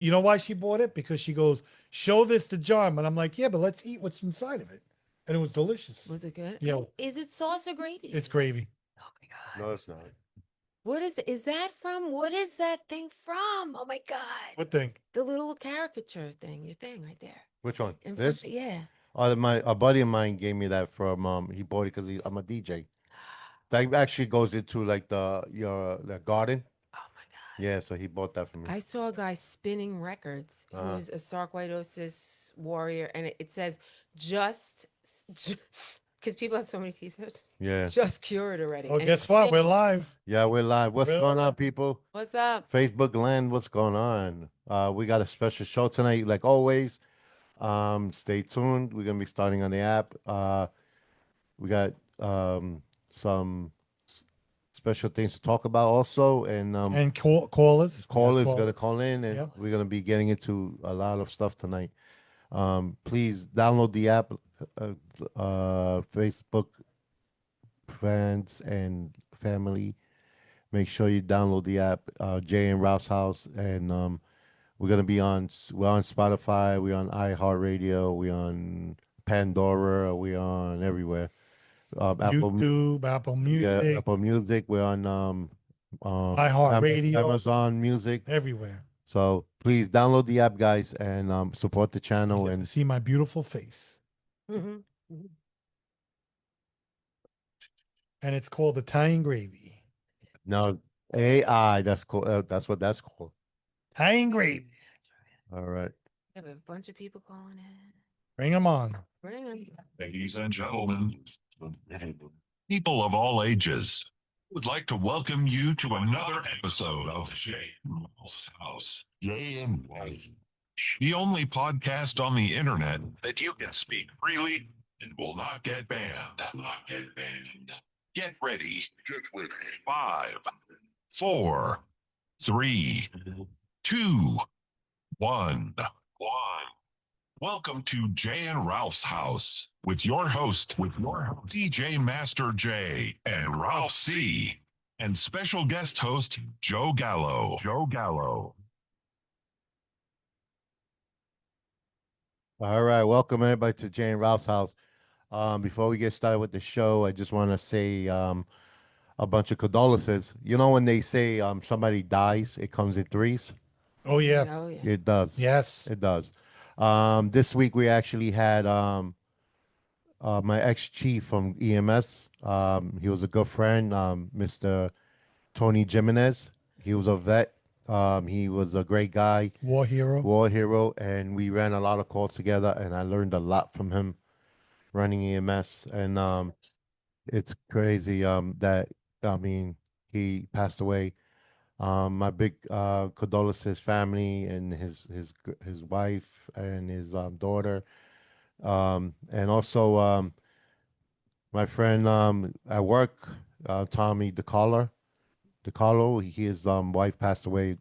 You know why she bought it? Because she goes, show this to John. And I'm like, yeah, but let's eat what's inside of it. And it was delicious. Was it good? Yeah, Is it sauce or gravy? it's gravy. Oh my God. No, it's not. What is that from? What is that thing from? Oh my God. What thing? The little caricature thing, your thing right there. Which one? In This? front, yeah. A buddy of mine gave me that from he bought it because I'm a DJ. That actually goes into like the garden. Oh my God. Yeah, so he bought that for me. I saw a guy spinning records who's a sarcoidosis warrior, and it says just because people have so many t-shirts. Yeah. Just cured already. Oh, And guess he's what? We're spinning. live. Yeah, we're live. What's We're going on, live. people? What's up? Facebook land, what's going on? We got a special show tonight, like always. Stay tuned. We're gonna be starting on the app. We got some special things to talk about also, and And callers. callers Call. gonna call in, and Yep. we're gonna be getting into a lot of stuff tonight. Please download the app, Facebook friends and family. Make sure you download the app, Jay and Ralph's House, and we're on Spotify, we're on iHeartRadio, we're on Pandora, we're on everywhere. YouTube, Apple Yeah, Music, Apple Music, we're on iHeartRadio, Amazon Music. everywhere. So please download the app, guys, and support the You channel. get to And see my beautiful face. Mm-hmm. And it's called Italian gravy. now AI, that's cool. That's what that's called. Italian gravy. All right. We have a bunch of people calling in. Bring them on. Bring them. Ladies and gentlemen, people of all ages, would like to welcome you to another episode of Jay Ralph's House. Jay and Ralph. The only podcast on the internet that you can speak freely and will not get banned. Not get banned. Get ready. Get ready. 5, 4, 3, 2, 1. Welcome to Jay and Ralph's House with your host, DJ Master J and Ralph C, and special guest host Joe Gallo. All right. Welcome everybody to Jay and Ralph's house. Before we get started with the show, I just want to say a bunch of condolences. You know when they say somebody dies, it comes in threes. Oh, yeah. Oh yeah. It does. Yes. It does. This week we actually had my ex-chief from EMS. He was a good friend, Mr. Tony Jimenez. He was a vet. He was a great guy, War hero. and we ran a lot of calls together, and I learned a lot from him running EMS. And it's crazy that I mean he passed away. My big condolences to his family and his wife and his daughter, and also my friend at work, Tommy DeCarlo. His wife passed away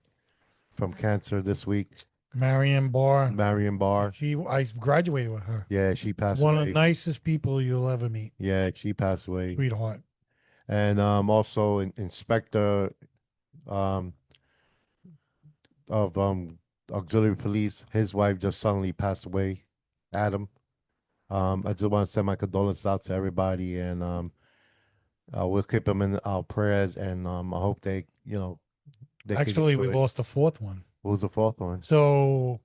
from cancer this week. Marion Barr. Marion Barr. I graduated with her. Yeah, she passed One away. of the nicest people you'll ever meet. Yeah, she passed away. Sweetheart. And also Inspector of auxiliary police. His wife just suddenly passed away. Adam. I just want to send my condolences out to everybody, and we'll keep them in our prayers. And I hope they they can get Actually, we through it. lost the fourth one. What was the fourth one? So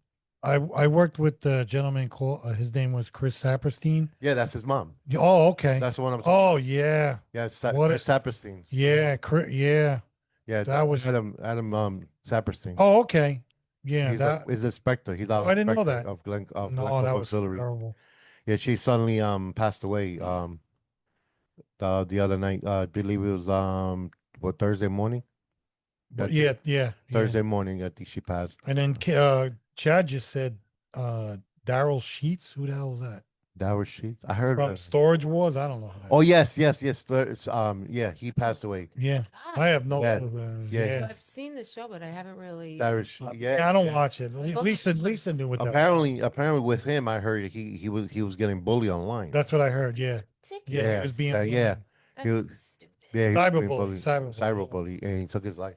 I worked with the gentleman called, his name was Chris Saperstein. Yeah, that's his mom. Oh, okay. That's the one I'm talking Oh, about. yeah. Yeah, What Chris Saperstein. Yeah. Yeah. Yeah, that was- Adam Saperstein. Oh, okay. Yeah. He's inspector. He's our I didn't know inspector that. of Glen No, Glencoe that was Auxiliary. terrible. Yeah, she suddenly passed away the other night. I believe it was Thursday morning. But I think yeah. Thursday morning. I think she passed. And then Chad just said Daryl Sheets. Who the hell is that? That was she. I heard. From Storage Wars? I don't know. Who that Oh is. yes. Yeah, he passed away. Yeah. Ah, I have no Yeah. clue. Yeah. I've seen the show, but I haven't really. That was Yeah, I don't yeah. watch it. Lisa knew what that was. Apparently, with him, I heard he was getting bullied online. That's what I heard. Yeah. Ticket. Yeah. He was being yeah. That's He so was- stupid. Yeah, he was being Cyberbully, bullied, cyberbully. cyberbully, and he took his life.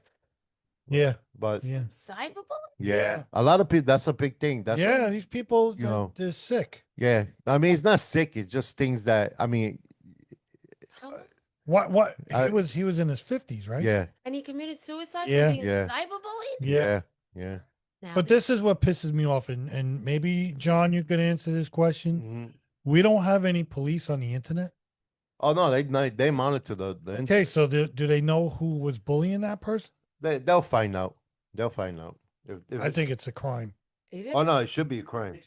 Yeah. But Yeah. Cyberbullying? yeah, a lot of people. That's a big thing. That's Yeah. These people, you know. they're sick. Yeah, I mean, it's not sick. It's just things that I mean. How long? What? I- He was in his 50s, right? Yeah, And he committed suicide Yeah. for being Yeah. cyberbullied? Yeah. yeah. Now But this is what pisses me off, and maybe John, you can answer this question. Mhm. We don't have any police on the internet. Oh no, they monitor the Okay, so do they know who was bullying that person? they'll find out. They'll find out. If I think it's a crime. It is. oh no, it should be a crime.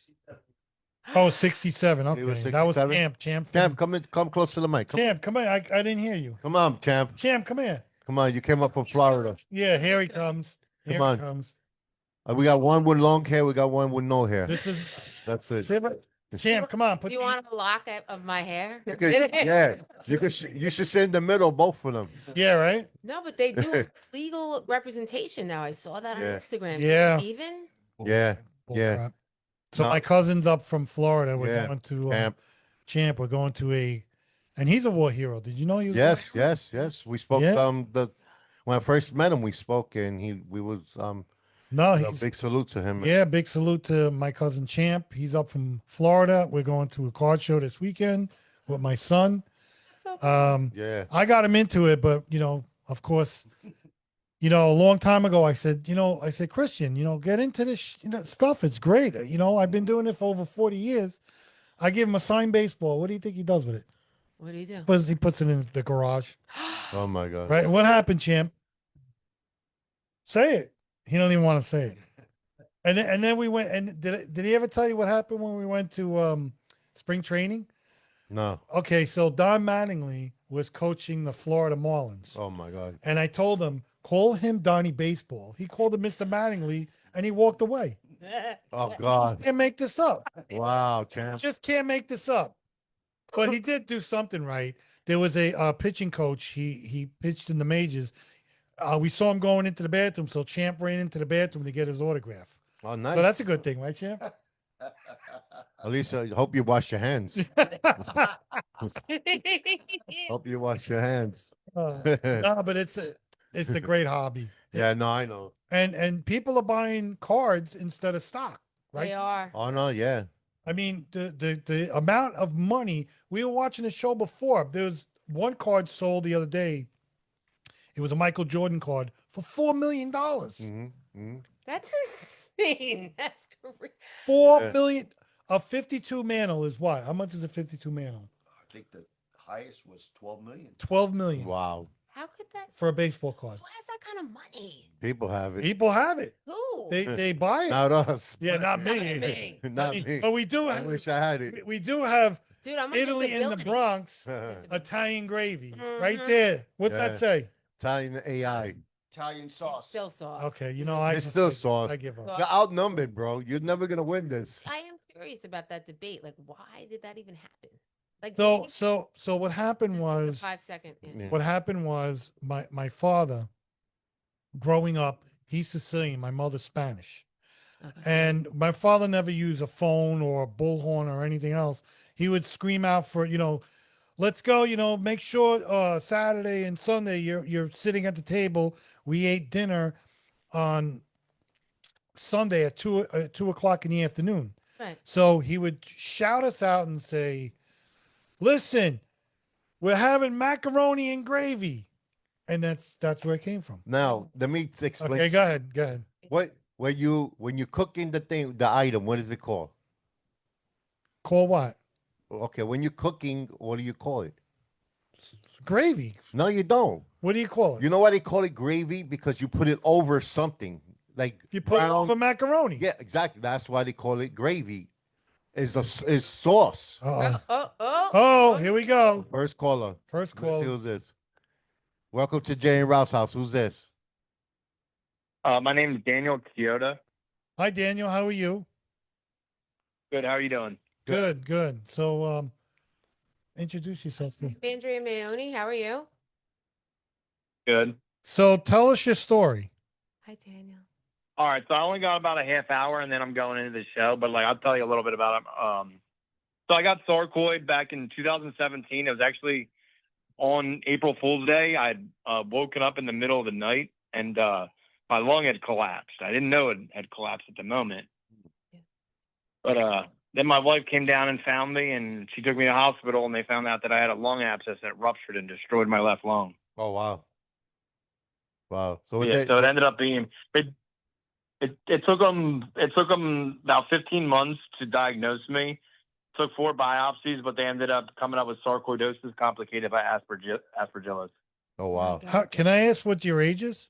Oh, 67. He was Okay, that was 67? Champ. Champ, From- come close to the mic. Champ, come here. I didn't hear you. Come on, champ. Champ, come here. Come on, you came up from Florida. Yeah, here he comes. Come Here on. he comes. We got one with long hair. We got one with no hair. This is That's it. Champ. Come on. Do you want a lock of my hair? You could- yeah, you should sit in the middle, both of them. Yeah, right. No, but they do have legal representation now. I saw that on Yeah. Instagram. Yeah. Even? Yeah, Bull yeah. crap. So No. my cousin's up from Florida. We're Yeah, going to Champ. Champ. We're going to and he's a war hero. Did you know he was? a war Yes, hero? yes. We spoke Yeah. when I first met him, we spoke and we was No, a he's big salute to him. yeah. Big salute to my cousin Champ. He's up from Florida. We're going to a card show this weekend with my son. So cool. Yeah. I got him into it, but of course, a long time ago, I said, Christian, get into this, stuff. It's great. I've been doing it for over 40 years. I give him a signed baseball. What do you think he does with it? What do you do? He puts it in the garage. Oh my God. Right. What happened, champ? Say it. He don't even want to say it. And then we went. And did he ever tell you what happened when we went to spring training? No. Okay, so Don Mattingly was coaching the Florida Marlins. Oh my God. And I told him, call him Donnie Baseball. He called him Mr. Mattingly, and he walked away. Oh God. Can't make this up. Wow, champ. Just can't make this up. But he did do something right. There was a pitching coach. He pitched in the majors. We saw him going into the bathroom, so Champ ran into the bathroom to get his autograph. Oh, nice. So that's a good thing, right, Champ? At least I hope you wash your hands. Hope you wash your hands. No, but it's a great hobby. Yeah, no, I know. And people are buying cards instead of stock, right? They are. Oh no, yeah. I mean, the amount of money we were watching the show before. There was one card sold the other day. It was a Michael Jordan card for $4 million. That's insane. That's crazy. $4 million. A 52 mantle is what? How much is a 52 mantle? I think the highest was 12 million. 12 million Wow. How could that? for a baseball card. Who has that kind of money? People have it. People have it. Who? They buy it. Not us. Yeah, not Not me. me. Not me. But we do I have. wish I had it. We do have Dude, I'm Italy in the Bronx, Italian gravy, right Mhm. there. What's Yeah. that say? Italian AI. Italian sauce. Still sauce. Okay, It's still sauce. I give up. Sauce. You're outnumbered, bro. You're never gonna win this. I am curious about that debate. Like, why did that even happen? Like, So maybe so what happened just like a was 5 second. Yeah. Yeah. what happened was my father, growing up, he's Sicilian. My mother's Spanish. Okay. And my father never used a phone or a bullhorn or anything else. He would scream out for, let's go, make sure Saturday and Sunday you're sitting at the table. We ate dinner on Sunday at 2 o'clock in the afternoon. Right. So he would shout us out and say, listen, we're having macaroni and gravy. And that's where it came from. Now, let me explain. Okay, go ahead. Go ahead. What when you cooking the item, what is it called? Call what? Okay, when you're cooking, what do you call it? Gravy. No, you don't. What do you call it? You know why they call it gravy? Because you put it over something. Like You put it brown- over macaroni. Yeah, exactly. That's why they call it gravy. Is sauce. Uh-oh. Oh. Oh, here we go. First caller. First Let's see call. who's this. Welcome to Jay and Ralph's house. Who's this? My name is Daniel Kyoto. Hi, Daniel. How are you? Good. How are you doing? Good, good. So, introduce yourself. to me. Andrea Maoni, how are you? Good. So, tell us your story. Hi, Daniel. All right. So I only got about a half hour, and then I'm going into the show. But I'll tell you a little bit about it. So I got sarcoid back in 2017. It was actually on April Fool's Day. I had woken up in the middle of the night, and my lung had collapsed. I didn't know it had collapsed at the moment. Yeah. But then my wife came down and found me, and she took me to the hospital, and they found out that I had a lung abscess that ruptured and destroyed my left lung. Oh wow. Wow. So Yeah, so it ended up being it took them about 15 months to diagnose me. Took 4 biopsies, but they ended up coming up with sarcoidosis complicated by aspergillus. oh My wow. God, How can I ask what your age is?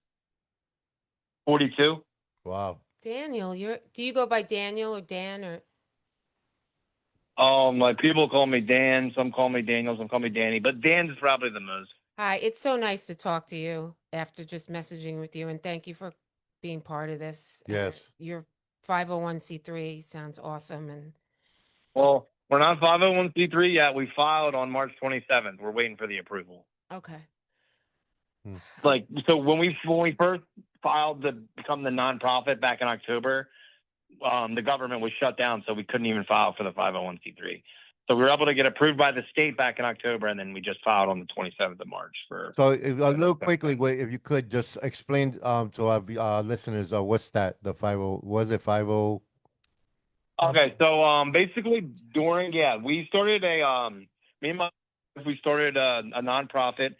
42. Wow. Daniel, do you go by Daniel or Dan or? Like people call me Dan, some call me Daniel, some call me Danny, but Dan's probably the most. Hi, it's so nice to talk to you after just messaging with you, and thank you for being part of this. Yes. Your 501c3 sounds awesome, and Well, we're not 501c3 yet. We filed on March 27th. We're waiting for the approval. okay. Like, so when we first filed to become the nonprofit back in October, the government was shut down, so we couldn't even file for the 501c3. So we were able to get approved by the state back in October, and then we just filed on the 27th of March for. So a little quickly, wait, if you could just explain to our listeners, what's that? The 50, was it 50? Okay, so basically we started me and my wife, we started a nonprofit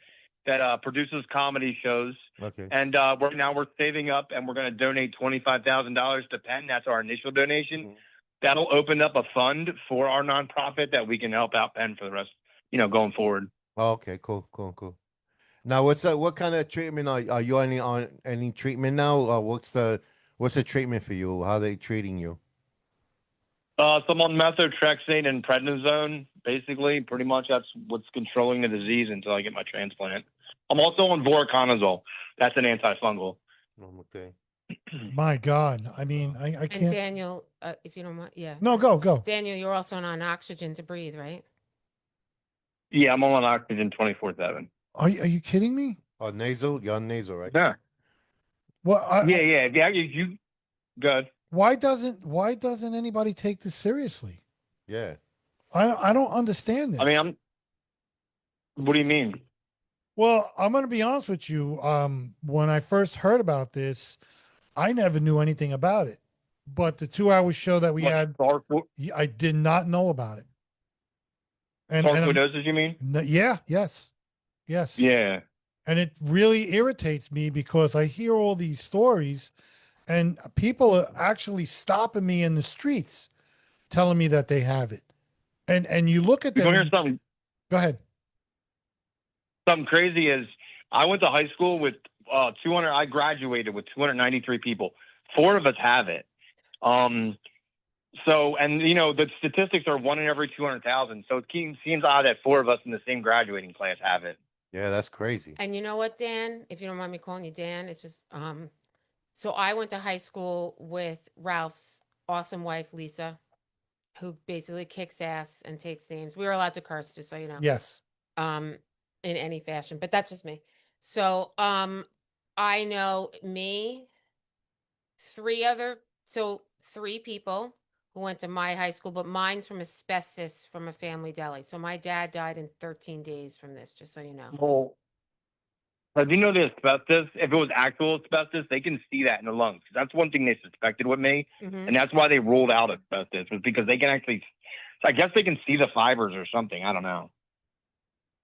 that produces comedy shows, Okay. and we're saving up, and we're going to donate $25,000 to Penn. That's our initial donation. Mhm. That'll open up a fund for our nonprofit that we can help out Penn for the rest, going forward. Oh, okay, cool. Now, what kind of treatment are you on any treatment now? Or what's the treatment for you? How are they treating you? So I'm on methotrexate and prednisone, basically. Pretty much that's what's controlling the disease until I get my transplant. I'm also on voriconazole. That's an antifungal. Okay. My God. I mean, I And can't. Daniel, if you don't mind, yeah. No, go. Daniel, you're also on oxygen to breathe, right? Yeah, I'm on oxygen 24/7. Are you kidding me? Oh, nasal? You're on nasal, right? Yeah. Well, Yeah. You good. why doesn't anybody take this seriously? Yeah. I don't understand this. I mean, what do you mean? Well, I'm going to be honest with you. When I first heard about this, I never knew anything about it. But the 2 hour show that we had, I did not know about it. And sarcoidosis, you mean? yes. Yeah. And it really irritates me because I hear all these stories and people are actually stopping me in the streets telling me that they have it. And you look at You them. want to hear something? Go ahead. Something crazy is I went to high school with 200. I graduated with 293 people. 4 of us have it. So, and the statistics are 1 in every 200,000. So it seems odd that 4 of us in the same graduating class have it. Yeah, that's crazy. And you know what, Dan? If you don't mind me calling you Dan, it's just so I went to high school with Ralph's awesome wife, Lisa, who basically kicks ass and takes names. We were allowed to curse, just so you know. Yes. In any fashion, but that's just me. So I know me, 3 people who went to my high school, but mine's from asbestos from a family deli. So my dad died in 13 days from this, just so you know. Well, do you know the asbestos? If it was actual asbestos, they can see that in the lungs. That's one thing they suspected with me, and that's why they ruled out asbestos, was because they can actually. I guess they can see the fibers or something. I don't know.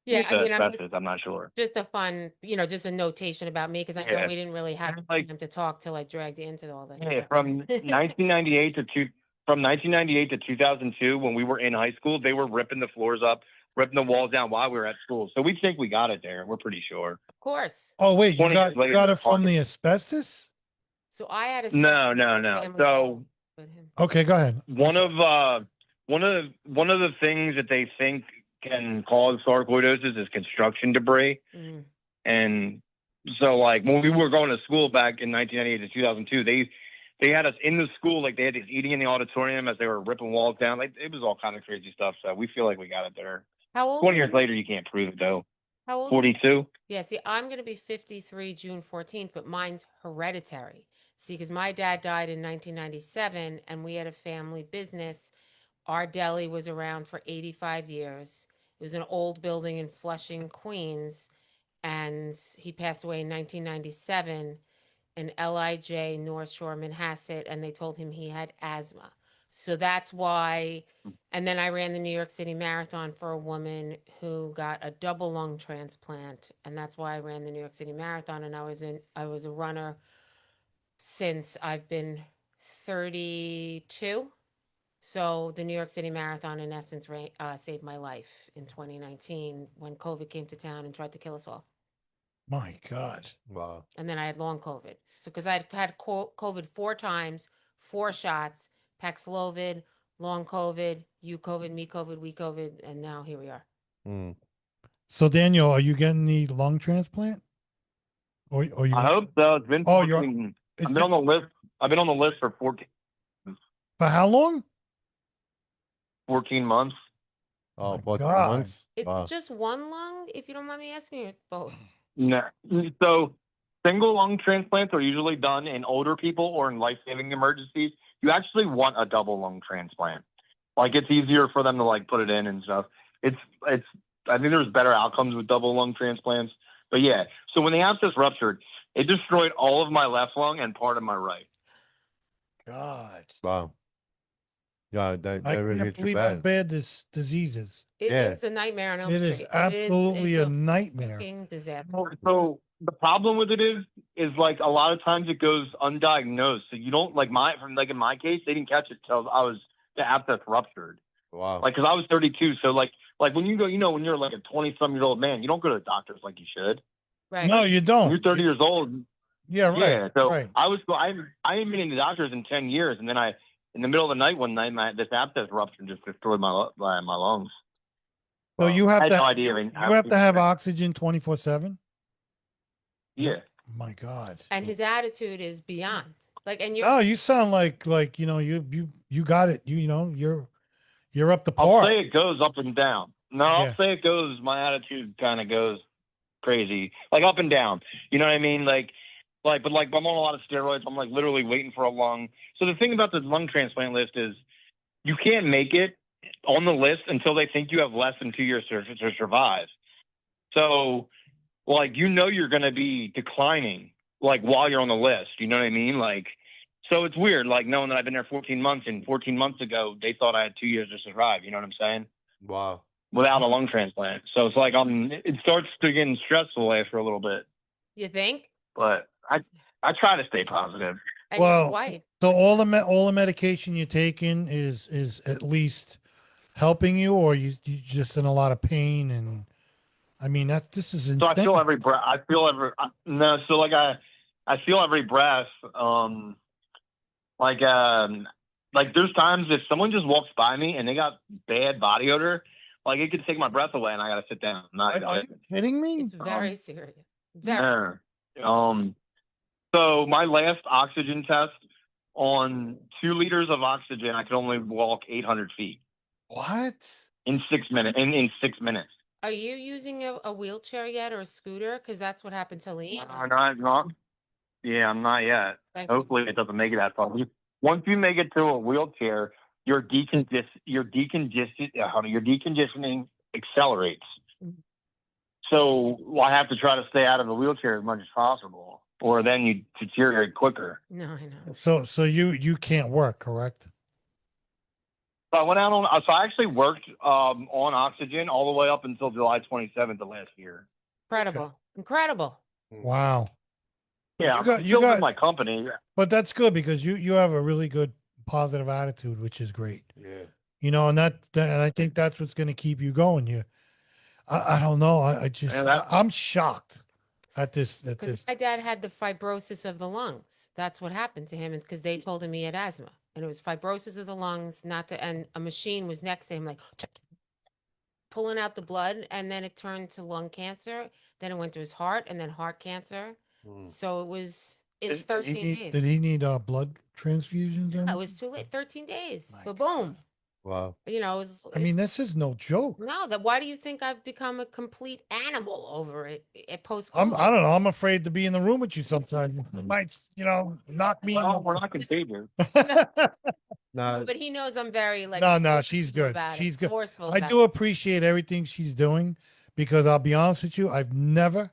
Yeah, I mean, I'm not sure. Just a fun, just a notation about me, because I know Yeah. we didn't really have Like- time to talk till I dragged you into all this. Yeah, from 1998 to 2002, when we were in high school, they were ripping the floors up, ripping the walls down while we were at school. So we think we got it there. We're pretty sure. Of course. Oh, wait, you 20 got, years later, you got it they're from talking- the asbestos? So I had a No. So Okay, go ahead. one of the things that they think can cause sarcoidosis is construction debris. And so, like, when we were going to school back in 1998 to 2002, they had us in the school, like they had us eating in the auditorium as they were ripping walls down. Like, it was all kind of crazy stuff. So we feel like we got it there. How old? 20 years later, you can't prove it though. How old? 42. Yeah, see, I'm going to be 53 June 14th, but mine's hereditary. See, because my dad died in 1997 and we had a family business. Our deli was around for 85 years. It was an old building in Flushing, Queens, and he passed away in 1997. an LIJ, North Shore, Manhasset, and they told him he had asthma. So that's why. And then I ran the New York City Marathon for a woman who got a double lung transplant, and that's why I ran the New York City Marathon. And I was a runner since I've been 32. So the New York City Marathon, in essence, saved my life in 2019 when COVID came to town and tried to kill us all. My God. Wow. And then I had long COVID. So because I'd had COVID 4 times, 4 shots, Paxlovid, long COVID, you COVID, me COVID, we COVID, and now here we are. Mm. So Daniel, are you getting the lung transplant? Or you? I hope so. It's been Oh, 14. it's I've been on the list. I've been on the list for For how long? 14 months. Oh, My 14 God. months. It's Wow. just one lung, if you don't mind me asking, or both? No. So single lung transplants are usually done in older people or in life-saving emergencies. You actually want a double lung transplant. Like it's easier for them to like put it in and stuff. It's I think there's better outcomes with double lung transplants. But yeah, so when the abscess ruptured, it destroyed all of my left lung and part of my right. God. Wow. Yeah, that I really can't hit you believe how bad. bad this disease is. Yeah. It's a nightmare on Elm It Street. is absolutely it's a nightmare. fucking disaster. So the problem with it is like a lot of times it goes undiagnosed. So you don't like in my case, they didn't catch it till I was the abscess ruptured. Wow. Like, cause I was 32. So like when you go, when you're like a 20-some-year-old man, you don't go to the doctors like you should. Right. No, you When don't. you're 30 years old. Yeah, right. Yeah. So right. I ain't been in the doctors in 10 years. And then in the middle of the night one night, this abscess rupture just destroyed my lungs. So you have I had to no idea. I mean, you have to have oxygen 24/7. Yeah. My God. And his attitude is beyond. Like, and you're Oh, you sound like you got it. You're up the I'll par. say it goes up and down. No, Yeah. I'll say it goes. My attitude kind of goes crazy, like up and down. You know what I mean? But I'm on a lot of steroids. I'm like literally waiting for a lung. So the thing about the lung transplant list is you can't make it on the list until they think you have less than 2 years to survive. So like you're going to be declining like while you're on the list. You know what I mean? Like. So it's weird, like knowing that I've been there 14 months, and 14 months ago they thought I had 2 years to survive. You know what I'm saying? Wow. Without a lung transplant. So it's like it starts to get stressful after a little bit. you think? But I try to stay positive. And Well, your wife. So all the medication you're taking is at least helping you, or you just in a lot of pain, and I mean this is insane. So I feel every breath. No. So like I feel every breath. Like there's times if someone just walks by me and they got bad body odor, like it could take my breath away and I gotta sit down. Are you kidding me? It's very serious. Very. Yeah. So my last oxygen test on 2 liters of oxygen, I could only walk 800 feet What? in 6 minutes. In 6 minutes. Are you using a wheelchair yet or a scooter? Because that's what happened to Lee. Not. Yeah, I'm not yet. Hopefully, it doesn't make it that far. Once you make it to a wheelchair, your deconditioning accelerates. Mhm. So I have to try to stay out of the wheelchair as much as possible, or then you deteriorate quicker. No, I know. So you can't work, correct? So I went out on. So I actually worked on oxygen all the way up until July 27th of last year. Incredible. Wow. Yeah, you got my company. But that's good because you have a really good positive attitude, which is great. Yeah. And I think that's what's going to keep you going. I don't know. I'm shocked at this. My dad had the fibrosis of the lungs. That's what happened to him, because they told him he had asthma, and it was fibrosis of the lungs. And a machine was next to him, like pulling out the blood, and then it turned to lung cancer. Then it went to his heart, and then heart cancer. So it was 13 days. Did he need blood transfusions? It was too late. 13 days. My But boom. Wow. I mean, this is no joke. No, why do you think I've become a complete animal over it at post? I don't know. I'm afraid to be in the room with you sometimes. It might, knock me. Oh, we're not contagious. No, But he knows I'm very like. No, she's good. about it, She's good. forceful I about do it. appreciate everything she's doing because I'll be honest with you, I've never,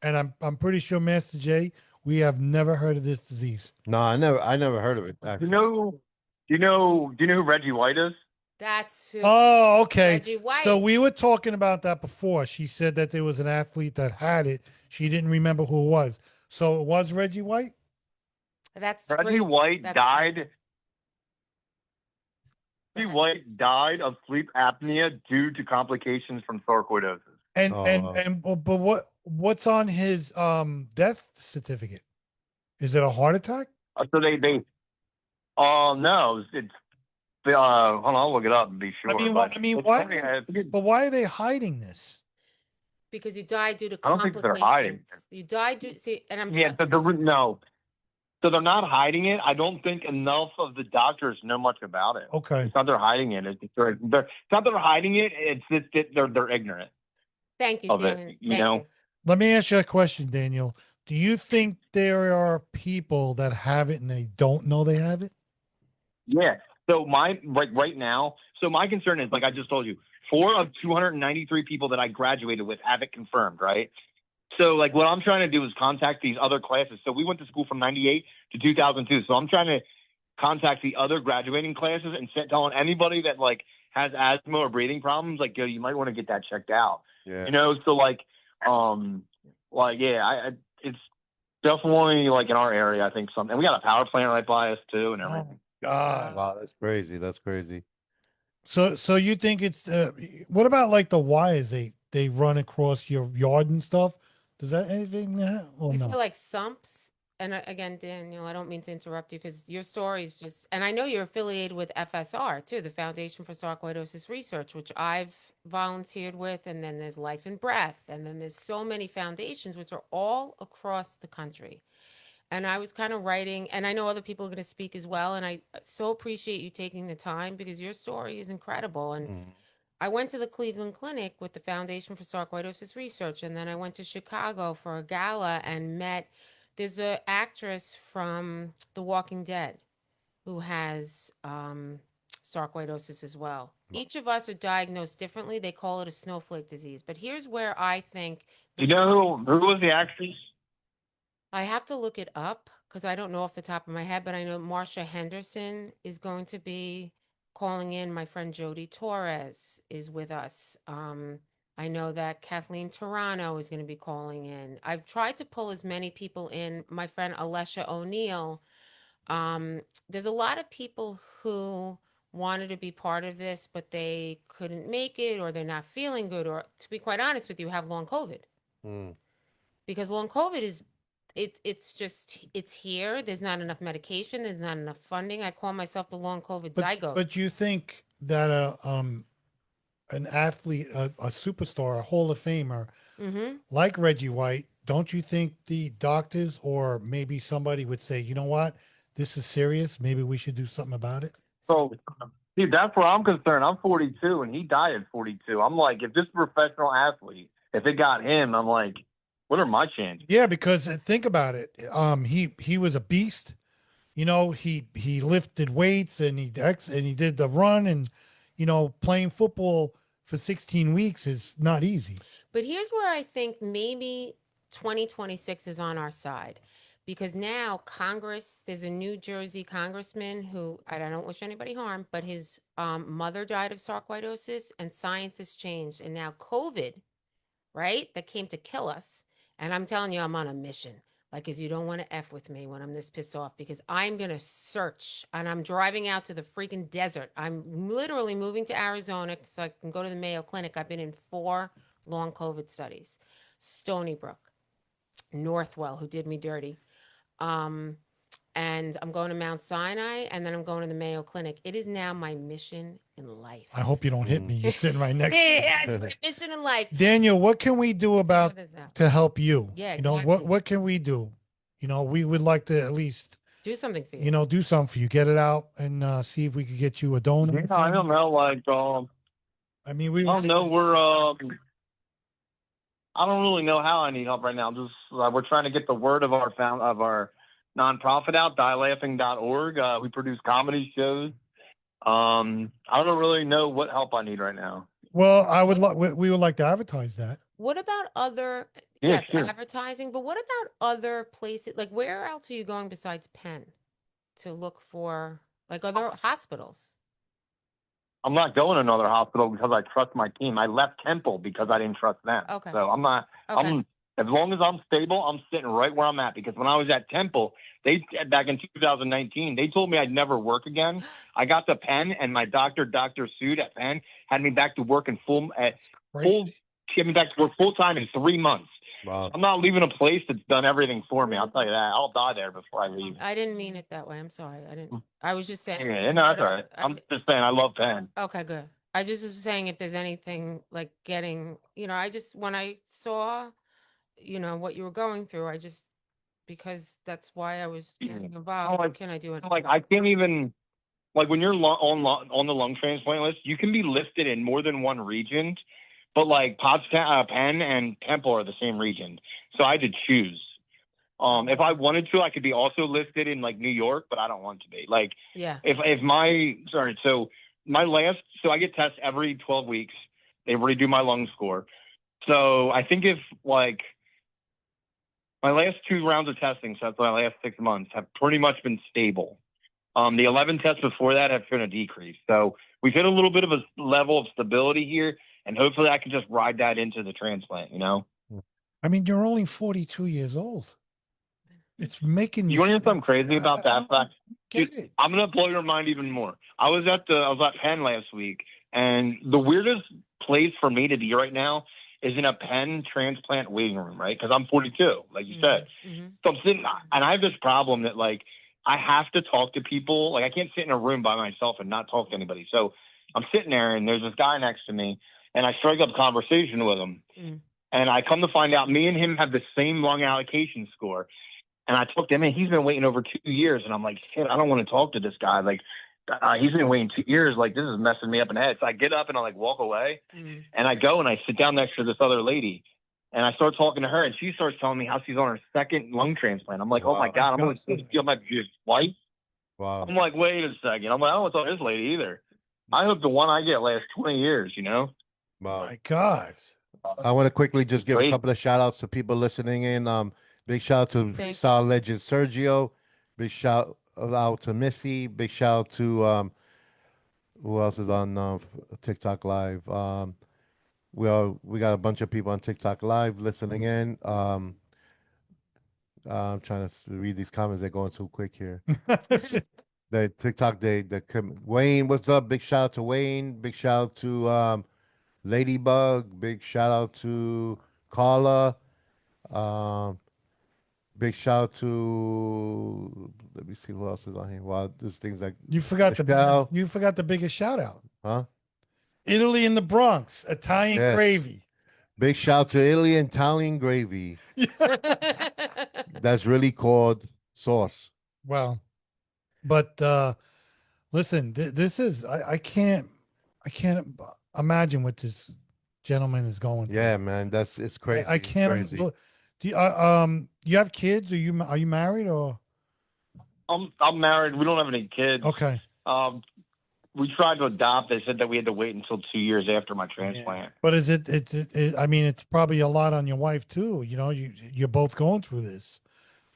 and I'm pretty sure Master J, we have never heard of this disease. No, I never heard of it. Do Actually. you know who Reggie White is? That's who. Oh, okay. Reggie White. So we were talking about that before. She said that there was an athlete that had it. She didn't remember who it was. So it was Reggie White? That's Reggie great. White That's died. great. Reggie White died of sleep apnea due to complications from sarcoidosis. And Oh, and wow. and but what's on his death certificate? Is it a heart attack? So they no, it's hold on, I'll look it up and be sure. I mean, it's why? funny, I think But why are they hiding this? Because you died due to I don't think they're hiding complications. You died due. See, and I'm yeah, no. So they're not hiding it. I don't think enough of the doctors know much about it. Okay. It's not they're hiding it. It's not they're hiding it. It's just that they're ignorant Thank you, of Dan. it. You Thank know. you. Let me ask you a question, Daniel. Do you think there are people that have it and they don't know they have it? Yeah. So right now, so my concern is, like I just told you, 4 of 293 people that I graduated with have it confirmed, right? So like what I'm trying to do is contact these other classes. So we went to school from 98 to 2002. So I'm trying to contact the other graduating classes and telling anybody that like has asthma or breathing problems, like, yo, you might want to get that checked out. Yeah. You know, so like yeah, it's definitely like in our area, I think something. And we got a power plant right by us too, and everything. God. Wow, that's crazy. That's crazy. So you think it's what about like the wires they run across your yard and stuff? Does that anything or I no? feel like sumps. And again, Daniel, I don't mean to interrupt you because your story is just, and I know you're affiliated with FSR too, the Foundation for Sarcoidosis Research, which I've volunteered with. And then there's Life and Breath. And then there's so many foundations, which are all across the country. And I was kind of writing, and I know other people are going to speak as well. And I so appreciate you taking the time because your story is incredible. And Mm. I went to the Cleveland Clinic with the Foundation for Sarcoidosis Research, and then I went to Chicago for a gala and met. There's an actress from The Walking Dead who has sarcoidosis as well. Each of us are diagnosed differently. They call it a snowflake disease. But here's where I think You know who was the actress? I have to look it up because I don't know off the top of my head, but I know Marsha Henderson is going to be calling in. My friend Jody Torres is with us. I know that Kathleen Toronto is going to be calling in. I've tried to pull as many people in. My friend Alessia O'Neill. There's a lot of people who wanted to be part of this, but they couldn't make it, or they're not feeling good, or to be quite honest with you, have long COVID Mm. because long COVID is it's just it's here. There's not enough medication. There's not enough funding. I call myself the long COVID zygote. But you think that an athlete, a superstar, a Hall of Famer Mm-hmm. like Reggie White, don't you think the doctors or maybe somebody would say, you know what, this is serious. Maybe we should do something about it. So, see, that's where I'm concerned. I'm 42, and he died at 42. I'm like, if this professional athlete, if it got him, I'm like, what are my chances? Yeah, because think about it. He was a beast. You know, he lifted weights and he did the run and playing football for 16 weeks is not easy. But here's where I think maybe 2026 is on our side because now Congress, there's a New Jersey congressman who I don't wish anybody harm, but his mother died of sarcoidosis and science has changed. And now COVID, right, that came to kill us. And I'm telling you, I'm on a mission. Like, cause you don't want to F with me when I'm this pissed off because I'm going to search and I'm driving out to the freaking desert. I'm literally moving to Arizona so I can go to the Mayo Clinic. I've been in 4 long COVID studies. Stony Brook, Northwell, who did me dirty. And I'm going to Mount Sinai and then I'm going to the Mayo Clinic. It is now my mission in life. I hope you don't hit me. You're sitting right next to me. Yeah, it's my mission in life. Daniel, what can we do about What is that? to help you? Yeah, You know, exactly. what can we do? You know, we would like to at least, Do something for you. do something for you. Get it out and see if we could get you a donor. Yeah, I don't know. Like, I mean, we I don't know. I don't really know how I need help right now. Just we're trying to get the word of our nonprofit out, dielaughing.org. We produce comedy shows. I don't really know what help I need right now. Well, we would like to advertise that. What about other, Yeah, yes, sure. advertising, but what about other places? Like, where else are you going besides Penn to look for, like, other hospitals? I'm not going to another hospital because I trust my team. I left Temple because I didn't trust them. Okay. So I'm not. Okay. As long as I'm stable, I'm sitting right where I'm at. Because when I was at Temple, they back in 2019, they told me I'd never work again. I got the Penn, and my doctor, Dr. Sood at Penn, had me back to work in full. Crazy. She had me back to work full time in 3 months. Wow. I'm not leaving a place that's done everything for me. I'll tell you that. I'll die there before I leave. I didn't mean it that way. I'm sorry. I didn't. I was just saying. Yeah, no, that's all right. I- I'm just saying I love Penn. Okay, good. I just was saying if there's anything like getting, I just, when I saw, what you were going through, because that's why I was getting involved. like- Can I do it? Like I can't even like when you're on the lung transplant list, you can be listed in more than one region, but like Pottstown, Penn, and Temple are the same region, so I had to choose. If I wanted to, I could be also listed in like New York, but I don't want to be. Like, Yeah. so I get tests every 12 weeks. They redo my lung score. So I think if like my last 2 rounds of testing, so that's my last 6 months, have pretty much been stable. The 11 tests before that have been a decrease. So we've hit a little bit of a level of stability here, and hopefully I can just ride that into the transplant, I mean, you're only 42 years old. It's making me. You want to hear something crazy about that fact? Get Dude, it. I'm gonna blow your mind even more. I was at Penn last week, and the weirdest place for me to be right now is in a Penn transplant waiting room, right? Because I'm 42, like you said. Mm-hmm. So I'm sitting, and I have this problem that like I have to talk to people. Like I can't sit in a room by myself and not talk to anybody. So I'm sitting there, and there's this guy next to me, and I strike up conversation with him, and I come to find out me and him have the same lung allocation score. And I talked to him, and he's been waiting over 2 years. And I'm like, shit, I don't want to talk to this guy. Like, he's been waiting 2 years. Like, this is messing me up in the head. So I get up and I like walk away, and I go and I sit down next to this other lady, and I start talking to her, and she starts telling me how she's on her 2nd lung transplant. I'm like, oh my God, I'm going to feel my wife. Wow. I'm like, wait a second. I'm like, I don't want to talk to this lady either. I hope the one I get lasts 20 years, Wow. My God. I want to quickly just give a Great. couple of shout outs to people listening in. Big shout out to Thank freestyle legend Sergio. Big shout out to Missy. Big shout out to who else is on TikTok Live? We got a bunch of people on TikTok Live listening in. I'm trying to read these comments. They're going too quick here. The TikTok, Wayne, what's up? Big shout out to Wayne. Big shout out to Ladybug. Big shout out to Carla. Big shout out to, let me see who else is on here. Wow, there's things like You forgot Michelle. you forgot the biggest shout out. Huh? Italy in the Bronx, Italian Yes. gravy. Big shout out to Italy and Italian gravy. That's really called sauce. Well, but listen, this is I can't imagine what this gentleman is going through. Yeah, man, it's crazy. I can't. It's crazy. Do you have kids? Are you married or? I'm married. We don't have any kids. Okay. We tried to adopt. They said that we had to wait until 2 years after my transplant. But is it I mean, it's probably a lot on your wife too. You're both going through this.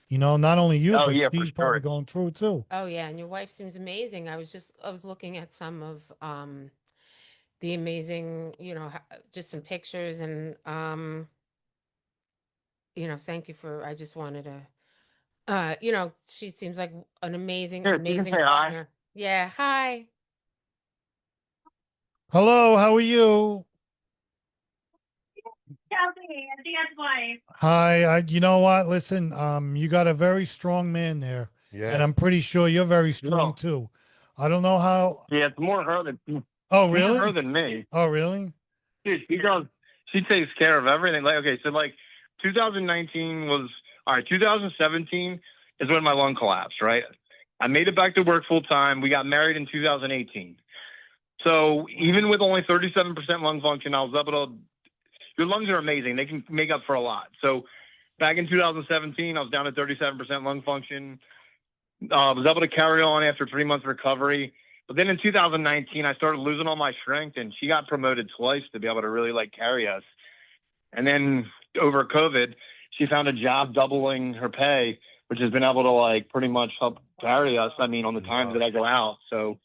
Not only you, Oh, but yeah, for she's probably sure. going through it too. Oh yeah, and your wife seems amazing. I was looking at some of the amazing, just some pictures and thank you for. I just wanted to, she seems like an amazing, Here, you can amazing say hi. partner. Yeah, hi. Hello, how are you? Hi, you know what? Listen, you got a very strong man there, and Yeah. I'm pretty sure you're very strong No. too. I don't know how. Yeah, it's more her than Oh, more really? her than me. Oh, really? Dude, she takes care of everything. Like, okay, so like 2019 was all right. 2017 is when my lung collapsed, right? I made it back to work full time. We got married in 2018. So even with only 37% lung function, I was able to. Your lungs are amazing. They can make up for a lot. So back in 2017, I was down to 37% lung function. I was able to carry on after 3 months recovery. But then in 2019, I started losing all my strength, and she got promoted twice to be able to really like carry us. And then over COVID, she found a job doubling her pay, which has been able to like pretty much help carry us. I mean, on the times that I go out. So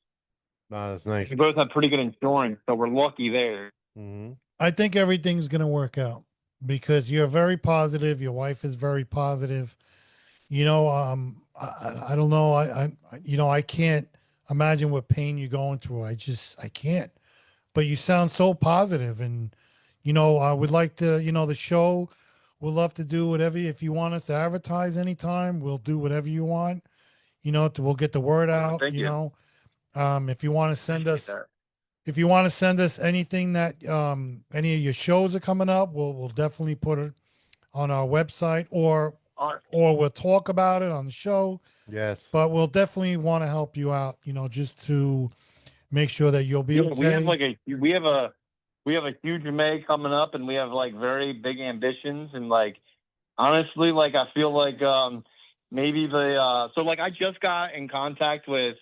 No, that's nice. we both have pretty good insurance, so we're lucky there. Hmm. I think everything's going to work out because you're very positive. Your wife is very positive. I don't know. I can't imagine what pain you're going through. I can't. But you sound so positive, and I would like to, the show. We'll love to do whatever. If you want us to advertise anytime, we'll do whatever you want. We'll get the word out. Thank you. If you want to send Appreciate us, that. if you want to send us anything that any of your shows are coming up, we'll definitely put it on our website, or All right. we'll talk about it on the show. Yes. But we'll definitely want to help you out, just to make sure that you'll be Yeah, okay. we have a huge May coming up, and we have like very big ambitions, and like honestly, like I feel like maybe so like I just got in contact with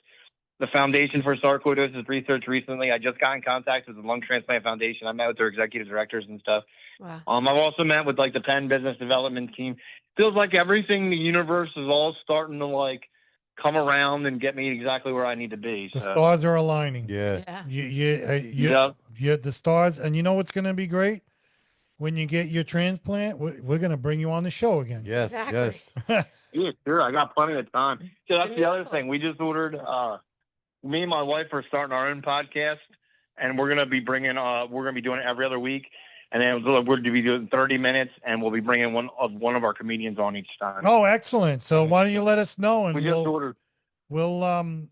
the Foundation for Sarcoidosis Research recently. I just got in contact with the Lung Transplant Foundation. I met with their executive directors and stuff. Wow. I've also met with like the Penn Business Development team. Feels like everything, the universe is all starting to like come around and get me exactly where I need to be. The So stars are aligning. Yeah. Yeah. The stars, and you know what's going to be great when you get your transplant. We're going to bring you on the show again. Yes. Exactly. Yes. yeah, sure, I got plenty of time. So that's The the other miracles. thing. We just ordered. Me and my wife are starting our own podcast, and we're gonna be doing it every other week. And then we're going to be doing 30 minutes, and we'll be bringing one of our comedians on each time. Oh, excellent! So why don't you let us know, and we just ordered. we'll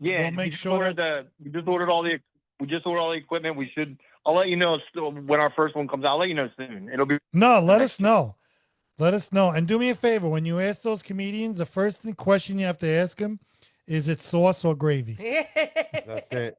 Yeah, make sure that we just ordered all the equipment. I'll let you know when our first one comes out. I'll let you know soon. It'll be no. Let us know. Let us know, and do me a favor when you ask those comedians. The first question you have to ask them is it sauce or gravy? That's it.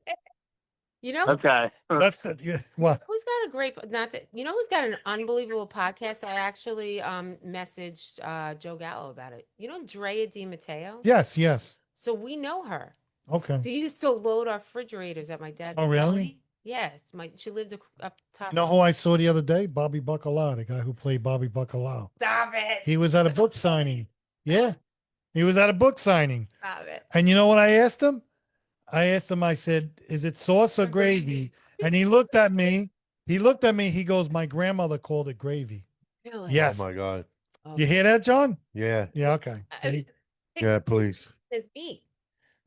You know, okay. That's the what? who's got a great who's got an unbelievable podcast? I actually messaged Joe Gallo about it. You know Drea Di Matteo? Yes, yes. So we know her. Okay. She used to load our refrigerators at my dad's Oh, really? deli. Yes, she lived up top. You know who I saw the other day? Bobby Bacalao, the guy who played Bobby Bacalao. Stop it. He was at a book signing. Yeah, he was at a book signing. Stop it. And you know what I asked him? I said, is it sauce or gravy? And he looked at me. He goes, my grandmother called it gravy. Really? Yes. Oh my God. Oh, You hear that, John? Yeah. Yeah, okay. Yeah, please. It's meat.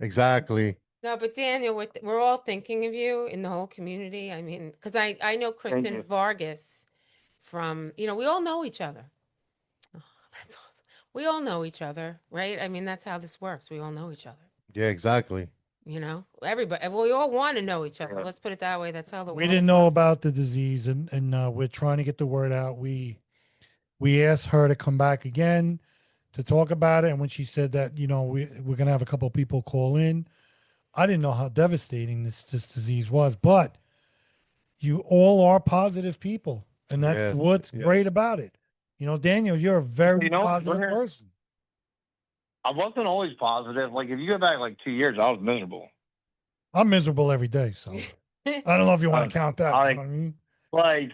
Exactly. No, but Daniel, we're all thinking of you in the whole community. I mean, because I know Kristen you. Vargas from, we all know each other. Oh, that's awesome. We all know each other, right? I mean, that's how this works. We all know each other. Yeah, exactly. Everybody, we all want to know each other. Yeah. Let's put it that way. That's how the We world didn't know works. about the disease, and we're trying to get the word out. We asked her to come back again to talk about it, and when she said that, we're gonna have a couple of people call in, I didn't know how devastating this disease was, but you all are positive people, and that's Yes, what's yes. great about it. Daniel, you're a very positive we're- person. I wasn't always positive. Like if you go back like 2 years, I was miserable. I'm miserable every day, so I don't know if you want to count that. You I- know what I mean? Like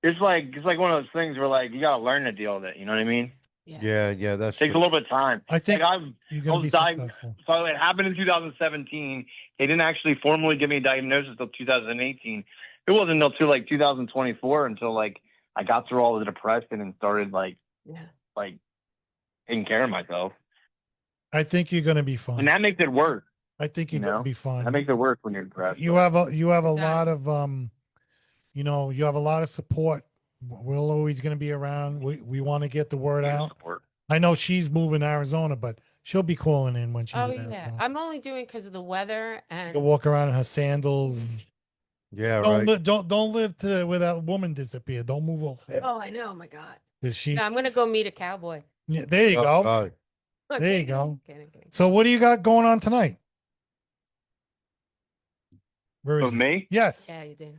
it's like one of those things where like you gotta learn to deal with it. You know what I mean? Yeah, yeah, that's It takes a true. little bit of time. I think Like you're I gonna was be dying. successful. So it happened in 2017. They didn't actually formally give me a diagnosis until 2018. It wasn't until like 2024 until like I got through all the depression and started like taking care of myself. I think you're gonna be fine. And that makes it worse. I think you're you gonna know, be fine. That makes it worse when you're depressed. You have a It lot does. of you have a lot of support. We're always going to be around. We want to get the word out. Support. I know she's moving to Arizona, but she'll be calling in when she's Oh, in yeah. Arizona. I'm only doing because of the weather and She'll walk around in her sandals. Yeah, Don't right. don't live to where that woman disappeared. Don't move over there. oh, I know. My God. Does she? Yeah, I'm gonna go meet a cowboy. Yeah, there you Oh, go. God. There you go. Kidding. So what do you got going on tonight? Where is Of he? me? Yes. Yeah, you did.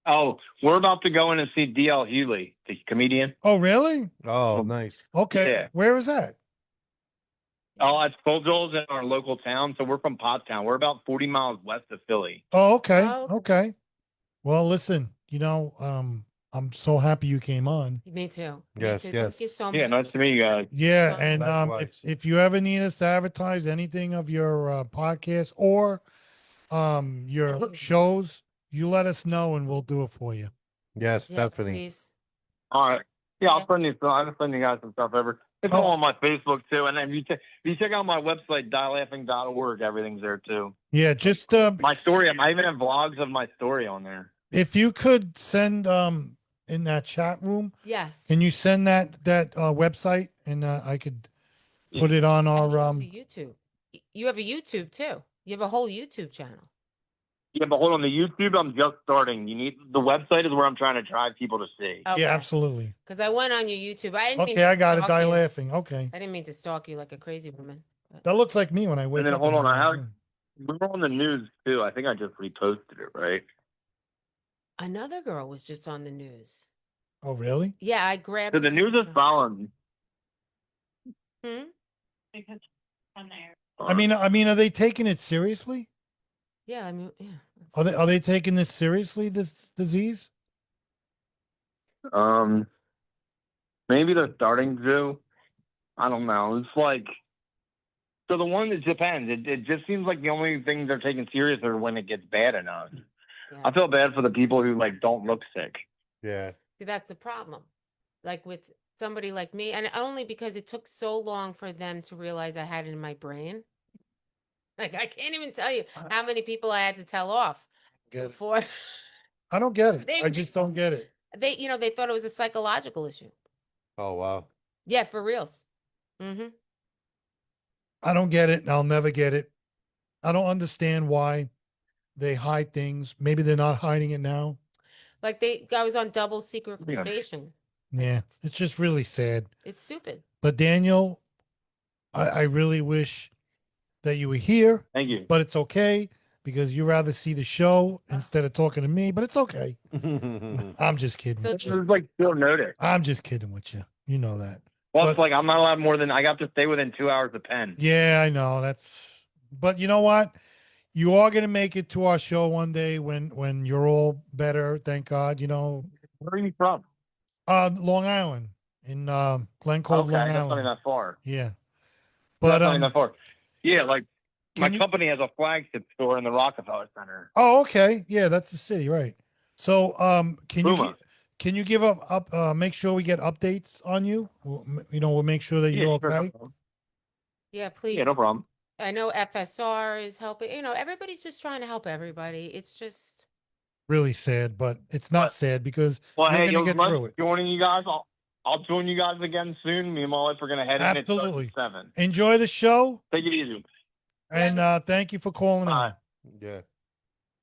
Oh, we're about to go in and see D.L. Hewley, the comedian. Oh, really? Oh, nice. Okay. Yeah. Where is that? Oh, it's Full Joel's in our local town. So we're from Pottstown. We're about 40 miles west of Philly. Oh, okay. Oh. Okay. Well, listen, I'm so happy you came on. Me too. Yes, Me too. Thank you yes. so Yeah, much. nice to meet you guys. Yeah, So- and Likewise. if you ever need us to advertise anything of your podcast or your shows, you let us know and we'll do it for you. Yes, Yes, definitely. please. All right. Yeah, Yeah. I'll send you. I'll send you guys some stuff over. It's Oh. all on my Facebook too, and then if you check out my website, dielaughing.org, everything's there too. Yeah, just My story. I even have vlogs of my story on there. if you could send in that chat room, Yes. can you send that website and I could Yeah. put it on I our think it's a YouTube. You have a YouTube too. You have a whole YouTube channel. Yeah, but hold on. The YouTube, I'm just starting. You need the website is where I'm trying to drive people to see. Okay. Yeah, absolutely. Because I went on your YouTube. I didn't mean Okay, to I got it. stalk Die you. laughing. Okay. I didn't mean to stalk you like a crazy woman. But That looks like me when I wake And then up. hold in on, the I have morning. we were on the news too. I think I just reposted it, right? another girl was just on the news. Oh, really? Yeah, I grabbed So the her news is because- following. Hmm? I mean, are they taking it seriously? Yeah, I mean, yeah. Are they taking this seriously? This disease? Maybe they're starting to. I don't know. It's like so the one that depends. It just seems like the only things they're taking serious are when it gets bad enough. Yeah. I feel bad for the people who like don't look sick. Yeah. See, that's the problem. Like with somebody like me, and only because it took so long for them to realize I had it in my brain. Like I can't even tell you how many people I had to tell off Get it. before I don't get it. They- I just don't get it. they thought it was a psychological issue. Oh wow. Yeah, for reals. Mm-hmm. I don't get it, and I'll never get it. I don't understand why they hide things. Maybe they're not hiding it now. Like I was on double secret Yeah. probation. Yeah, it's just really sad. It's stupid. But Daniel, I really wish that you were here, Thank you. but it's okay because you rather see the show instead of talking to me. But it's okay. I'm just kidding. So with This you. is like still notice. I'm just kidding with you. You know that. Well, But- it's like I'm not allowed more than I got to stay within 2 hours of pen. Yeah, I know. But you know what? You are gonna make it to our show one day when you're all better. Thank God. You know, Where are you from? Long Island in Glen Cove, Okay, Long that's not Island. even that far. Yeah, That's but not even that far. Yeah, like my can you- company has a flagship store in the Rockefeller Center. Oh, okay. Yeah, that's the city, right? So, can you Puma. can you give make sure we get updates on you? We'll make sure that Yeah, you're sure, no okay. problem. yeah, please. Yeah, no problem. I know FSR is helping. Everybody's just trying to help everybody. It's just Really sad, but it's not sad because Well, you're hey, gonna it was get nice through it. joining you guys. I'll join you guys again soon. Me and my wife are gonna head in Absolutely. at 7. Enjoy the show, Take it easy. and Yes. thank you for calling Bye. Yeah.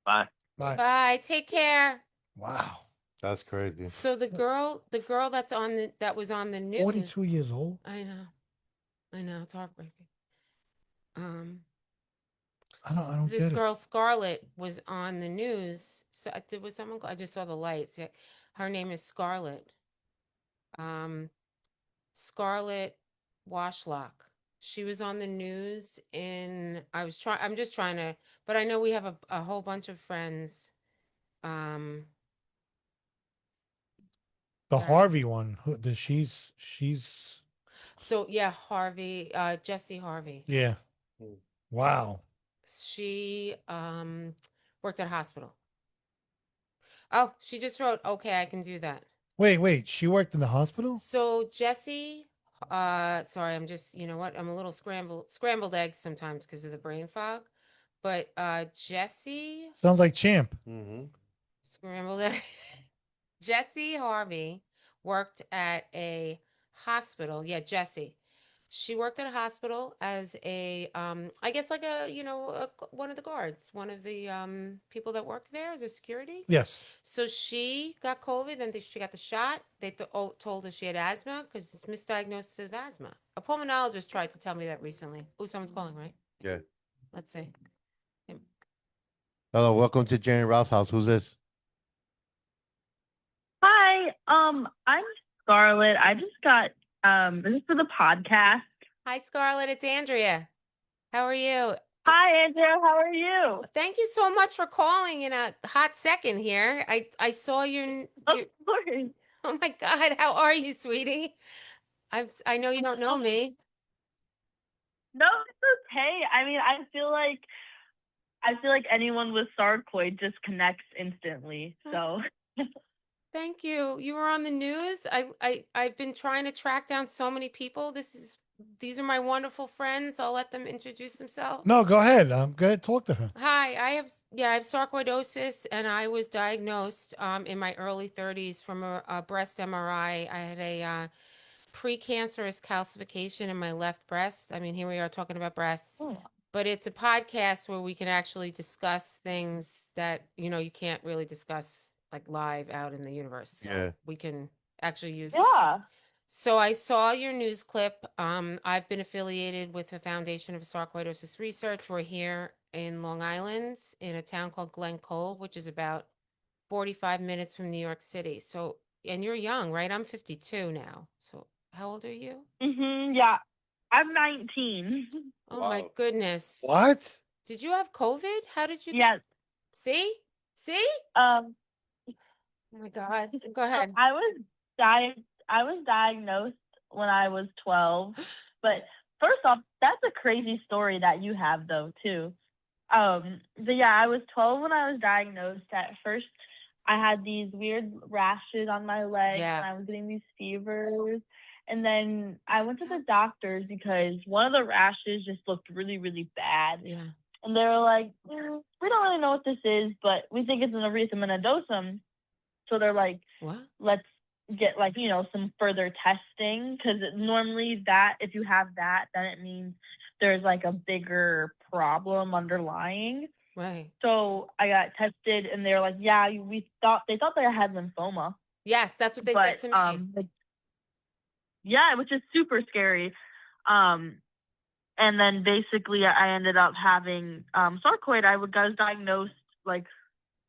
Bye. Bye. bye. Take care. Wow, That's crazy. So the girl that was on the news. 42 years old. I know, it's heartbreaking. I don't This get it. girl Scarlett was on the news. So there was someone. I just saw the lights. Yeah, her name is Scarlett. Scarlett Washlock. She was on the news I'm just trying to, but I know we have a whole bunch of friends. The Yeah. Harvey one. She's So yeah, Harvey, Jesse Harvey. yeah. Hmm. Wow. She worked at a hospital. Oh, she just wrote, okay, I can do that. Wait. She worked in the hospital. So Jesse, sorry, I'm just, you know what? I'm a little scrambled eggs sometimes because of the brain fog. But Jesse, Sounds like Champ. Mm-hmm. scrambled egg. Jesse Harvey worked at a hospital. Yeah, Jesse. She worked at a hospital as a, I guess like one of the guards, one of the people that worked there as a security. Yes. So she got COVID, and she got the shot. They told her she had asthma because it's misdiagnosis of asthma. A pulmonologist tried to tell me that recently. Oh, someone's calling, right? Yeah. Let's see. Hello, welcome to Jane Rouse House. Who's this? Hi, I'm Scarlett. I just got this is for the podcast. Hi, Scarlett. It's Andrea. How are you? Hi, Andrew. How are you? Thank you so much for calling in a hot second here. I saw Of your course. oh my God, how are you, sweetie? I know you don't know me. No, it's okay. I mean, I feel like anyone with sarcoid just connects instantly. So Thank you. You were on the news. I've been trying to track down so many people. These are my wonderful friends. I'll let them introduce themselves. No, go ahead. Go ahead, talk to her. Hi, I have sarcoidosis, and I was diagnosed in my early 30s from a breast MRI. I had a precancerous calcification in my left breast. I mean, here we are talking about breasts, but it's a podcast where we can actually discuss things that, you can't really discuss like live out in the universe. So Yeah. we can actually use. yeah. So I saw your news clip. I've been affiliated with the Foundation of Sarcoidosis Research. We're here in Long Island in a town called Glen Cole, which is about 45 minutes from New York City. So, and you're young, right? I'm 52 now. So how old are you? Yeah. I'm 19. Oh my goodness. What? Did you have COVID? How did you Yes. see? See? Um. Oh my God. Go So ahead. I was diagnosed when I was 12. But first off, that's a crazy story that you have though too. But yeah, I was 12 when I was diagnosed. At first, I had these weird rashes on my legs, Yeah. and I was getting these fevers. And then I went to the doctors because one of the rashes just looked really, really bad. Yeah. And they were like, we don't really know what this is, but we think it's an erythema nodosum. So they're like, What? let's get like, some further testing, because normally that, if you have that, then it means there's like a bigger problem underlying. Right. So I got tested, and they're like, yeah, they thought that I had lymphoma, Yes, that's what they said but to me. yeah, which is super scary. And then basically I ended up having sarcoid. I was diagnosed like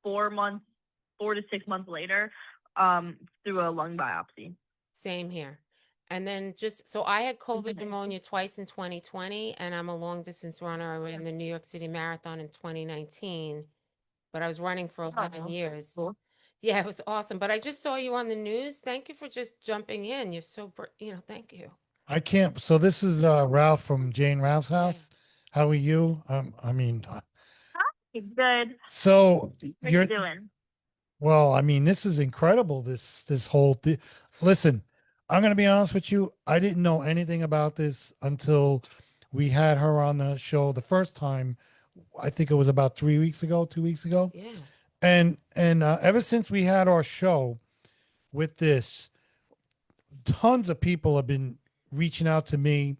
4 to 6 months later, through a lung biopsy. Same here. And then so I had COVID pneumonia twice in 2020, and I'm a long distance runner. I ran the New York City Marathon in 2019, but I was running for 11 years. Cool. Yeah, it was awesome. But I just saw you on the news. Thank you for just jumping in. You're so, thank you. I can't. So this is Ralph from Jane Ralph's house. How are you? I mean, Good. so What are you doing? well. I mean, this is incredible. This whole thing. Listen, I'm gonna be honest with you. I didn't know anything about this until we had her on the show the first time. I think it was about 3 weeks ago, 2 weeks ago. Yeah. And ever since we had our show with this, tons of people have been reaching out to me,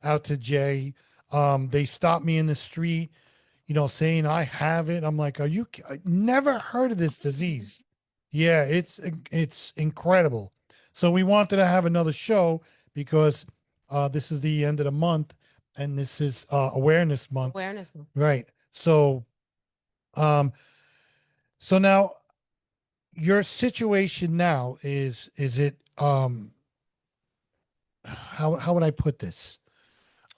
out to Jay. They stopped me in the street, saying I have it. I'm like, I never heard of this disease. Yeah, it's incredible. So we wanted to have another show because this is the end of the month, and this is awareness month, Awareness month. right? Um, so now your situation now is it how would I put this?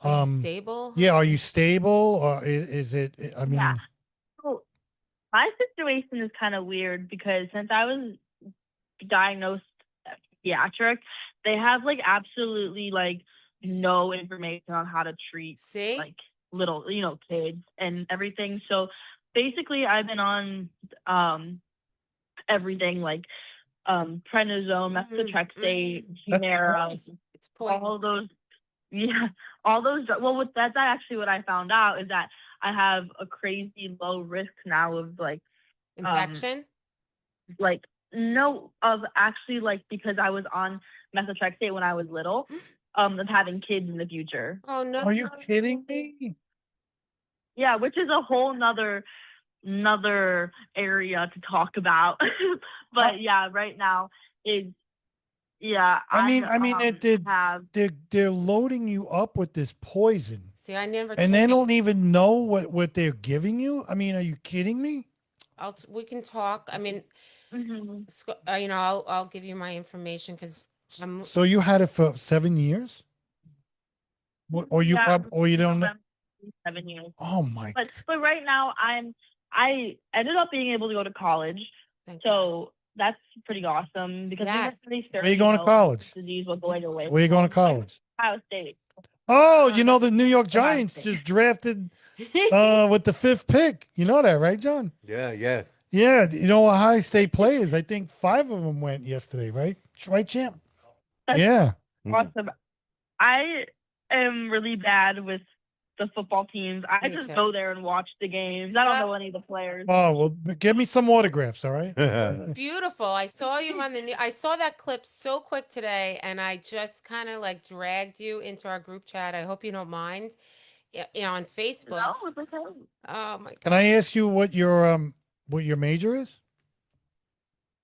Are you stable? Yeah, are you stable, or is it? I mean, Yeah. So my situation is kind of weird because since I was diagnosed pediatric, they have like absolutely like no information on how to treat See? like little, kids and everything. So basically I've been on everything like prednisone, methotrexate, Humira, It's poison. all those. Yeah, all those. Well, that's actually what I found out, is that I have a crazy low risk now of Infection? like no, of actually like, because I was on methotrexate when I was little, of having kids in the future. Oh no. are you kidding me? Yeah, which is a whole another area to talk about. But yeah, right now is yeah. I mean, have. they're loading you up with this poison, See, I never and took they it. don't even know what they're giving you. I mean, are you kidding me? We can talk. I mean, Mhm. I'll give you my information because I'm So you had it for 7 years, or you Yeah, or you don't know? 7 years. Oh my. But right now I ended up being able to go to college, Thank God. so that's pretty awesome because Yes. we never Where you going to know college? this disease was going away. Where you going to college? Ohio State. Oh, you know the New York Ohio Giants State. just drafted with the 5th pick. You know that, right, John? Yeah, yeah. Yeah, you know Ohio State players. I think 5 of them went yesterday, right? Right, champ? That's Yeah. awesome. I am really bad with the football teams. I Me just too. go there and watch the games. I don't know any of the players. Oh well, give me some autographs, all right? Beautiful. I saw you on I saw that clip so quick today, and I just kind of like dragged you into our group chat. I hope you don't mind. On Facebook. No, it's okay. Oh my Can God. I ask you what your major is?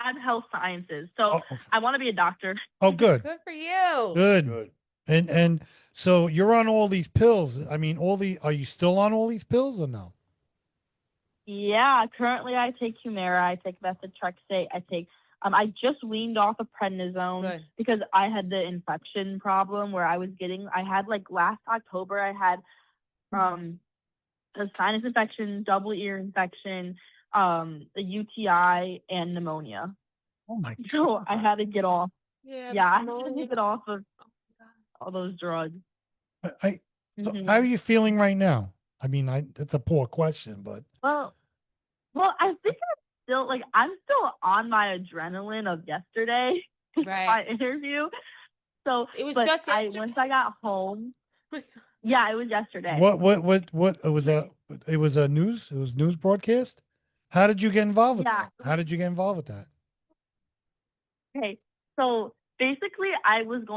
I'm health sciences, so Oh, okay. I want to be a doctor. Oh, good, Good for you. good. Good. And so you're on all these pills. I mean, are you still on all these pills or no? Yeah, currently I take Humira, I take methotrexate, I just weaned off of prednisone Good. because I had the infection problem where I had like last October I had a sinus infection, double ear infection, a UTI and pneumonia. Oh my So I had to get off. Yeah. Yeah, I had pneumonia. to get off of all those drugs. So Mhm. how are you feeling right now? I mean, it's a poor question, but Well, I think I'm still on my adrenaline of yesterday, Right. my interview. So, It was but just once I got home, yeah, it was yesterday. what it was a news broadcast? How did you get involved with Yeah. that? How did you get involved with that? Okay, so basically, I went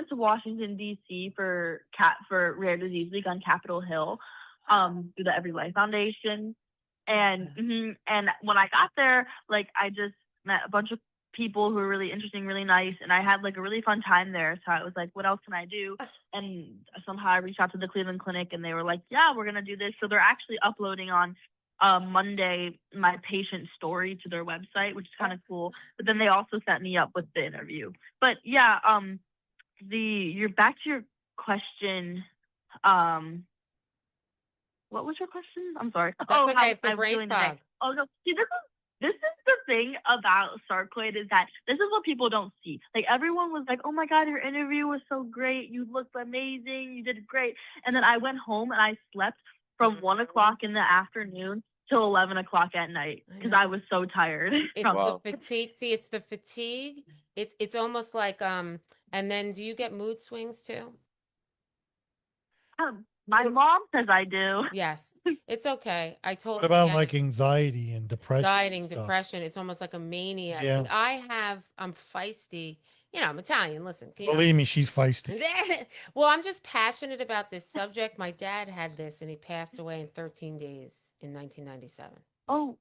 to Washington D.C. for Rare Disease Week on Capitol Hill, through the Every Life Foundation, and and when I got there, like I just met a bunch of people who were really interesting, really nice, and I had like a really fun time there. So I was like, what else can I do? And somehow I reached out to the Cleveland Clinic, and they were like, yeah, we're gonna do this. So they're actually uploading on Monday my patient story to their website, which is kind of cool. But then they also set me up with the interview. But yeah, you're back to your question. What was your question? I'm sorry. That's How okay. The I'm brain doing today. fog. Oh no, see this is the thing about sarcoid is that this is what people don't see. Like everyone was like, "Oh my God, your interview was so great. You looked amazing. You did great." And then I went home and I slept from 1 o'clock in the afternoon till 11 o'clock at night because I was so tired. It's from the fatigue. See, it's the fatigue. It's almost like and then do you get mood swings too? my mom says I do. Yes. It's okay. I What totally about get like it. anxiety and depression? and Anxiety, stuff? depression. It's almost like a mania. Yeah. See, I'm feisty. You know, I'm Italian. Listen, you know. Believe me, she's feisty. Well, I'm just passionate about this subject. My dad had this and he passed away in 13 days in 1997. Oh,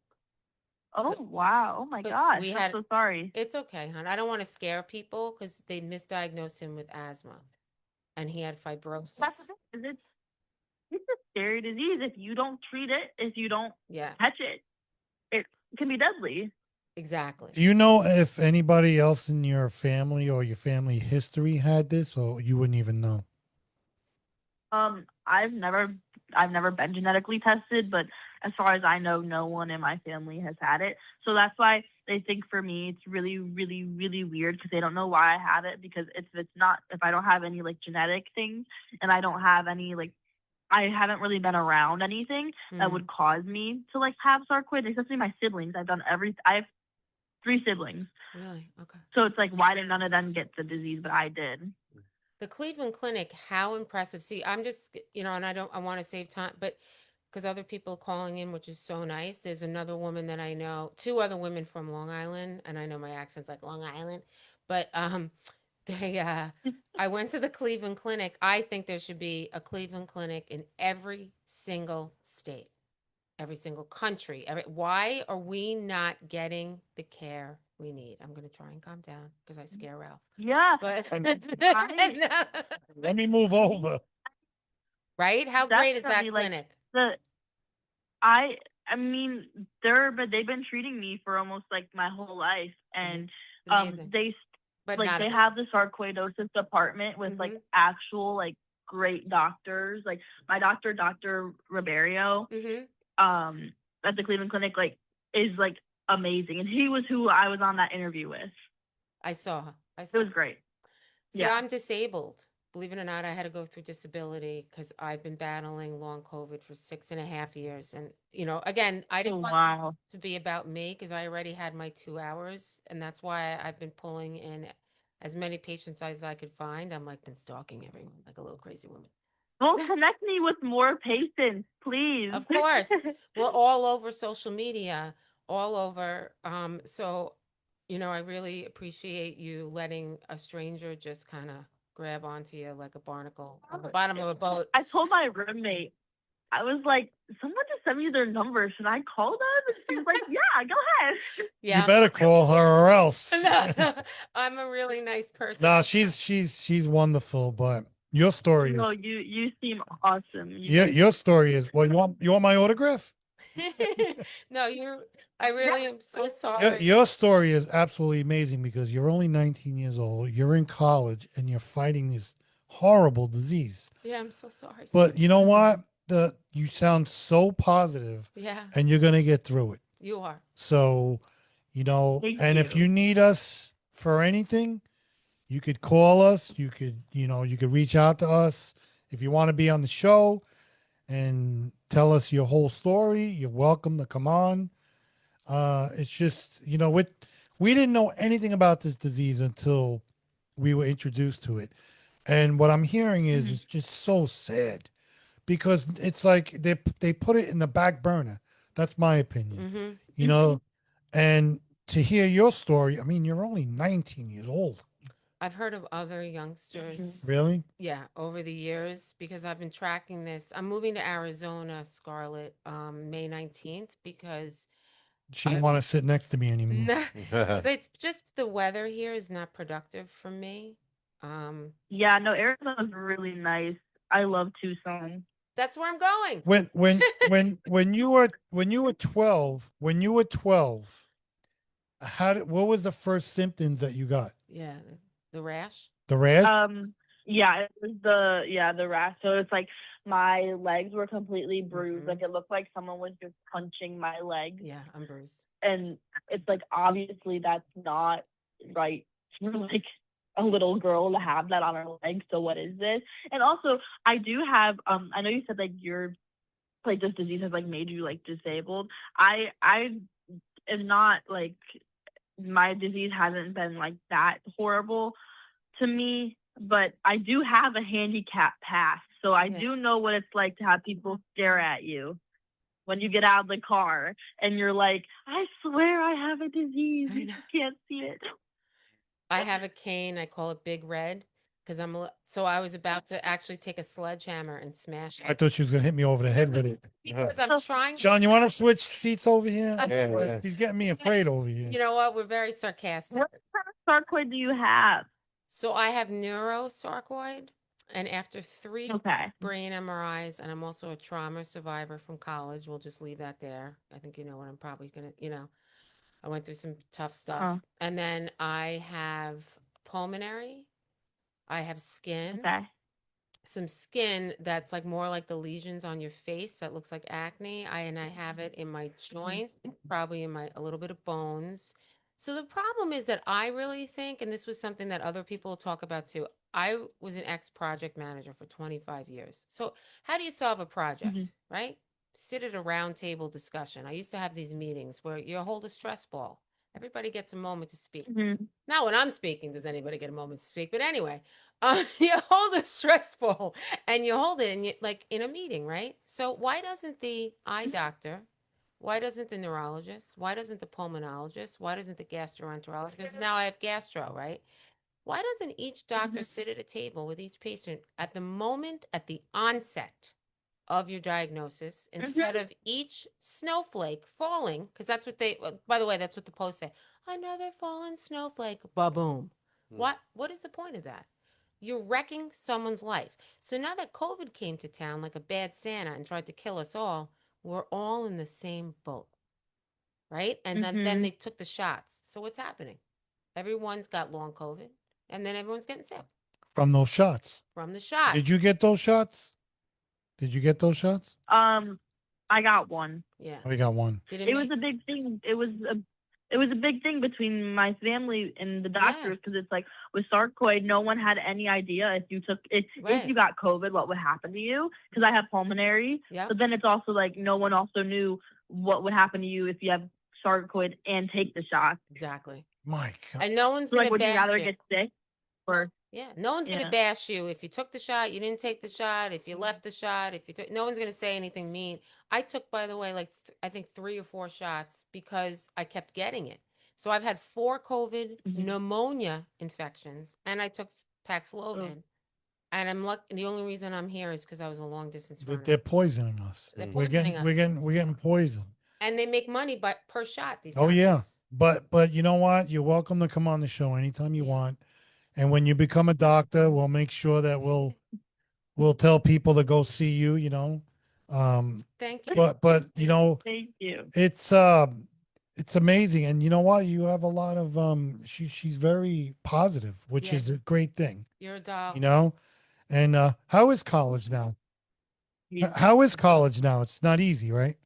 So, wow. Oh my but gosh. we I'm had so sorry. it's okay, hon. I don't want to scare people because they misdiagnosed him with asthma and he had fibrosis. That's the thing. It's a scary disease. If you don't treat it, if you don't Yeah, catch it, it can be deadly. exactly. Do you know if anybody else in your family or your family history had this, or you wouldn't even know? I've never been genetically tested, but as far as I know, no one in my family has had it. So that's why they think for me it's really, really, really weird because they don't know why I have it. Because if I don't have any like genetic things and I don't have any like I haven't really been around anything that would cause me to like have sarcoidosis, especially my siblings. I have 3 siblings. Really? Okay. So it's like, why did none of them get the disease, but I did? The Cleveland Clinic, how impressive. See, I'm just, and I want to save time, but because other people are calling in, which is so nice. There's another woman that I know, 2 other women from Long Island, and I know my accent's like Long Island, but I went to the Cleveland Clinic. I think there should be a Cleveland Clinic in every single state, every single country. Why are we not getting the care we need? I'm going to try and calm down because I scare Ralph. Yeah. But Let me move over. right? How great is that Definitely, like, clinic? I mean, they've been treating me for almost like my whole life, and Amazing. they But like not they a- have the sarcoidosis department with like actual like great doctors. Like my doctor, Dr. Ribeiro, at the Cleveland Clinic, like is like amazing, and he was who I was on that interview with. I saw. It was great. See, Yeah. I'm disabled. Believe it or not, I had to go through disability because I've been battling long COVID for 6.5 years. And, again, I didn't want Wow. this to be about me because I already had my 2 hours. And that's why I've been pulling in as many patients as I could find. I'm like, been stalking everyone like a little crazy woman. Well, connect me with more patients, please. Of course. We're all over social media, all over. So, I really appreciate you letting a stranger just kind of grab onto you like a barnacle on the bottom of a boat. I told my roommate, I was like, someone just sent me their number. Should I call them? And she was like, yeah, go ahead. Yeah. You better call her or else. I'm a really nice person. No, she's wonderful, but your story No, is you seem awesome. your story is well. You want my autograph? No, I really am so Your, sorry. your story is absolutely amazing because you're only 19 years old. You're in college and you're fighting this horrible disease. Yeah, I'm so sorry. But you know what? You sound so positive, Yeah, and you're gonna get through it. you are. So, Thank and if you. you need us for anything, you could call us. You could, you could reach out to us if you want to be on the show and tell us your whole story. You're welcome to come on. It's just, we didn't know anything about this disease until we were introduced to it. And what I'm hearing is it's just so sad because it's like they put it in the back burner. That's my opinion. You know, and to hear your story, I mean, you're only 19 years old. I've heard of other youngsters. Really? Yeah, over the years because I've been tracking this. I'm moving to Arizona, Scarlett, May 19th because She didn't want to sit next to me anymore. it's just the weather here is not productive for me. Yeah, no, Arizona's really nice. I love Tucson. That's where I'm going. When you were 12, what was the first symptoms that you got? Yeah, the rash. The rash? Yeah, it was the rash. So it's like my legs were completely bruised. Like it looked like someone was just punching my leg. Yeah, I'm bruised. And it's like obviously that's not right for like a little girl to have that on her leg. So what is this? And also I do have I know you said like your like this disease has like made you like disabled. I am not like my disease hasn't been like that horrible to me, but I do have a handicap pass. So I do know what it's like to have people stare at you when you get out of the car and you're like, I swear I have a disease. You just can't see it. I have a cane. I call it Big Red because so I was about to actually take a sledgehammer and smash I it thought she was gonna hit me over the head with it. because I'm trying. John, you want to switch seats over here? Yeah. He's getting me afraid over here. You know what? We're very sarcastic. What kind of sarcoid do you have? So I have neurosarcoid, and after 3 brain MRIs, and I'm also a trauma survivor from college. We'll just leave that there. I think you know what I'm probably gonna, I went through some tough stuff. And then I have pulmonary, I have skin, some skin that's like more like the lesions on your face that looks like acne. I have it in my joint, probably in a little bit of bones. So the problem is that I really think, and this was something that other people talk about too, I was an ex-project manager for 25 years. So how do you solve a project, right? Sit at a round table discussion. I used to have these meetings where you hold a stress ball. Everybody gets a moment to speak. Not when I'm speaking, does anybody get a moment to speak? But anyway, you hold a stress ball and you hold it and you like in a meeting, right? So why doesn't the eye doctor, why doesn't the neurologist, why doesn't the pulmonologist, why doesn't the gastroenterologist? Because now I have gastro, right? Why doesn't each doctor sit at a table with each patient at the moment, at the onset of your diagnosis, instead of each snowflake falling? Because that's what by the way, that's what the post say. Another fallen snowflake, ba-boom. What is the point of that? You're wrecking someone's life. So now that COVID came to town like a bad Santa and tried to kill us all, we're all in the same boat, right? And then they took the shots. So what's happening? Everyone's got long COVID, and then everyone's getting sick. from those shots. from the shot. Did you get those shots? Did you get those shots? I got one. Yeah. We got one. Did It was make- a big thing. It was a big thing between my family and the doctors because it's like with sarcoid, no one had any idea if you Right. you got COVID, what would happen to you? Because I have pulmonary. Yep. But then it's also like no one also knew what would happen to you if you have sarcoid and take the shot. Exactly. My God. And no one's So gonna like, would you bash rather you. get sick or? Yeah, no one's gonna Yeah. bash you if you took the shot, you didn't take the shot, if you left the shot, if you took. No one's gonna say anything mean. I took, by the way, like I think 3 or 4 shots because I kept getting it. So I've had 4 COVID Mhm. pneumonia infections, and I took Paxlovid. And I'm lucky. The only reason I'm here is because I was a long distance runner. They're poisoning us. They're We're poisoning getting us. we're getting poisoned. And they make money per shot. These Oh yeah. doctors. But you know what? You're welcome to come on the show anytime you Yeah. want. And when you become a doctor, we'll make sure that we'll tell people to go see you, you know. Thank you. But you know, Thank you. it's amazing. And you know what? You have a lot of she's very positive, which Yeah. is a great thing, You're a doll. you know. And how is college now? Yeah. How is college now? It's not easy, right?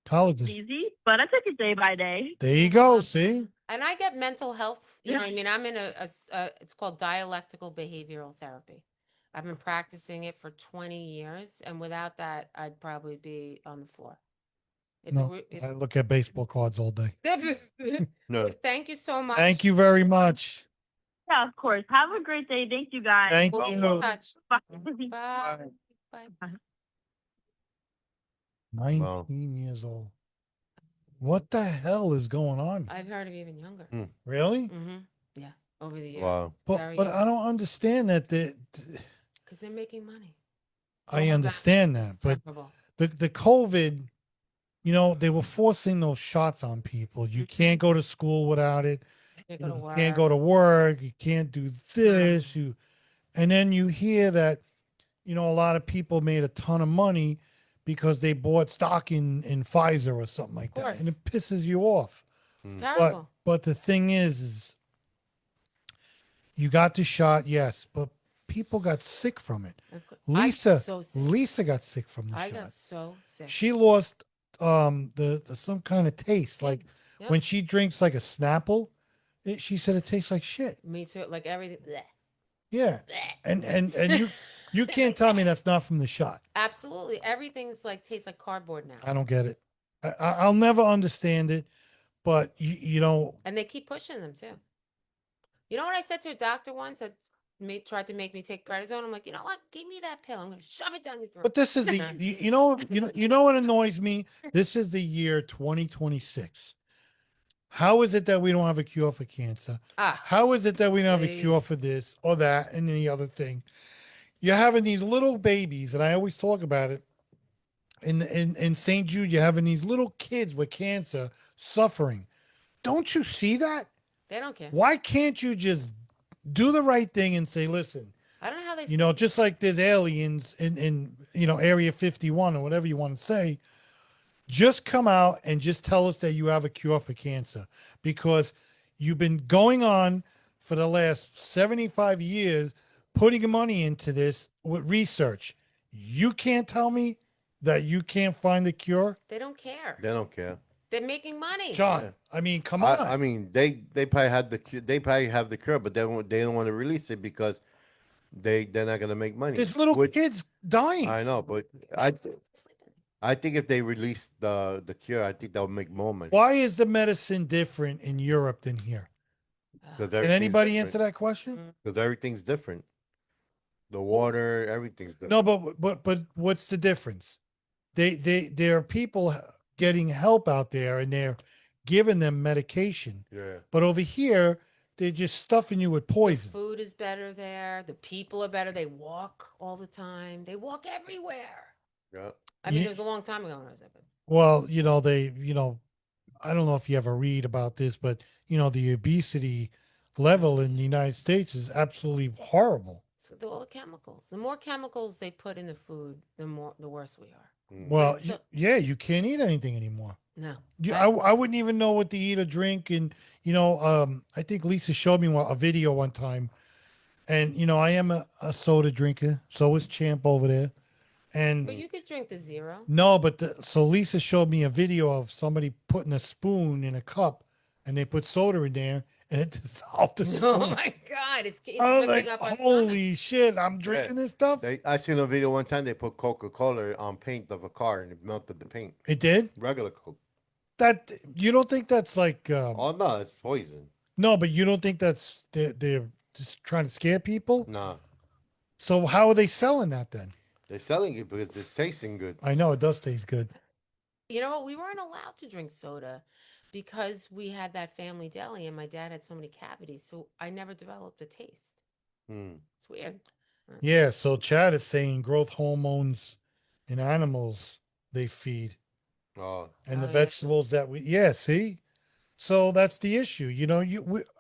College It's is easy, but I took it day by day. there you go, see? And I get mental health. You know Yeah. what I mean? I'm in it's called dialectical behavioral therapy. I've been practicing it for 20 years. And without that, I'd probably be on the floor. It's No, I look at baseball cards all day. No. Thank you so much. Thank you very much. Yeah, of course. Have a great day. Thank you guys. Thank We'll be in you. touch. Bye. Bye. Bye. 19 years old. What the hell is going on? I've heard of even younger. Really? Mm-hmm. Yeah. Over the years. Wow. Very But young. I don't understand that. Because they're making money. It's I all about- understand that, it's but terrible. the COVID, you know, they were forcing those shots on people. You can't go to school without it. Can't You go to know, work. you can't go to work. You can't do this. And then you hear that, you know, a lot of people made a ton of money because they bought stock in Pfizer or something like that, course. and it pisses you off. It's Mm. terrible. But the thing is you got the shot, yes, but people got sick from it. Of course. I Lisa, got so sick. Lisa got sick from the I shot. got so sick. She lost the some kind of taste, like Yep. when she drinks like a Snapple. She said it tastes like shit. Me too. Like everything. Bleh, Yeah, bleh. and you can't tell me that's not from the shot. Absolutely. Everything's like tastes like cardboard now. I don't get it. I'll never understand it. But you know, And they keep pushing them too. You know what I said to a doctor once that tried to make me take prednisone? I'm like, you know what? Give me that pill. I'm going to shove it down your throat. but this is the you know what annoys me? This is the year 2026. How is it that we don't have a cure for cancer? Ah, How is it that we don't have a cure Please. for this or that and any other thing? You're having these little babies, and I always talk about it. In St. Jude, you're having these little kids with cancer suffering. Don't you see that? they don't care. Why can't you just do the right thing and say, listen, I don't know how they. you know, just like there's aliens in you know, Area 51 or whatever you want to say, just come out and just tell us that you have a cure for cancer, because you've been going on for the last 75 years putting money into this with research. You can't tell me that you can't find the cure, They don't care. They don't care. They're making money. John. Yeah. I mean, come on. I mean, they probably had the cure. They probably have the cure, but they don't want to release it because they're not gonna make money. There's little Which- kids dying. I know, but I think if they release the cure, I think they'll make more money. Why is the medicine different in Europe than here? Because Can anybody answer that question? Because everything's different. The water, everything's different. No, but what's the difference? There are people getting help out there, and they're giving them medication. Yeah. But over here, they're just stuffing you with The poison. food is better there. The people are better. They walk all the time. They walk everywhere. Yeah. I mean, Ye- it was a long time ago when I was there. But Well, you know, I don't know if you ever read about this, but you know, the obesity level in the United States is absolutely horrible. so all the chemicals. The more chemicals they put in the food, the worse we are. Mm. Well, it's so- yeah, you can't eat anything anymore. No. I wouldn't even know what to eat or drink. And, you know, I think Lisa showed me a video one time And I am a soda drinker. So is Champ over there. And But you could drink the zero. no, but so Lisa showed me a video of somebody putting a spoon in a cup, and they put soda in there, and it dissolved the spoon. Oh my God, it's I was whipping like, up our stomach. holy shit! I'm drinking this stuff. I seen a video one time. They put Coca-Cola on paint of a car and it melted the paint. It did. Regular Coke. That you don't think that's like Oh no, it's poison. no, but you don't think that's they're just trying to scare people? Nah, So how are they selling that then? they're selling it because it's tasting good. I know it does taste good. You know what? We weren't allowed to drink soda because we had that family deli and my dad had so many cavities. So I never developed a taste. Hmm. It's weird. Yeah. So Chad is saying growth hormones in animals they feed, Oh, and the Oh, yeah. vegetables that we see. So that's the issue.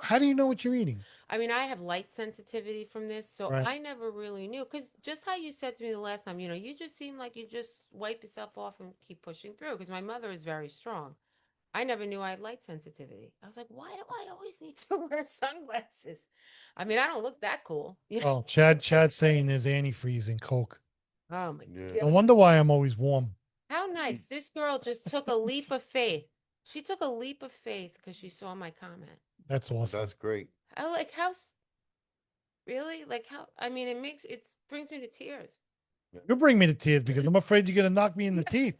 How do you know what you're eating? I mean, I have light sensitivity from this, so Right. I never really knew. Because just how you said to me the last time, you just seem like you just wipe yourself off and keep pushing through. Because my mother is very strong. I never knew I had light sensitivity. I was like, why do I always need to wear sunglasses? I mean, I don't look that cool. Oh, Chad's saying there's antifreeze in Coke. Oh my Yeah. No God. wonder why I'm always warm. How nice. This girl just took a leap of faith. She took a leap of faith because she saw my comment. That's awesome. that's great. I like really? Like how, I mean, it brings me to tears. You bring me to tears because I'm afraid you're gonna knock me in the teeth.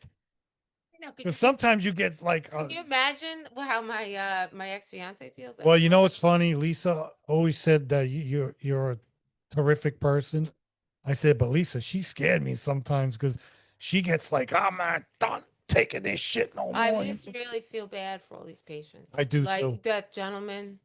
Could Because sometimes you get like, can you imagine how my ex-fiance feels? well, what's funny? Lisa always said that you're a terrific person. I said, but Lisa, she scared me sometimes because she gets like, I'm not done taking this shit no more. I just really feel bad for all these patients. I do Like too. that gentleman.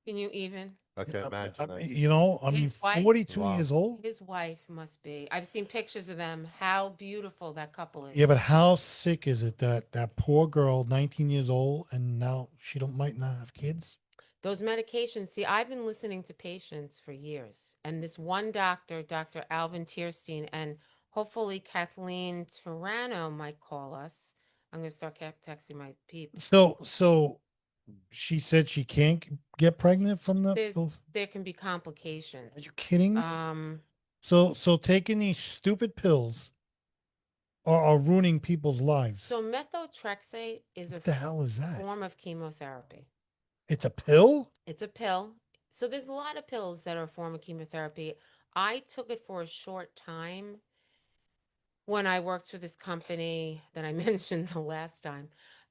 Can you even? I can't imagine I that. mean, I mean, His wife- 42 Wow. years old. His wife must be. I've seen pictures of them. How beautiful that couple is. Yeah, but how sick is it that poor girl, 19 years old, and now she might not have kids? Those medications. See, I've been listening to patients for years, and this one doctor, Dr. Alvin Tierstein, and hopefully Kathleen Turano might call us. I'm gonna start texting my peeps. So she said she can't get pregnant from There's those. there can be complications. Are you kidding me? So taking these stupid pills are ruining people's lives. So methotrexate is a What the hell is that? form of chemotherapy. It's a pill? It's a pill. So there's a lot of pills that are a form of chemotherapy. I took it for a short time when I worked for this company that I mentioned the last time.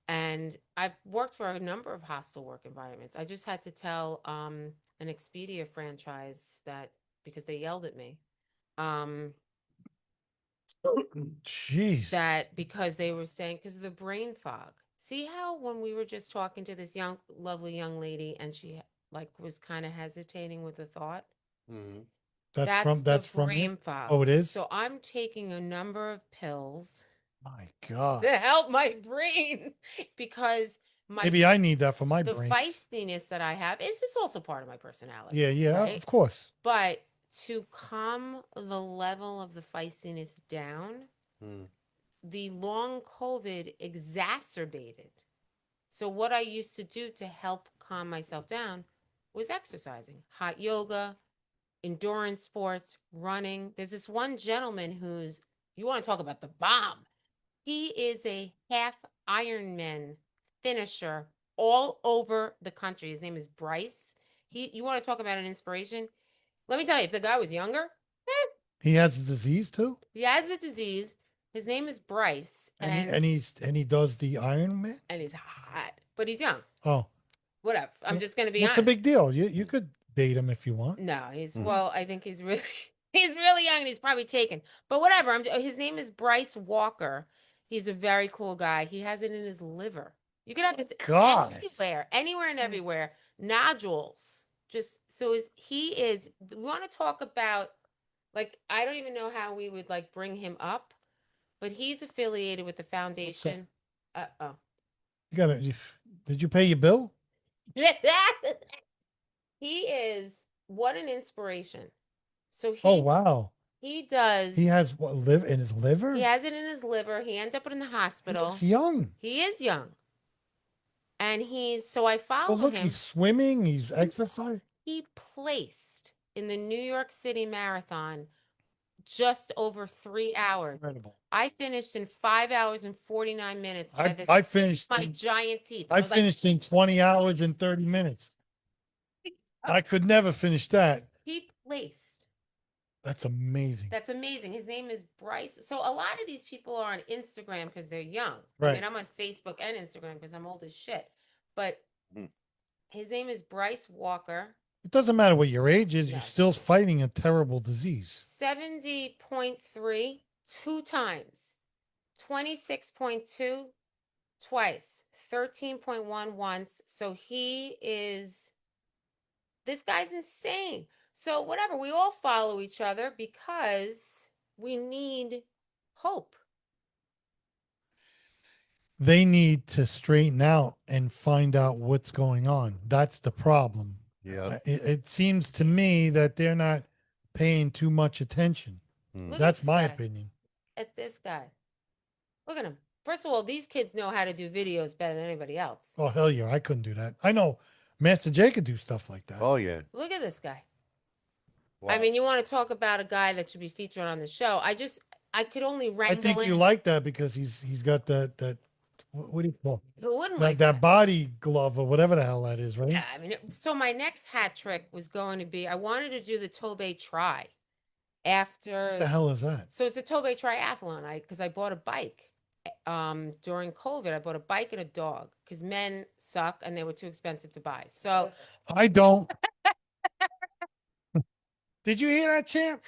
And I've worked for a number of hostile work environments. I just had to tell an Expedia franchise that because they yelled at me. Jeez. That because they were saying because of the brain fog. See how when we were just talking to this lovely young lady and she like was kind of hesitating with a thought? Hmm. That's from brain you? fog. Oh, it is? So I'm taking a number of pills My God. to help my brain because Maybe I need that for my the brain. feistiness that I have is just also part of my personality. Yeah, right? of course. But to calm the level of the feistiness down, Hmm. the long COVID exacerbated. So what I used to do to help calm myself down was exercising, hot yoga, endurance sports, running. There's this one gentleman who's, you want to talk about the bomb. He is a half Ironman finisher all over the country. His name is Bryce. You want to talk about an inspiration? Let me tell you, if the guy was younger, He has the disease too? he has the disease. His name is Bryce, And he does the Iron Man? and he's hot, but he's young. Oh. Whatever. I'm just gonna be What's honest. the big deal? You could date him if you want. No, he's Mhm. well. I think he's really he's really young and he's probably taken. But whatever. His name is Bryce Walker. He's a very cool guy. He has it in his liver. You can have this Gosh. anywhere and everywhere. Nodules. Just so he is. We want to talk about like I don't even know how we would like bring him up, but he's affiliated with the foundation. Oh. Did you pay your bill? He is what an inspiration. So Oh wow. he does. He has what live in his liver? He has it in his liver. He ended up in the hospital. He's young. He is young. And so I Oh follow look, him. he's swimming, he's exercising. He placed in the New York City Marathon just over 3 hours. Incredible. I finished in 5 hours and 49 minutes by the I skin of finished. my giant teeth. I was like, finished in 20 hours and 30 minutes. I could never finish that. he placed. That's amazing. That's amazing. His name is Bryce. So a lot of these people are on Instagram because they're young. I Right. mean, I'm on Facebook and Instagram because I'm old as shit. But Hmm. his name is Bryce Walker. It doesn't matter what your age is, you're Yes. still fighting a terrible disease. 70.3 two times, 26.2 twice, 13.1 once. So this guy's insane. So whatever, we all follow each other because we need hope. They need to straighten out and find out what's going on. That's the problem. Yeah. It seems to me that they're not paying too much attention. Look at That's this my guy. opinion. At this guy. Look at him. First of all, these kids know how to do videos better than anybody else. Oh, hell yeah. I couldn't do that. I know Master J could do stuff like that. Oh yeah. Look at this guy. Wow. I mean, you want to talk about a guy that should be featured on the show. I could only I wrangle think you in. like that because he's got that what do you call it? Who wouldn't that, like that body glove or whatever the hell that is, right? Yeah, I mean, so my next hat trick was going to be I wanted to do the Tobey Tri What the after. hell is that? So it's a Tobey triathlon. Because I bought a bike during COVID. I bought a bike and a dog because men suck and they were too expensive to buy. So I don't. Did you hear that, champ?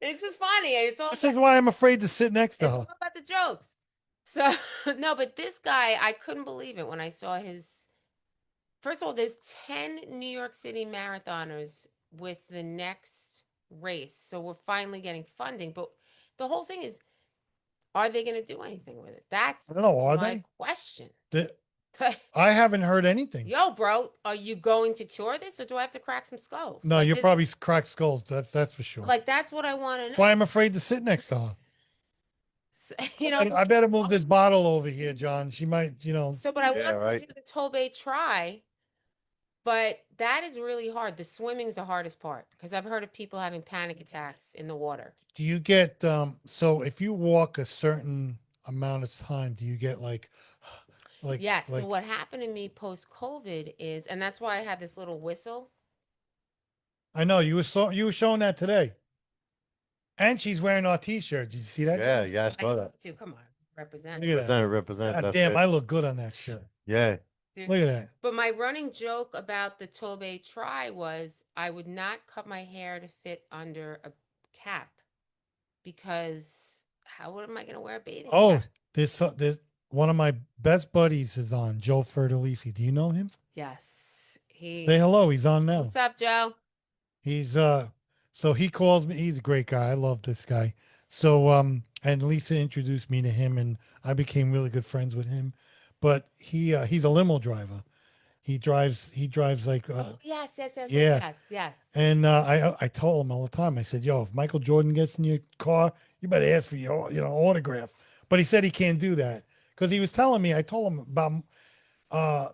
it's just funny. It's all This is why I'm afraid to sit next to it's her. all about the jokes. So no, but this guy, I couldn't believe it when I saw his. First of all, there's 10 New York City marathoners with the next race. So we're finally getting funding. But the whole thing is, are they going to do anything with it? That's I don't know, are my they? question. I haven't heard anything. Yo, bro, are you going to cure this or do I have to crack some skulls? No, Like, you'll this- probably crack skulls. That's for sure. Like, that's what I want to That's know. why I'm afraid to sit next to her. So, you know, I better move this bottle over here, John. She might, so, but I Yeah, wanted right. to do the Tobey Tri. But that is really hard. The swimming's the hardest part because I've heard of people having panic attacks in the water. Do you get so if you walk a certain amount of time, do you get like Yes. like So what happened to me post COVID is, and that's why I have this little whistle. I know you were showing that today. And she's wearing our t-shirt. Did you see that? Yeah, John? yeah, I I saw that. have to come on, represent. Look at that. Represent. God That's damn, it. I look good on that shirt. Yeah. Dude. Look at that. But my running joke about the Tobey Tri was I would not cut my hair to fit under a cap because how am I going to wear a bathing Oh, cap? this one of my best buddies is on, Joe Fertolisi. Do you know him? Yes. He. Say hello. He's on now. What's up, Joe? He's so he calls me. He's a great guy. I love this guy. So and Lisa introduced me to him, and I became really good friends with him. But he's a limo driver. He drives like Oh, yes, yes, yes, yeah. yes, yes. and I told him all the time. I said, "Yo, if Michael Jordan gets in your car, you better ask for your autograph." But he said he can't do that because he was telling me. I told him about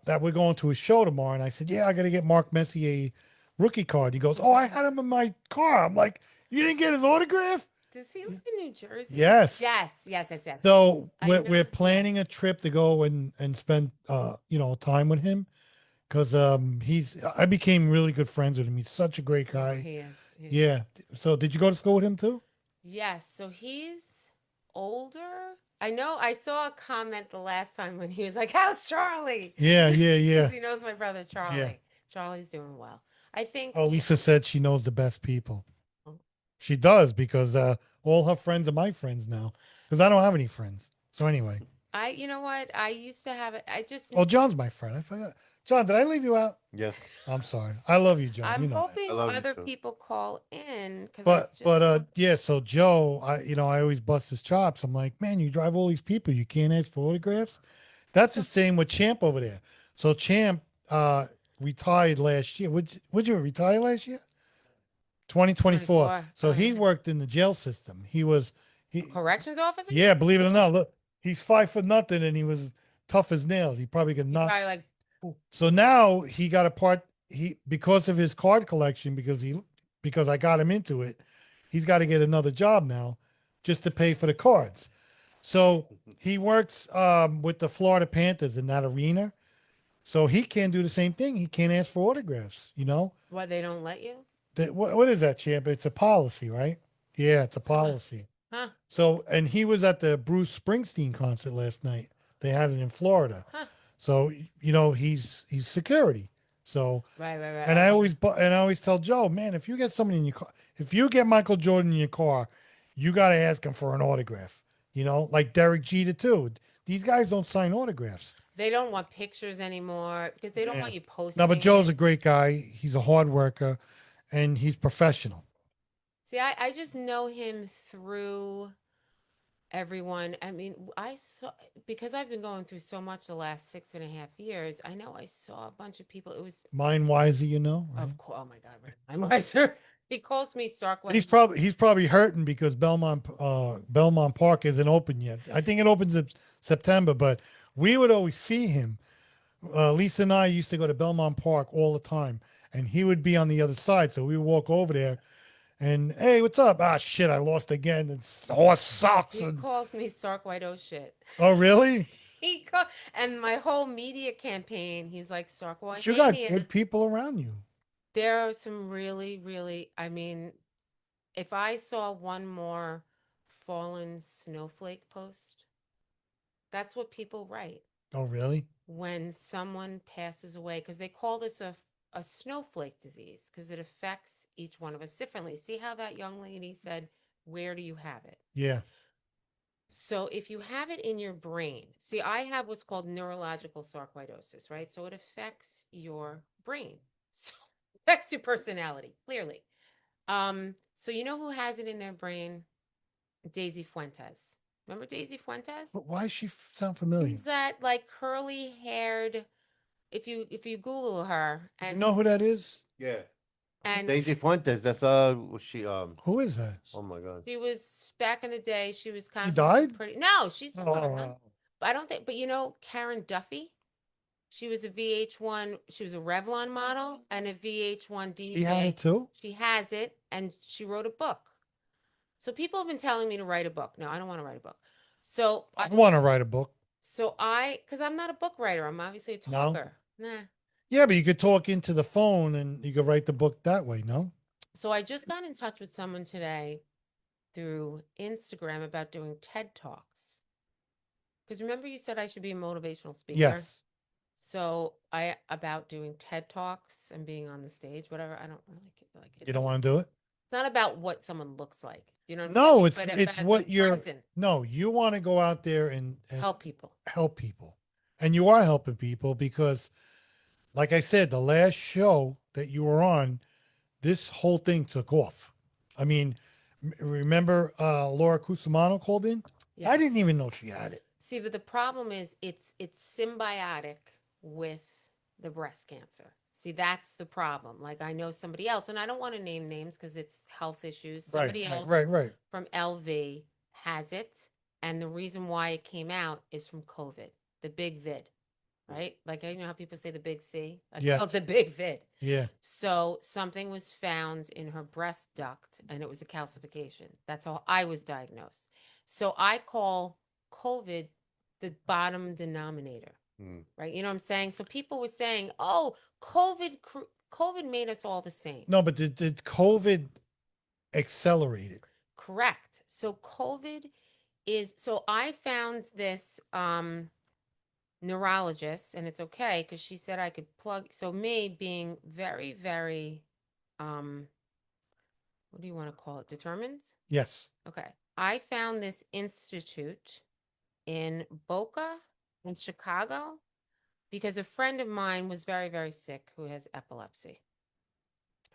that we're going to a show tomorrow, and I said, "Yeah, I got to get Mark Messier a rookie card." He goes, "Oh, I had him in my car." I'm like, "You didn't get his autograph?" Does he live in New Jersey? Yes. Yes, yes, yes, yes. So I we're know. planning a trip to go and spend time with him because I became really good friends with him. He's such a great Oh, guy. he is. Yeah. So did you go to school with him too? Yes. So he's older. I know. I saw a comment the last time when he was like, "How's Charlie?" Yeah, yeah, 'Cause yeah. he knows my brother Charlie. Charlie's doing well. I think. Oh, Lisa said she knows the best people. Oh. She does because all her friends are my friends now because I don't have any friends. So anyway. You know what? I used to have it. I just. Oh, John's my friend. I forgot. John, did I leave you out? Yes. I'm sorry. I love you, John. I'm you know that. hoping I love you other too. people call in because. But yeah, so Joe, I always bust his chops. I'm like, man, you drive all these people, you can't ask for autographs. That's the same with Champ over there. So Champ retired last year. Would you retire last year? 2024. 24. So Oh, he yeah. worked in the jail system. He corrections officer. yeah, believe it or not, look, he's 5'0" and he was tough as nails. He probably could He's knock. probably like, So now he got a part because of his card collection because because I got him into it. He's got to get another job now just to pay for the cards. So he works with the Florida Panthers in that arena. So he can't do the same thing. He can't ask for autographs, you know? Why they don't let you? What is that, champ? It's a policy, right? Yeah, it's a policy. Huh? So, and he was at the Bruce Springsteen concert last night. They had it in Florida. Huh? So, you know, he's security. So, Right. and I Okay. always tell Joe, man, if you get somebody in your car, if you get Michael Jordan in your car, you got to ask him for an autograph. You know, like Derek Jeter too. These guys don't sign autographs. They don't want pictures anymore because they don't Yeah. want you posting. No, but Joe's it. a great guy. He's a hard worker, and he's professional. See, I just know him through everyone. I mean, I saw because I've been going through so much the last 6.5 years. I know I saw a bunch of people. It was Mind Wisey, you know. Right? of course. Oh my God, right. I'm wiser. He calls me Sarcoidosis. He's probably hurting because Belmont Park isn't open yet. I think it opens in September, but we would always see him. Lisa and I used to go to Belmont Park all the time, and he would be on the other side. So we would walk over there, and hey, what's up? Ah, shit, I lost again. It's horse sucks. He calls me Sarcoidosis shit. Oh, really? And my whole media campaign, he's like But you got Sarcoidosis. good people around you. There are some really, really. I mean, if I saw one more fallen snowflake post, that's what people write Oh, really? when someone passes away, because they call this a snowflake disease because it affects each one of us differently. See how that young lady said, where do you have it? Yeah. So if you have it in your brain, see, I have what's called neurological sarcoidosis, right? So it affects your brain. So it affects your personality, clearly. So you know who has it in their brain? Daisy Fuentes. Remember Daisy Fuentes? But why does she sound familiar? Is that like curly haired? If you Google her You and know who that is? Yeah. and Daisy Fuentes. That's she Who is that? Oh my God. she was back in the day, she was kind She of died? pretty. No, she's still around. Oh, But I don't think. But you know Karen Duffy. She was a VH1. She was a Revlon model and a VH1 DJ. she had it too? She has it, and she wrote a book. So people have been telling me to write a book. No, I don't want to write a book. So I want to write a book. because I'm not a book writer. I'm obviously a No? talker. Nah. Yeah, but you could talk into the phone and you could write the book that way, no? So I just got in touch with someone today through Instagram about doing TED Talks. Because remember you said I should be a motivational speaker? Yes. So about doing TED Talks and being on the stage, whatever. I don't really like it. You don't want to do it? It's not about what someone looks like. Do you know what I'm No, saying? it's But it's about what the you're present. no, you want to go out there and Help people. help people. And you are helping people because like I said, the last show that you were on, this whole thing took off. I mean, remember Laura Cusimano called in? I didn't even Yes. know she had it. See, but the problem is it's symbiotic with the breast cancer. See, that's the problem. Like I know somebody else, and I don't want to name names because it's health issues. Somebody else Right. from LV has it, and the reason why it came out is from COVID, the big vid, right? Like you know how people say the big C? I Yeah. call it the big vid. Yeah. So something was found in her breast duct, and it was a calcification. That's how I was diagnosed. So I call COVID the bottom denominator, right? You know what I'm saying? So people were saying, "Oh, COVID made us all the same." No, but did COVID accelerate it? Correct. So COVID is so I found this neurologist, and it's okay because she said I could plug. So me being very, very what do you want to call it? Determined? Yes. Okay. I found this institute in Boca in Chicago because a friend of mine was very, very sick who has epilepsy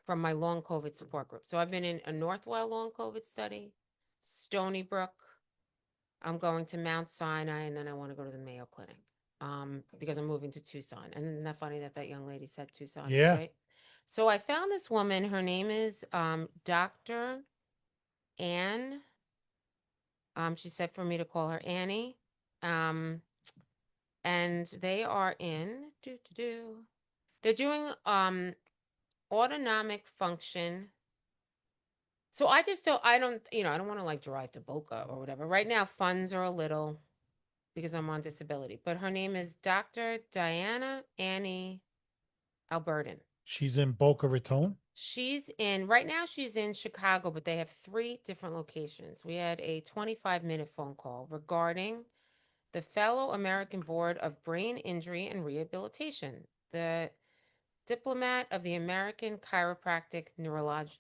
from my long COVID support group. So I've been in a Northwell long COVID study, Stony Brook. I'm going to Mount Sinai, and then I want to go to the Mayo Clinic because I'm moving to Tucson. And isn't that funny that young lady said Tucson? Yeah. Right? So I found this woman. Her name is Dr. Anne. She said for me to call her Annie. And they are they're doing autonomic function So I just don't, I don't, I don't want to like drive to Boca or whatever. Right now, funds are a little because I'm on disability, but her name is Dr. Diana Annie Albertin. She's in Boca Raton. Right now she's in Chicago, but they have 3 different locations. We had a 25-minute phone call regarding the Fellow American Board of Brain Injury and Rehabilitation, the diplomat of the American Chiropractic Neurology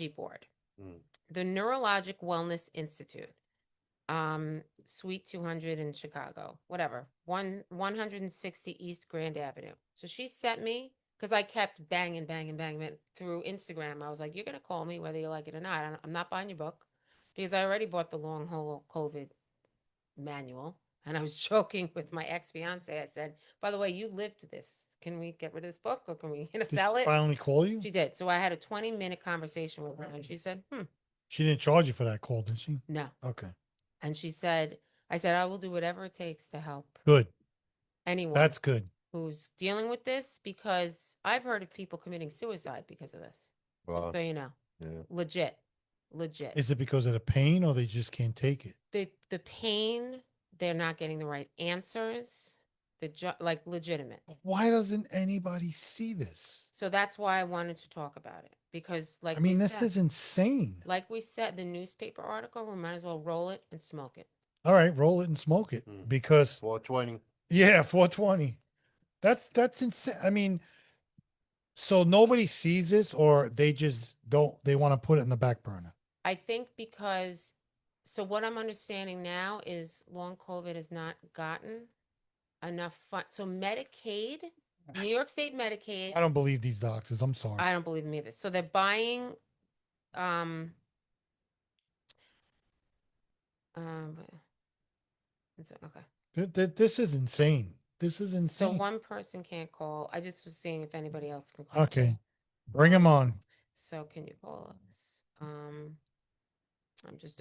Board, Mm. the Neurologic Wellness Institute, Suite 200 in Chicago, whatever, 160 East Grand Avenue. So she sent me, because I kept banging through Instagram. I was like, you're going to call me whether you like it or not. I'm not buying your book because I already bought the long haul COVID manual. And I was joking with my ex-fiance. I said, by the way, you lived this. Can we get rid of this book or can we Did sell she it? finally call you? She did. So I had a 20-minute conversation with her and she said, She didn't charge you for that call, did she? no. Okay. And she said, I said, I will do whatever it takes to help Good. anyone That's good. who's dealing with this because I've heard of people committing suicide because of this. Just Wow. so you know. Yeah. Legit. Is it because of the pain or they just can't take it? The pain, they're not getting the right answers. Like legitimate. Why doesn't anybody see this? So that's why I wanted to talk about it because I mean, this is insane. like we said, the newspaper article, we might as well roll it and smoke it. All right, roll it and smoke it because 420. yeah, 420. That's insane. I mean, so nobody sees this or they just don't they want to put it in the back burner. I think because, so what I'm understanding now is long COVID has not gotten enough fun. So Medicaid, New York State Medicaid, I don't believe these doctors. I'm sorry. I don't believe them either. So they're buying, um, um, okay. This is insane. This is So insane. one person can't call. I just was seeing if anybody else can call. Okay. Bring him on. So can you call us?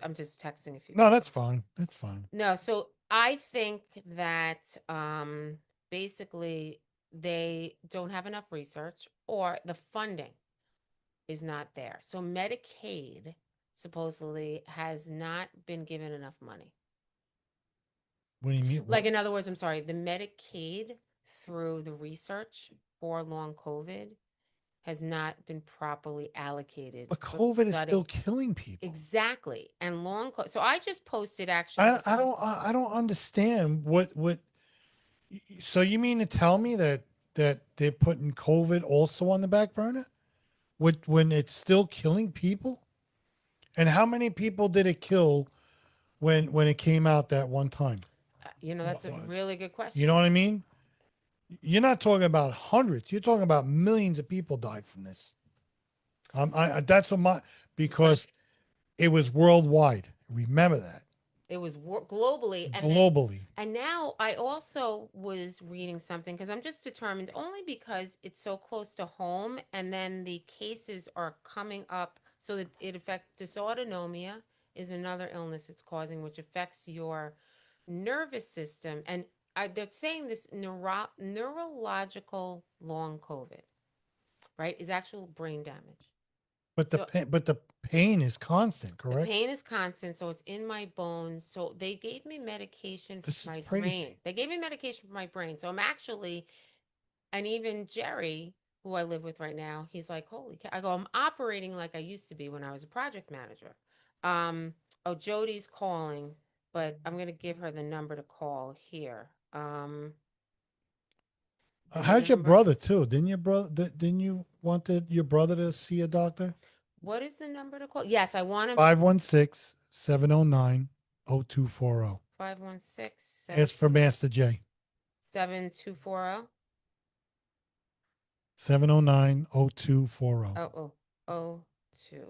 I'm just texting if you. No, that's fine. That's fine. No, so I think that basically they don't have enough research or the funding is not there. So Medicaid supposedly has not been given enough money. What do you mean? Like, in other words, I'm sorry, the Medicaid through the research for long COVID has not been properly allocated. But for COVID is study. still killing people. Exactly. And long COVID. So I just posted actually. I don't understand what. So you mean to tell me that they're putting COVID also on the back burner, when it's still killing people? And how many people did it kill when it came out that one time? That's a really good question. You know what I mean? You're not talking about hundreds. You're talking about millions of people died from this. That's what because it was worldwide. Remember that. It was globally. Globally. And now I also was reading something because I'm just determined only because it's so close to home and then the cases are coming up. So it affects dysautonomia is another illness it's causing, which affects your nervous system. And they're saying this neurological long COVID, right, is actual brain damage. But the pain is constant, The correct? pain is constant, so it's in my bones. So they gave me medication for This is my crazy. brain. They gave me medication for my brain. So I'm actually, and even Jerry, who I live with right now, he's like, holy cow. I go, I'm operating like I used to be when I was a project manager. Jody's calling, but I'm going to give her the number to call here. How's your number- brother too? Didn't you want your brother to see a doctor? What is the number to call? Yes, I want him. 516-709-0240. 516 Ask for Master J. 7240. 709-0240. Oh, 02.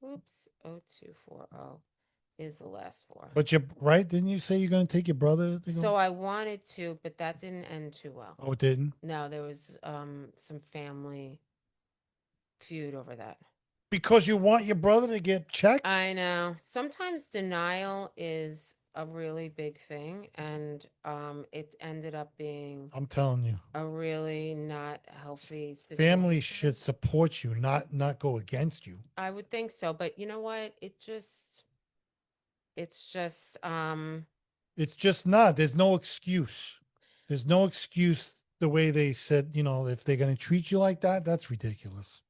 Oops, 0240 is the last four. But right? Didn't you say you're going to take your brother to go? So I wanted to, but that didn't end too well. Oh, it didn't? No, there was some family feud over that. Because you want your brother to get checked? I know. Sometimes denial is a really big thing, and it ended up being I'm telling you, a really not healthy family situation. should support you, not go against you. I would think so, but you know what? It's just, It's just not. There's no excuse. There's no excuse the way they said, if they're going to treat you like that, that's ridiculous.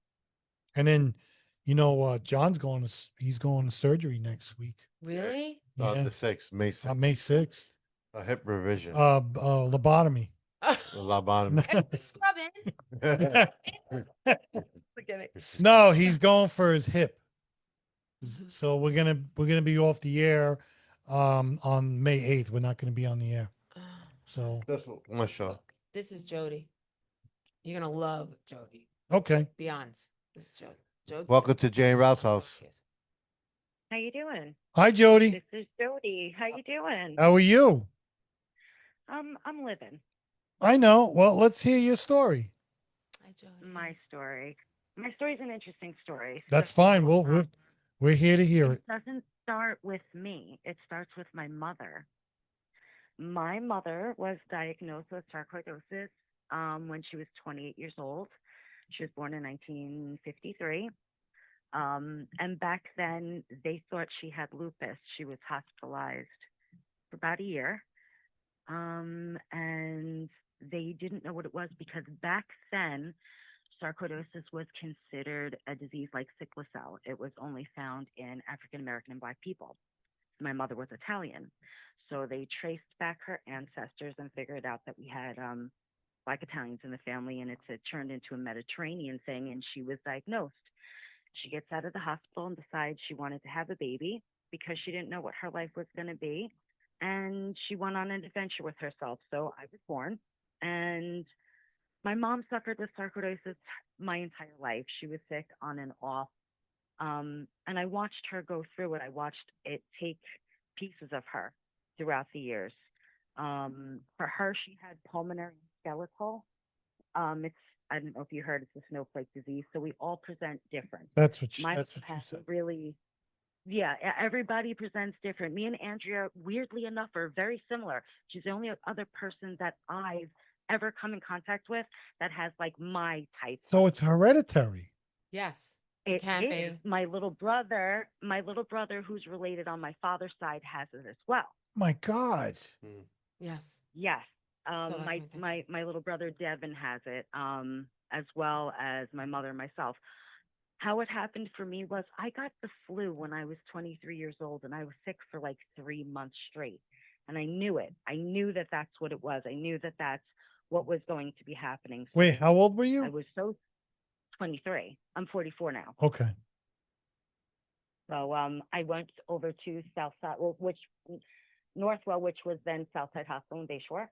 And then, John's he's going to surgery next week. really? Yeah. The 6th, May 6th. May 6th. A hip revision. Lobotomy. A lobotomy. Scrubbing. Forget it. No, he's going for his hip. So we're gonna be off the air on May 8th. We're not gonna be on the air. So That's my show. This is Jody. You're gonna love Jody. okay. Beyond. This is Jody. Jody. Welcome to Jane Rouse house. Yes. How you doing? Hi Jody. This is Jody. How you doing? How are you? I'm living I know. Well, let's hear your story. Hi, Jody. my story. My story's an interesting story. That's So, fine. We're here to hear it it. doesn't start with me. It starts with my mother. My mother was diagnosed with sarcoidosis when she was 28 years old. She was born in 1953. And back then, they thought she had lupus. She was hospitalized for about a year. And they didn't know what it was because back then, sarcoidosis was considered a disease like sickle cell. It was only found in African American and Black people. My mother was Italian. So they traced back her ancestors and figured out that we had Black Italians in the family, and it turned into a Mediterranean thing, and she was diagnosed. She gets out of the hospital and decides she wanted to have a baby because she didn't know what her life was going to be. And she went on an adventure with herself. So I was born, and my mom suffered with sarcoidosis my entire life. She was sick on and off. And I watched her go through it. I watched it take pieces of her throughout the years. For her, she had pulmonary skeletal. It's I don't know if you heard it's a snowflake disease. So we all present different. That's what My that's what you had said. really, yeah, everybody presents different. Me and Andrea, weirdly enough, are very similar. She's the only other person that I've ever come in contact with that has like my type. So it's hereditary. Yes. It Can't is. be. My little brother, who's related on my father's side, has it as well. My God. Yes. Yes. like My my my little brother Devin has it, as well as my mother and myself. How it happened for me was I got the flu when I was 23 years old, and I was sick for like 3 months straight, and I knew it. I knew that that's what it was. I knew that that's what was going to be happening. So Wait, how old were I you? was so 23. I'm 44 now. Okay. So I went over to Southside, well, which Northwell, which was then Southside Hospital in Bayshore,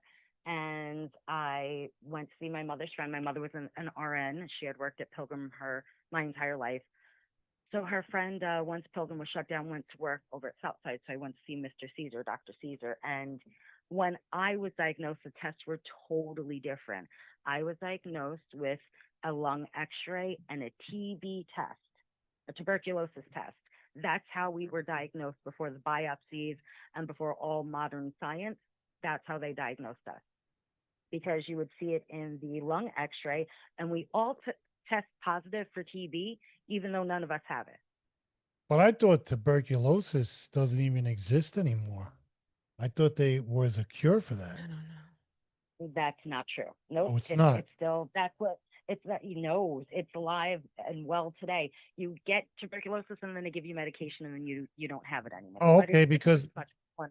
and I went to see my mother's friend. My mother was an RN. She had worked at Pilgrim my entire life. So her friend, once Pilgrim was shut down, went to work over at Southside. So I went to see Mr. Caesar, Dr. Caesar, and when I was diagnosed, the tests were totally different. I was diagnosed with a lung X-ray and a TB test, a tuberculosis test. That's how we were diagnosed before the biopsies and before all modern science. That's how they diagnosed us, because you would see it in the lung X-ray, and we all test positive for TB, even though none of us have it. But I thought tuberculosis doesn't even exist anymore. I thought there was a cure for that. I don't know. That's not true. Nope. Oh, it's not. It's still, that's what it's that he knows. It's alive and well today. You get tuberculosis and then they give you medication and then you don't have it anymore. Oh, But okay, it's because pretty much one.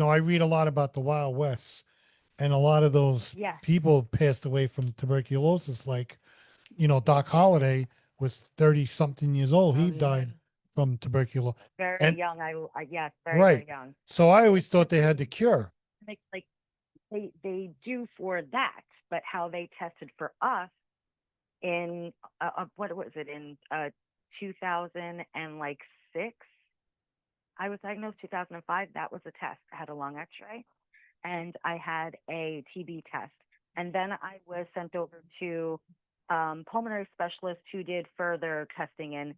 I read a lot about the Wild West, and a lot of those Yeah. people passed away from tuberculosis. Like, Doc Holliday was 30 something years old. Oh, He yeah. died from tuberculosis. Very And- young. Yes, very, Right. very young. So I always thought they had the cure. Like they do for that, but how they tested for us in what was it in 2006? I was diagnosed 2005. That was a test. I had a lung X-ray, and I had a TB test, and then I was sent over to pulmonary specialists who did further testing in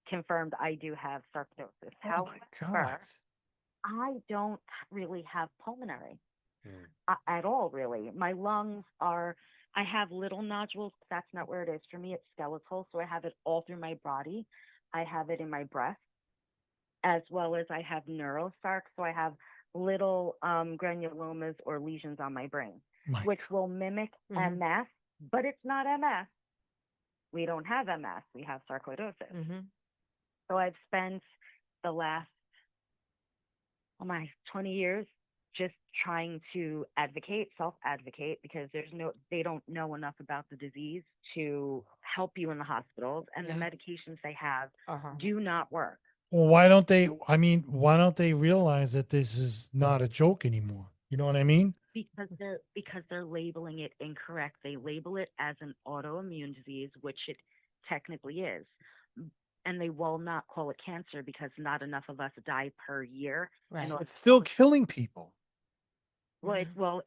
confirmed I do have sarcoidosis. Oh my God. However, I don't really have pulmonary Mm. at all, really. My lungs are, I have little nodules. But that's not where it is. For me, it's skeletal. So I have it all through my body. I have it in my breast, as well as I have neurosarc. So I have little granulomas or lesions on my brain, My which will mimic Mhm. MS, but it's not MS. We don't have MS. We have sarcoidosis. Mm-hmm. So I've spent the last, oh my, 20 years just trying to self-advocate, because they don't know enough about the disease to help you in the hospitals, and the Yeah. medications they have Uh-huh. do not work. Well, why don't they? I mean, why don't they realize that this is not a joke anymore? You know what I mean? Because they're labeling it incorrect. They label it as an autoimmune disease, which it technically is. And they will not call it cancer because not enough of us die per year. Right. order It's to still call it- killing people. Well,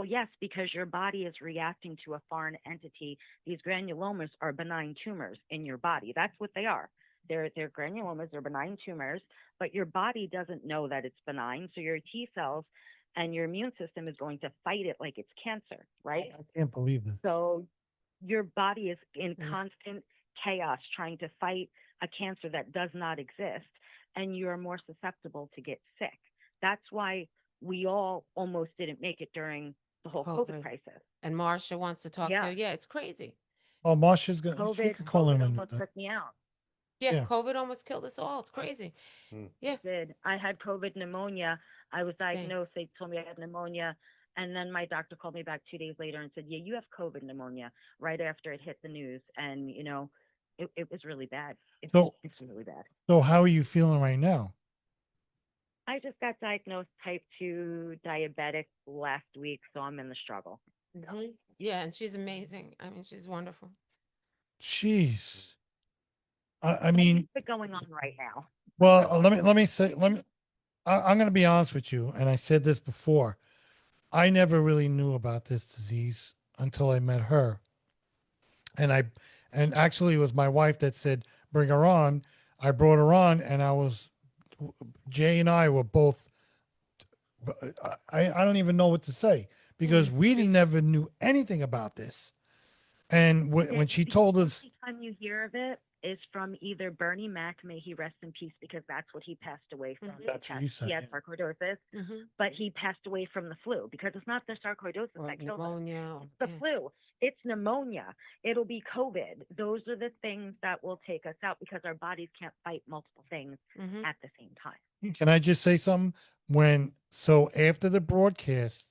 yes, because your body is reacting to a foreign entity. These granulomas are benign tumors in your body. That's what they are. They're granulomas, they're benign tumors, but your body doesn't know that it's benign. So your T cells and your immune system is going to fight it like it's cancer, right? I can't believe this. So your body is in Mm. constant chaos trying to fight a cancer that does not exist, and you're more susceptible to get sick. That's why we all almost didn't make it during the whole COVID COVID. crisis. And Marsha wants to talk Yeah. to you. Yeah, it's crazy. Oh, Marsha's gonna. She COVID, could call in COVID and almost took me out. Yeah, Yeah. COVID almost killed us all. It's crazy. Yeah. It did. I had COVID pneumonia. I was Dang. diagnosed. They told me I had pneumonia. And then my doctor called me back 2 days later and said, yeah, you have COVID pneumonia, right after it hit the news. And, it was really bad. It's really bad. So how are you feeling right now? I just got diagnosed type 2 diabetic last week, so I'm in the struggle. Mhm. Yeah, and she's amazing. I mean, she's wonderful. Jeez. I mean, What's going on right now? well, I'm going to be honest with you. And I said this before. I never really knew about this disease until I met her. And actually it was my wife that said, bring her on. I brought her on, and Jay and I were both, I don't even know what to say, because we Speechless. never knew anything about this. And when she told us, The only time you hear of it is from either Bernie Mac, may he rest in peace, because that's what he passed away from. Mhm. That's what you said, He had yeah. sarcoidosis, Mm-hmm. but he passed away from the flu, because it's not the sarcoidosis Or that kills us. pneumonia. It's the flu. It's pneumonia. It'll be COVID. Those are the things that will take us out, because our bodies can't fight multiple things Mm-hmm. at the same time. can I just say something? So after the broadcast,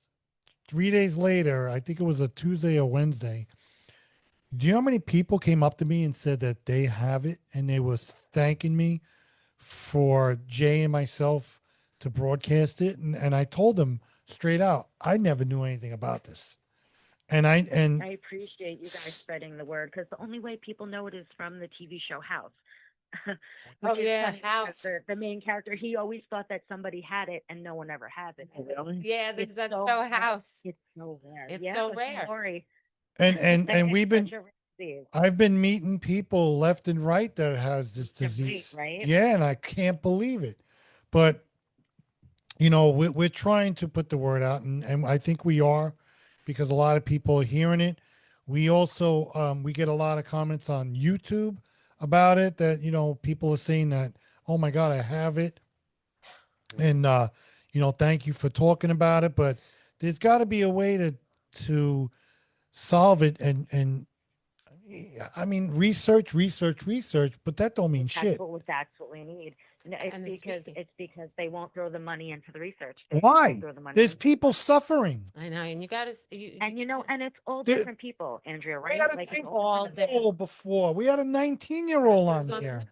3 days later, I think it was a Tuesday or Wednesday, do you know how many people came up to me and said that they have it, and they was thanking me for Jay and myself to broadcast it? And I told them straight out, I never knew anything about this. And I appreciate you guys spreading the word, because the only way people know it is from the TV show House. Oh, Which is yeah, funny, because House. The main character, he always thought that somebody had it, and no one ever has it. really? Yeah, It's that so show rare. House. It's so rare. It's Yeah, so but rare. don't worry. And we've been, Such a rare disease. I've been meeting people left and right that has this Left and right, disease. right? Yeah, and I can't believe it. But we're trying to put the word out, and I think we are, because a lot of people are hearing it. We also we get a lot of comments on YouTube about it, that people are saying that, oh my God, I have it, and thank you for talking about it. But there's got to be a way to solve it, and I mean, research, but that don't mean shit. That's what we need. No, And the speaking. it's because they won't throw the money into the research. They Why? won't throw the money There's in. people suffering. I know, and you gotta. And it's all There- different people, Andrea, We right? had a Like, it's 10-year-old before. We had a 19-year-old on here.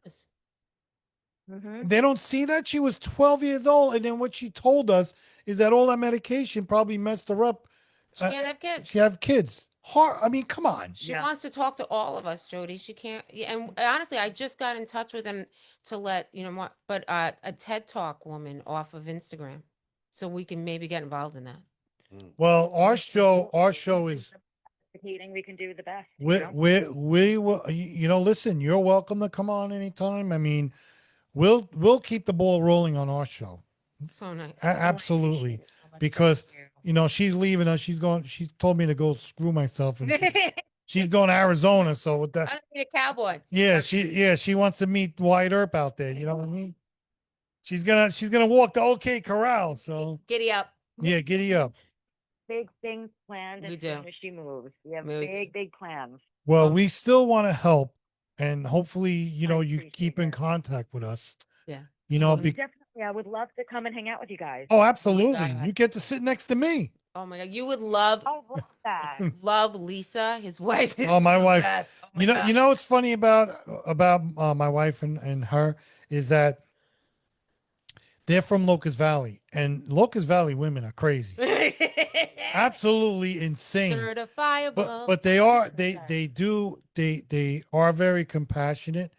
Mhm. They don't see that she was 12 years old, and then what she told us is that all that medication probably messed her up. She can't have kids. She have kids. I mean, come on. She Yeah. wants to talk to all of us, Jody. She can't. Yeah, and honestly, I just got in touch with him to let more. But a TED Talk woman off of Instagram, so we can maybe get involved in that. Well, our show is communicating, we can do the best. We will, you know, listen, you're welcome to come on anytime. I mean, we'll keep the ball rolling on our show. So nice. Absolutely. It so much. Because, Thank you. you know, she's leaving us. She's told me to go screw myself and she's going to Arizona. So with I that, don't need a cowboy. she wants to meet Wyatt Earp out there. You know what I mean? She's gonna walk the OK Corral. So Giddy up. yeah, giddy up. Big things planned We as do. soon as she moves. We have We do. big plans. Well, Well- we still want to help, and hopefully, you I know, you appreciate keep in that. contact with us. Yeah. You know, Well, Definitely, I would love to come and hang out with you guys. oh, absolutely. God. You get to sit next to me. Oh my God. You would love I love that. love Lisa, his wife. Is Oh, my the wife. best. Oh my You know, God. you know what's funny about my wife and her is that they're from Locust Valley, and Locust Valley women are crazy, absolutely insane. Certifiable. But they are they are very compassionate.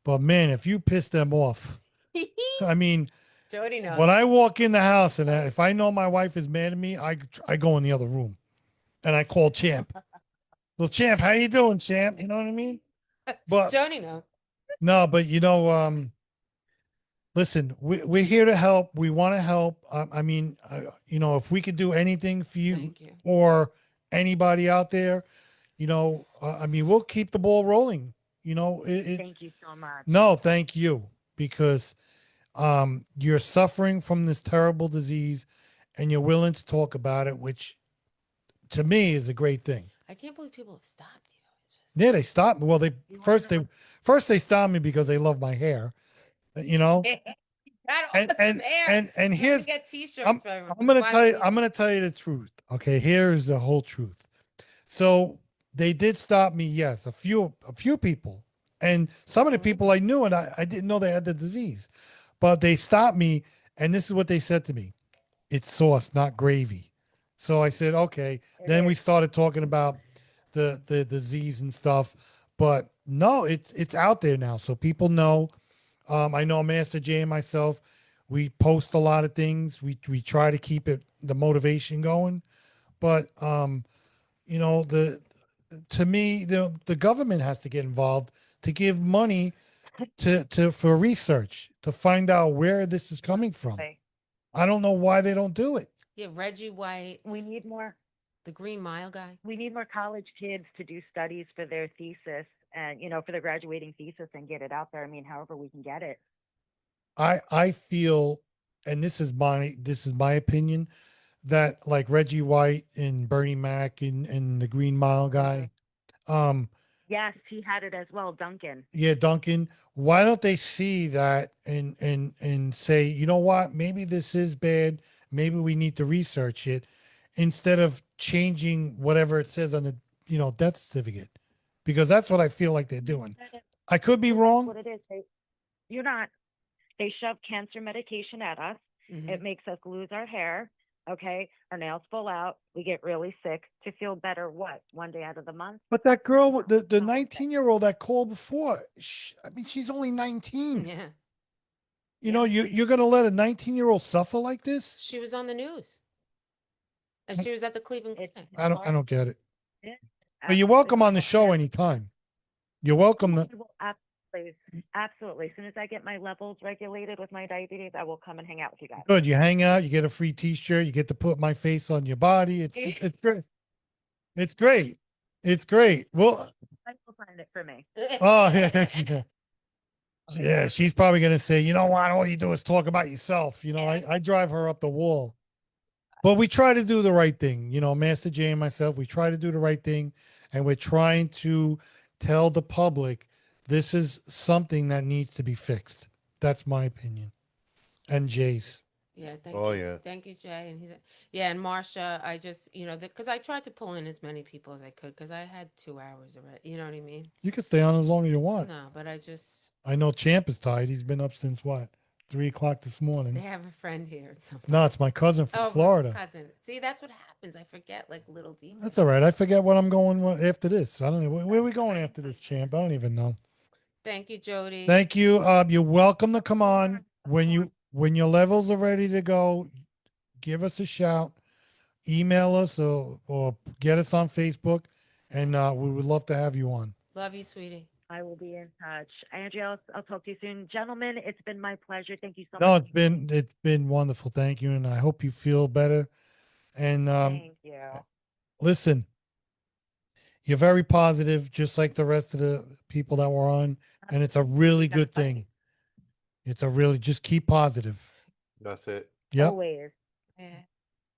But man, if you piss them off, I mean, Jody knows. when I walk in the house and if I know my wife is mad at me, I go in the other room and I call Champ. Well, Champ, how you doing, Champ? You know what I mean? But Jody knows. no, but you know, listen, we're here to help. We want to help. I mean, you know, if we could do anything for you, Thank you. or anybody out there, you know, I mean, we'll keep the ball rolling. You know, Thank you so much. no, thank you, because you're suffering from this terrible disease and you're willing to talk about it, which to me is a great thing. I can't believe people have stopped you. It's just... Yeah, they stopped me. Well, they You wanna first know they stopped me because they love my hair, you know. Got all And the and hair. and You have here's to get t-shirts I'm, for everyone. I'm gonna Why tell would you I'm gonna tell you the truth. Okay, here's the whole truth. So they did stop me, yes, a few people, and some of the Mhm. people I knew, and I didn't know they had the disease, but they stopped me, and this is what they said to me: "It's sauce, not gravy." So I said, "Okay." It Then we is. started talking about the disease and stuff, but no, it's out there now, so people know. I know Master J and myself, we post a lot of things. We try to keep it the motivation going, but you know, to me the government has to get involved to give money to for research to find out where this is coming from. Okay. I don't know why they don't do it. Yeah, Reggie White, We need more. the Green Mile guy. We need more college kids to do studies for their thesis and for their graduating thesis and get it out there. I mean, however we can get it. I feel, and this is my opinion, that like Reggie White and Bernie Mac and the Green Mile guy, um, Yes, he had it as well, Duncan. yeah, Duncan, why don't they see that and say, you know what, maybe this is bad, maybe we need to research it, instead of changing whatever it says on the death certificate, because that's what I feel like they're doing. I could be Well, wrong. That's what it is. You're not. They shove cancer medication at us. Mhm. It makes us lose our hair. Okay, our nails fall out. We get really sick. To feel better, what? One day out of the month? But that girl, the Not worth it. 19-year-old that called before, I mean, she's only 19. Yeah. You know, you're gonna let a 19-year-old suffer like this? She was on the news. And she was at the Cleveland It's Clinic. I don't get it. Yeah, But you're absolutely welcome on the horrible. show Yeah. anytime. You're welcome. I will absolutely. As soon as I get my levels regulated with my diabetes, I will come and hang out with you guys. Good. You hang out. You get a free T-shirt. You get to put my face on your body. It's great. It's great. It's great. Well, I will find it for me. oh yeah, yeah. She's probably gonna say, you know what? All you do is talk about yourself. You know, I drive her up the wall. But we try to do the right thing. You know, Master J and myself, we try to do the right thing, and we're trying to tell the public this is something that needs to be fixed. That's my opinion. And Jay's. Yeah, thank Oh, you. yeah. Thank you, Jay. And and Marcia, I just, because I tried to pull in as many people as I could because I had 2 hours already. You know what I mean? You can stay on as long as you want. No, but I just, I know Champ is tired. He's been up since what? 3 o'clock this they morning. have a friend here at some point. No, it's my cousin from Oh, Florida. cousin. See, that's what happens. I forget like little details. That's all right. I forget what I'm going after this. I don't know. Where are we going after this, Champ? I don't even know. Thank you, Jody. Thank you. You're welcome to come on when your levels are ready to go. Give us a shout, email us, or get us on Facebook, and we would love to have you on. Love you, sweetie. I will be in touch. Andrea, I'll talk to you soon. Gentlemen, it's been my pleasure. Thank you so No, much. it's been wonderful. Thank you, and I hope you feel better. And Thank you. listen, you're very positive, just like the rest of the people that were on, and it's a really Gotta good fight. thing. It's a really just keep positive. That's it. Yep. Always. Yeah.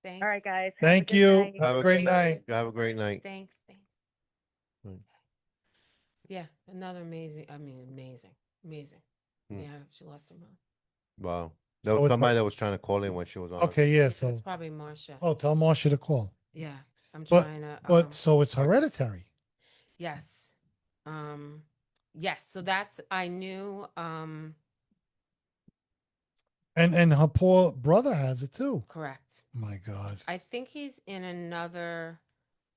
Thanks. All right, guys. Have a Thank good you. night. Have a great night. Have a great night. Thanks. Thanks. Mm. Yeah, another amazing. I mean, amazing. Mm. Yeah, she lost her mom. Wow. There Oh, was it's somebody that was trying to call in when she was on. Okay, yeah. So, It's probably Marcia. oh, tell Marsha to call. Yeah, I'm But trying to. but so it's hereditary, Yes. Yes. So that's I knew. and her poor brother has it too. Correct. My God. I think he's in another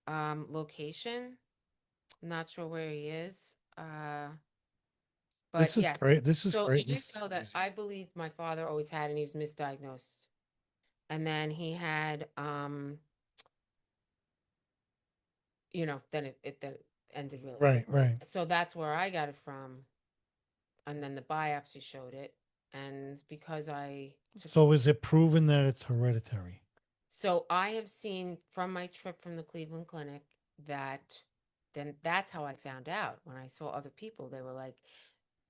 location. I'm not sure where he is. But This is yeah. great. This is So great. you This- know that I believe my father always had, and he was misdiagnosed, and then he had then it then ended really Right, quickly. right. So that's where I got it from, and then the biopsy showed it, and because I took So is it proven that it's hereditary? So I have seen from my trip from the Cleveland Clinic that then that's how I found out when I saw other people. They were like,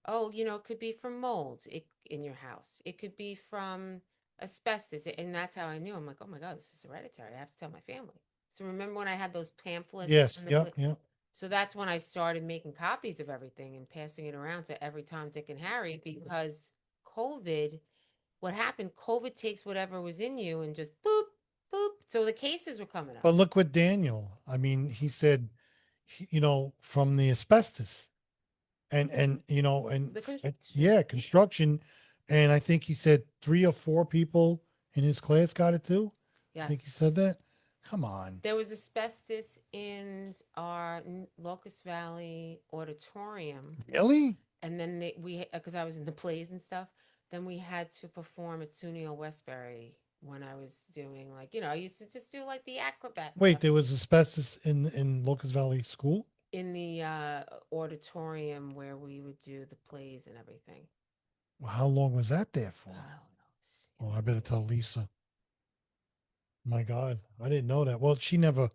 oh, it could be from mold in your house. It could be from asbestos. And that's how I knew. I'm like, oh my God, this is hereditary. I have to tell my family. So remember when I had those pamphlets? Yes. in the Yep. cli- Yep. So that's when I started making copies of everything and passing it around to every Tom, Dick, and Harry because COVID, what happened, COVID takes whatever was in you and just boop, boop. So the cases were coming up. But look what Daniel. I mean, he said, from the asbestos, and The construction. yeah, construction, and I think he said 3 or 4 people in his class got it too. Yes. I think he said that. Come on. There was asbestos in our Locust Valley auditorium. Really? And then because I was in the plays and stuff, then we had to perform at SUNY Westbury when I was doing I used to just do like the acrobat Wait, stuff there was asbestos in Locust Valley School? in the auditorium where we would do the plays and everything. Well, how long was that there for? Oh, no. Oh, I better tell Lisa. My God, I didn't know that. Well, she never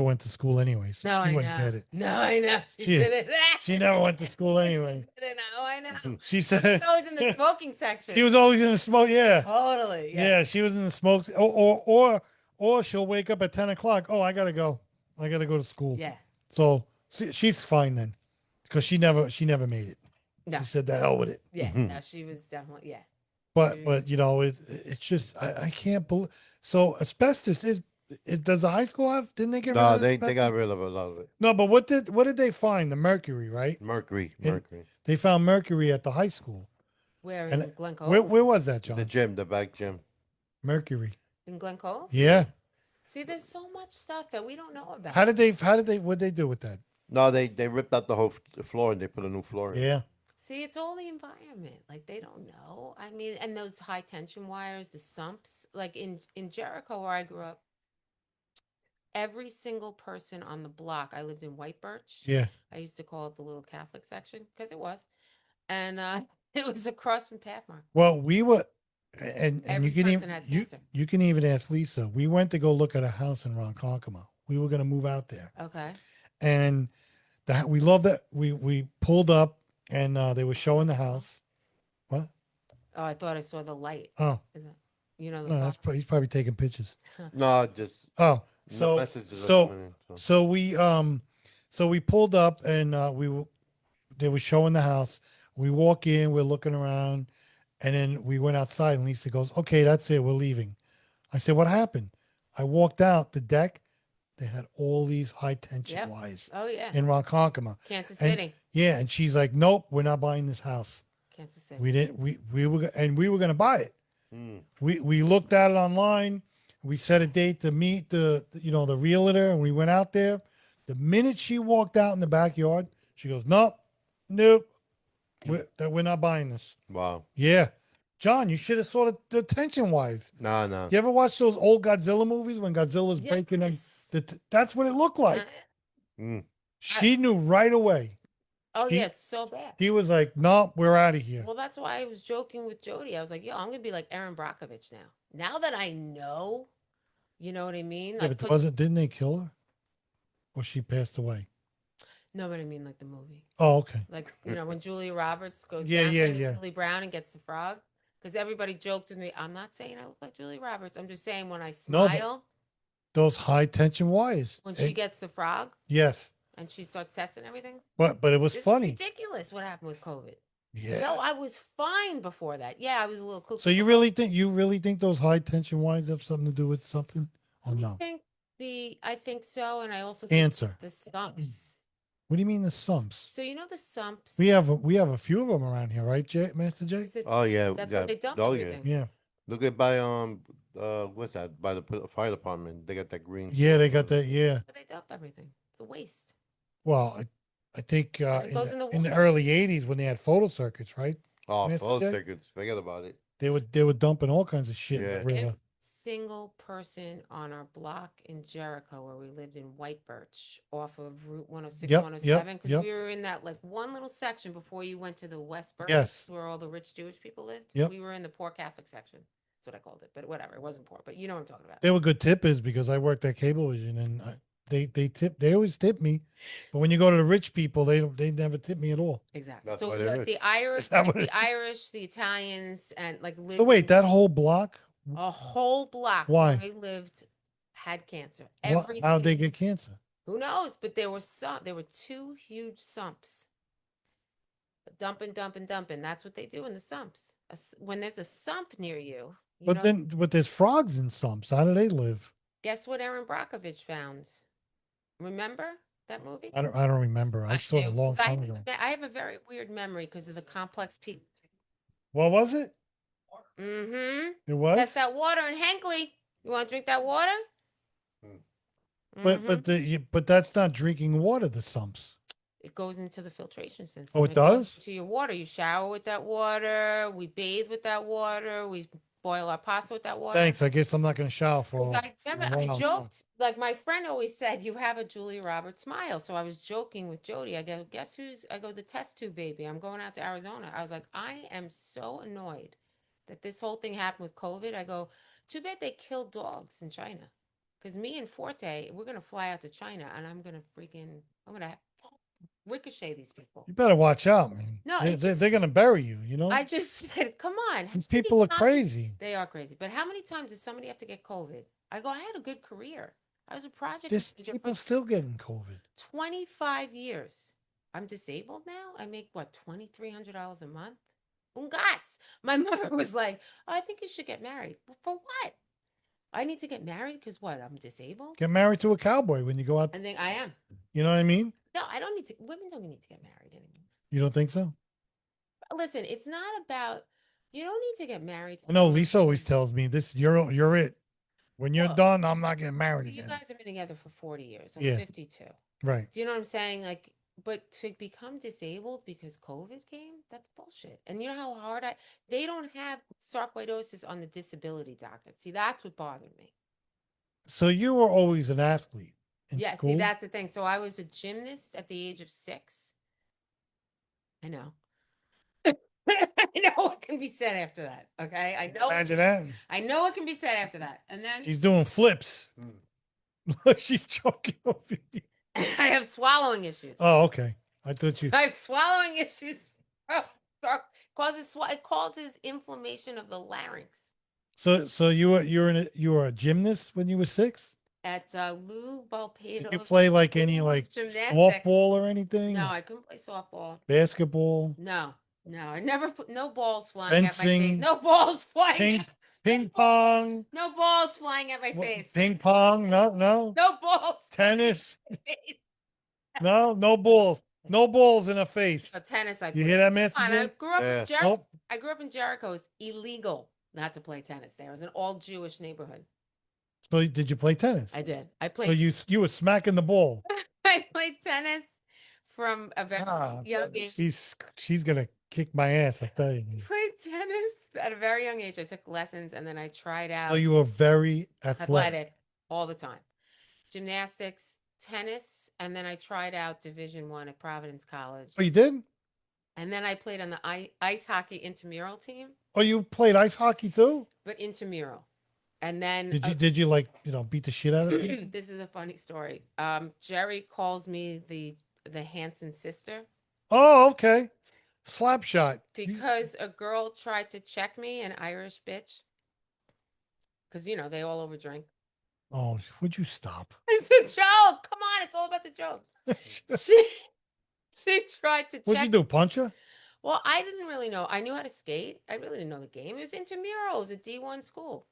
went to school anyway, so No, she I wouldn't know. get it. No, I know. She She- didn't. She never went to school anyway. She didn't. Oh, I know. She She said was always in the smoking section. she was always in the smoke. Yeah, Totally. yeah, she was in the smoke. Or she'll wake up at 10 o'clock. Oh, I gotta go. I gotta go to school. Yeah. So she's fine then, because she never made it. No. She said the hell with it. Yeah. Mhm. No, she was definitely, yeah. But She- it's just I can't believe. So asbestos does the high school have? Didn't they get rid No, of they asbestos? got rid of a lot of it. No, but what did they find? The mercury, right? Mercury. And they found mercury at the high school. Where And in Glen Cove? Where was that, John? The gym, the back gym. Mercury. In Glen Cove? Yeah. See, there's so much stuff that we don't know about. What'd they do with that? No, they ripped out the whole floor and they put a new floor in. Yeah. See, it's all the environment. Like they don't know. I mean, and those high tension wires, the sumps. Like in Jericho, where I grew up, every single person on the block. I lived in White Birch. Yeah. I used to call it the little Catholic section because it was, and it was across from Pathmark. Well, we were, and Every you can person even has you, cancer. you can even ask Lisa. We went to go look at a house in Ronkonkoma. We were going to move out there, Okay. and we loved that. We pulled up, and they were showing the house. What? Oh, I thought I saw the light. Oh, Is that the no, he's probably taking pictures. No, just Oh, no so messages are so coming in, so we pulled up, and they were showing the house. We walk in, we're looking around, and then we went outside, and Lisa goes, "Okay, that's it, we're leaving." I said, "What happened?" I walked out the deck. They had all these high tension Yep. wires Oh yeah. in Ronkonkoma. Kansas And- City. Yeah, and she's like, "Nope, we're not buying this house. Kansas City. We didn't. We were going to buy it. Mm. We looked at it online. We set a date to meet the realtor, and we went out there. The minute she walked out in the backyard, she goes, "Nope, nope, we're not buying this." Wow. Yeah, John, you should have saw the tension wires. No. You ever watch those old Godzilla movies when Godzilla's breaking them? Yes. That's what it looked like. She knew right away. Oh She- yeah, it's so bad. He was like, "No, we're out of here." Well, that's why I was joking with Jody. I was like, yo, I'm gonna be like Erin Brockovich now. Now that I know, you know what I mean? Yeah, Like, but didn't they kill her? Or she passed away? no, but I mean like the movie. Oh, okay. Like, you know, when Julia Roberts goes Yeah, down yeah, to yeah. Julie Brown and gets the frog. Because everybody joked with me. I'm not saying I look like Julia Roberts. I'm just saying when I No, but smile, those high tension wires. when she gets the frog Yes, and she starts testing everything. but it was It's funny. ridiculous what happened with COVID. Yeah. No, I was fine before that. Yeah, I was a little cuckoo. So you really think those high tension wires have something to do with something? Or no? I think so, and I also think Cancer. the sumps. What do you mean the sumps? So you know the sumps. We have a few of them around here, right, Master J? Oh yeah, That's yeah. where they dump Oh, yeah. everything. Yeah. Look at by what's that? By the fire department, they got that green. Yeah, they got filter. that. Yeah. But they dump everything. It's a waste. Well, I think It goes in the in the water. early '80s when they had photo circuits, right? Oh, Master photo J? circuits. Forget about it. They were dumping all kinds of shit in Yeah. the river. Every single person on our block in Jericho, where we lived in White Birch, off of Route 106, Yep, 107, because yep. we were in that like one little section before you went to the West Birch, Yes. where all the rich Jewish people lived. Yep. We were in the poor Catholic section. That's what I called it, but whatever. It wasn't poor, but you know what I'm talking about. They were good tippers because I worked at Cablevision and they always tip me, but when you go to the rich people, they never tip me at all. Exactly. That's So why they're the, rich. the Irish, Is that what the it is? Irish, the Italians, and like lived So wait, in- that whole block? a whole block Why? where I lived had cancer. How'd they get cancer? Who knows? But there were two huge sumps. Dumping. That's what they do in the sumps. When there's a sump near you, But there's frogs in sumps. How do they live? guess what Erin Brockovich found? Remember that movie? I don't remember. I saw it a do, long 'cause time ago. I have a very weird memory because of the complex people. What was it? Mm-hmm. It was. That's that water in Hankley. You want to drink that water? But but that's not drinking water. The sumps. It goes into the filtration system. Oh, it goes does? to your water. You shower with that water. We bathe with that water. We boil our pasta with that water. Thanks. I guess I'm not going to shower for. 'Cause I remember a I while. joked, like my friend always said, you have a Julia Roberts smile. So I was joking with Jody. I go, guess who's, I go, the test tube baby. I'm going out to Arizona. I was like, I am so annoyed that this whole thing happened with COVID. I go, too bad they killed dogs in China. Because me and Forte, we're going to fly out to China and I'm going to ricochet these people. You better watch out, man. No, they're going to bury you. You know. I just said, come on. These how many people are times- crazy. They are crazy. But how many times does somebody have to get COVID? I go, I had a good career. I was a project There's manager people for still getting COVID. 25 years. I'm disabled now. I make what, $2,300 a month? Ungats. My mother was like, oh, I think you should get married. Well, for what? I need to get married because what? I'm disabled? Get married to a cowboy when you go out. And then I am. You know what I mean? No, I don't need to. Women don't need to get married anymore. You don't think so? Listen, it's not about, you don't need to get married. To I know someone Lisa always who's- tells me this. You're it. When you're Well, done, I'm not getting married You again. guys have been together for 40 years. I'm Yeah. 52. Right. Do you know what I'm saying? Like, but to become disabled because COVID came, that's bullshit. And you know how hard they don't have sarcoidosis on the disability docket. See, that's what bothered me. So you were always an athlete in Yeah, school. see, that's the thing. So I was a gymnast at the age of 6. I know. I know what can be said after that. Okay. Imagine that. I know what can be said after that. And then She's doing flips. She's choking over you. I have swallowing issues. Oh, okay. I thought you. I have swallowing issues. It causes inflammation of the larynx. So you were a gymnast when you were 6? At Lou Balpedo. Did you play like any like Gymnastics. softball or anything? No, I couldn't play softball. Basketball, No. I never put no balls flying at my face. Fencing, No balls flying. ping pong, No balls flying at my face. ping pong. No. No balls. Tennis. flying at my face. No balls. No balls in a face. So tennis, I You played. hear that, Master Come on, I J? grew up Yeah. in Jericho. Nope. I grew up in Jericho. It's illegal not to play tennis there. It was an all Jewish neighborhood. So did you play tennis? I did. I So played. you were smacking the ball. I played tennis from a very young age. She's gonna kick my ass. I tell you. Played tennis at a very young age. I took lessons and then I tried out Oh, you were very athletic. athletic all the time. Gymnastics, tennis, and then I tried out Division I at Providence College. Oh, you did? And then I played on the ice hockey intramural team, Oh, you played ice hockey too? but intramural. And then Did you like, beat the shit out of it? this is a funny story. Jerry calls me the Hanson sister Oh, okay. Slap shot. because a girl tried to check me, an Irish bitch. Because they all overdrink. Oh, would you stop? It's a joke. Come on, it's all about the joke. She tried to check. What'd you do? Punch her? Well, I didn't really know. I knew how to skate. I really didn't know the game. It was intramural. It was a D1 school.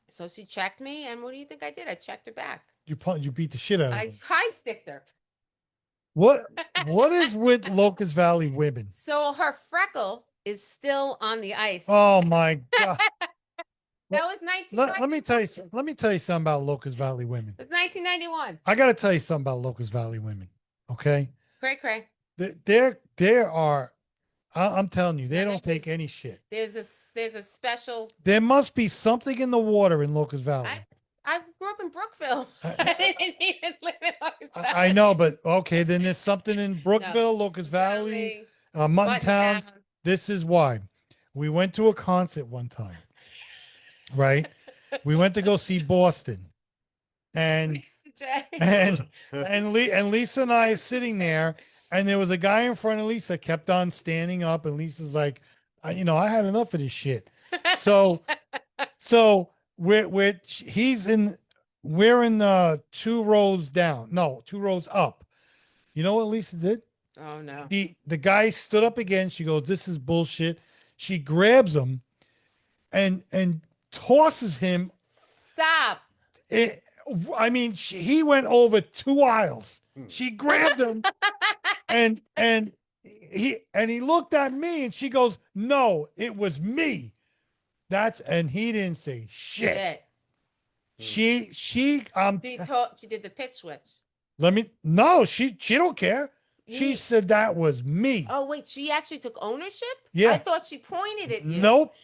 So she checked me, and what do you think I did? I checked her back. You beat the shit out of I her. high sticked her. What is with Locust Valley women? So her freckle is still on the ice. Oh my God. That was 1991. Let me tell you something about Locust Valley women. It was 1991. I got to tell you something about Locust Valley women. Okay? Cray. There are I'm telling you, they don't take any shit. There's a special. There must be something in the water in Locust Valley. I grew up in Brookville. I didn't even live in Locust Valley. I know, but okay, then there's something in Brookville, Locust Valley, Mutton Town. This is why. We went to a concert one time, right? We went to go see Boston. And Lisa and I are sitting there, and there was a guy in front of Lisa, kept on standing up, and Lisa's like, I had enough of this shit. So we're in 2 rows down. No, 2 rows up. You know what Lisa did? Oh no. The guy stood up again. She goes, "This is bullshit." She grabs him and tosses him. Stop. He went over 2 aisles. She grabbed him and he looked at me and she goes, "No, it was me." And he didn't say shit. She did the pitch switch. She don't care. She said that was me. Oh wait, she actually took ownership? Yeah. I thought she pointed at you. Nope.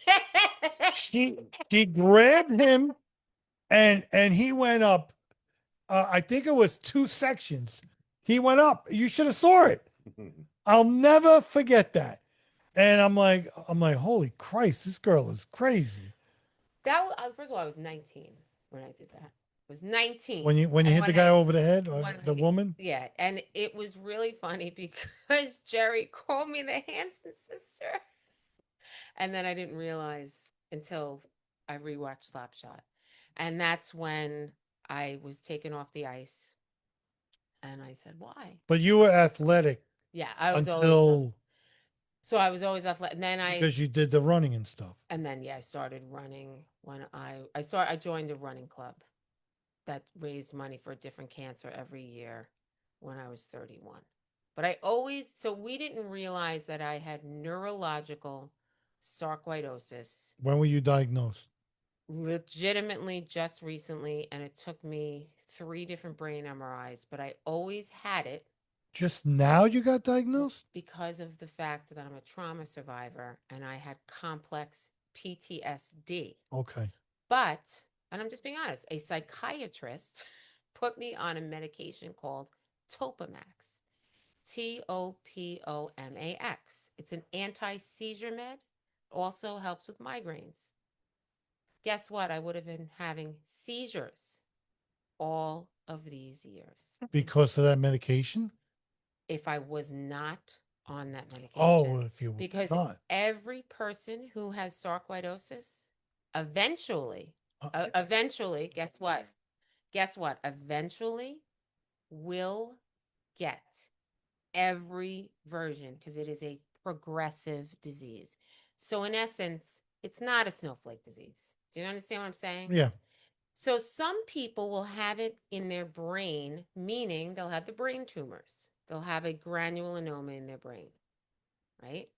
she grabbed him and he went up. I think it was 2 sections. He went up. You should have saw it. I'll never forget that. And I'm like, holy Christ, this girl is crazy. That was, first of all, I was 19 when I did that. I was 19. When you hit the guy over the head, or the woman? Yeah, and it was really funny because Jerry called me the Hanson sister. And then I didn't realize until I rewatched Slapshot. And that's when I was taken off the ice. And I said, why? But you were athletic. Yeah, I was always. So I was always athletic. And then because you did the running and stuff. And then I started running when I joined a running club that raised money for a different cancer every year when I was 31. But we didn't realize that I had neurological sarcoidosis. When were you diagnosed? Legitimately just recently, and it took me 3 different brain MRIs, but I always had it. Just now you got diagnosed? Because of the fact that I'm a trauma survivor and I had complex PTSD. Okay. But, and I'm just being honest, a psychiatrist put me on a medication called Topamax. Topomax. It's an anti-seizure med. Also helps with migraines. Guess what? I would have been having seizures all of these years. Because of that medication? If I was not on that medication. Oh, if you because not. Every person who has sarcoidosis, eventually, guess what? Eventually will get every version because it is a progressive disease. So in essence, it's not a snowflake disease. Do you understand what I'm saying? Yeah. So some people will have it in their brain, meaning they'll have the brain tumors. They'll have a granulonoma in their brain, right?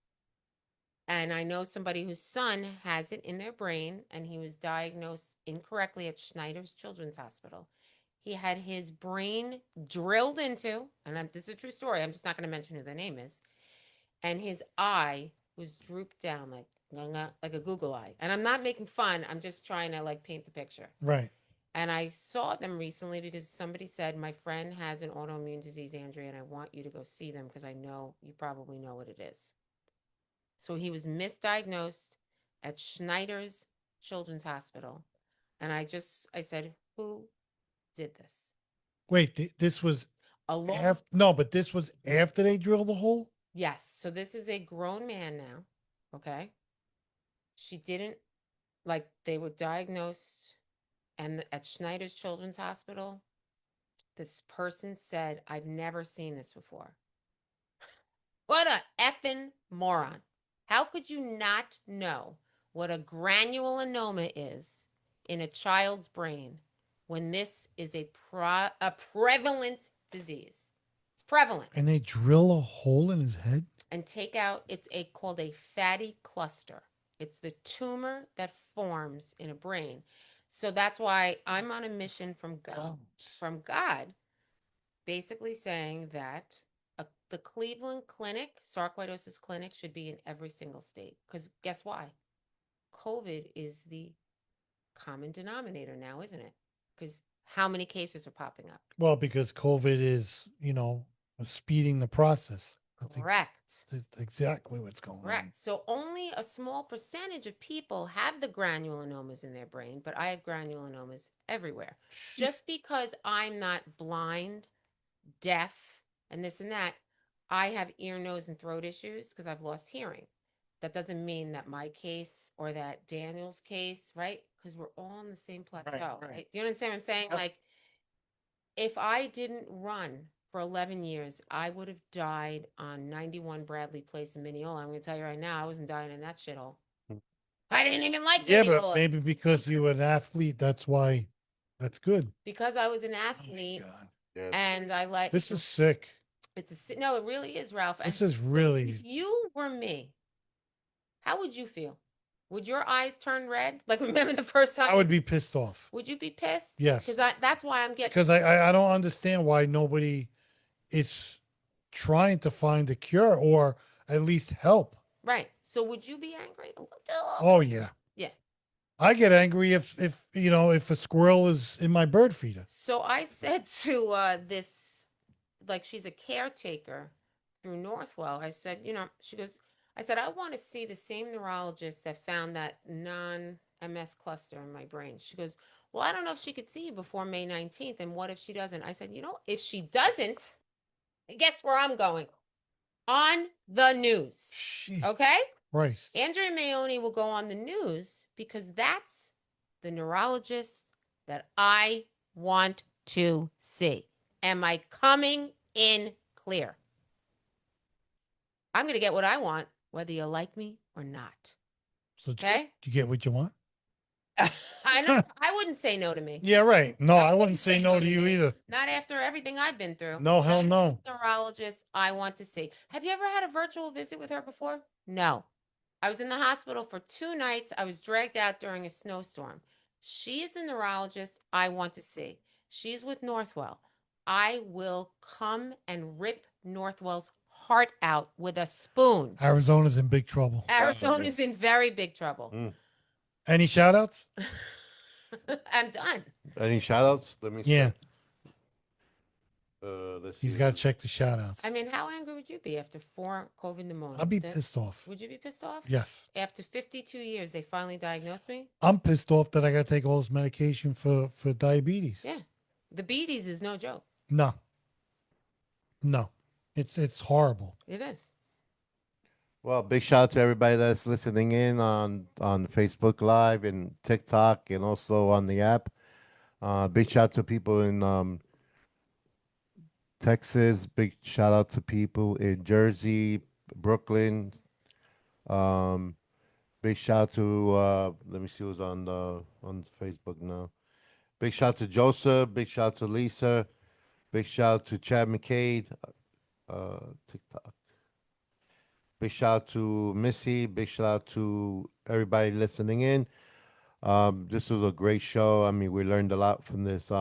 And I know somebody whose son has it in their brain, and he was diagnosed incorrectly at Schneider's Children's Hospital. He had his brain drilled into, and this is a true story, I'm just not going to mention who the name is, and his eye was drooped down like a Google eye. And I'm not making fun, I'm just trying to paint the picture. Right. And I saw them recently because somebody said, my friend has an autoimmune disease, Andrea, and I want you to go see them because I know you probably know what it is. So he was misdiagnosed at Schneider's Children's Hospital. And I said, who did this? Wait, this was A long, after, no, but this was after they drilled the hole? yes. So this is a grown man now. Okay. She didn't, like, they were diagnosed and at Schneider's Children's Hospital, this person said, I've never seen this before. What a effing moron. How could you not know what a granulonoma is in a child's brain when this is a prevalent disease? It's prevalent. And they drill a hole in his head? And take out, it's called a fatty cluster. It's the tumor that forms in a brain. So that's why I'm on a mission from God, basically saying that the Cleveland Clinic, Sarcoidosis Clinic, should be in every single state. Because guess why? COVID is the common denominator now, isn't it? Because how many cases are popping up? Well, because COVID is, speeding the process. Correct. That's exactly what's going on. Correct. So only a small percentage of people have the granulomas in their brain, but I have granulomas everywhere. Just because I'm not blind, deaf, and this and that, I have ear, nose, and throat issues because I've lost hearing. That doesn't mean that my case or that Daniel's case, right? Because we're all on the same plateau, right? Do you understand what I'm saying? Yep. Like, if I didn't run for 11 years, I would have died on 91 Bradley Place in Mineola. I'm going to tell you right now, I wasn't dying in that shithole. I didn't even like Yeah, Mineola. but maybe because you were an athlete, that's why. That's good. Because I was an athlete God. Yes. and I like This is sick. no, it really is, Ralph. This And is so really- if you were me, how would you feel? Would your eyes turn red? Like, remember the first time? I would be pissed off Would you be pissed? Yes. Because that's why I'm getting. because I don't understand why nobody is trying to find a cure or at least help. Right. So would you be angry? A little. Oh yeah. Yeah. I get angry if if a squirrel is in my bird feeder. So I said to this, like, she's a caretaker through Northwell. I said, she goes, I said, I want to see the same neurologist that found that non-MS cluster in my brain. She goes, well, I don't know if she could see you before May 19th. And what if she doesn't? I said, if she doesn't, guess where I'm going? On the news. Jeez Okay? Christ. Andrea Mayoni will go on the news because that's the neurologist that I want to see. Am I coming in clear? I'm going to get what I want, whether you like me or not. So Okay? do you get what you want? I know. I wouldn't say no to me. Yeah, right. No, I wouldn't say no to you me. either. Not after everything I've been through. No, hell That's no. the neurologist I want to see. Have you ever had a virtual visit with her before? No. I was in the hospital for 2 nights. I was dragged out during a snowstorm. She is a neurologist I want to see. She's with Northwell. I will come and rip Northwell's heart out with a spoon. Arizona's in big trouble. Arizona's in very big trouble. Any shout outs? I'm done. Any shout outs? Let me Yeah. Let's He's see. got to check the shout outs. I mean, how angry would you be after 4 COVID pneumonia? I'll be pissed off. Would you be pissed off? Yes. After 52 years, they finally diagnosed me? I'm pissed off that I got to take all this medication for diabetes. Yeah. The beaties is no joke. No. No. It's horrible. It is. Well, big shout out to everybody that's listening in on Facebook Live and TikTok and also on the app. Big shout out to people in Texas. Big shout out to people in Jersey, Brooklyn. Big shout out to let me see who's on Facebook now. Big shout out to Joseph. Big shout out to Lisa. Big shout out to Chad McCade. TikTok. Big shout out to Missy. Big shout out to everybody listening in. This was a great show. I mean, we learned a lot from this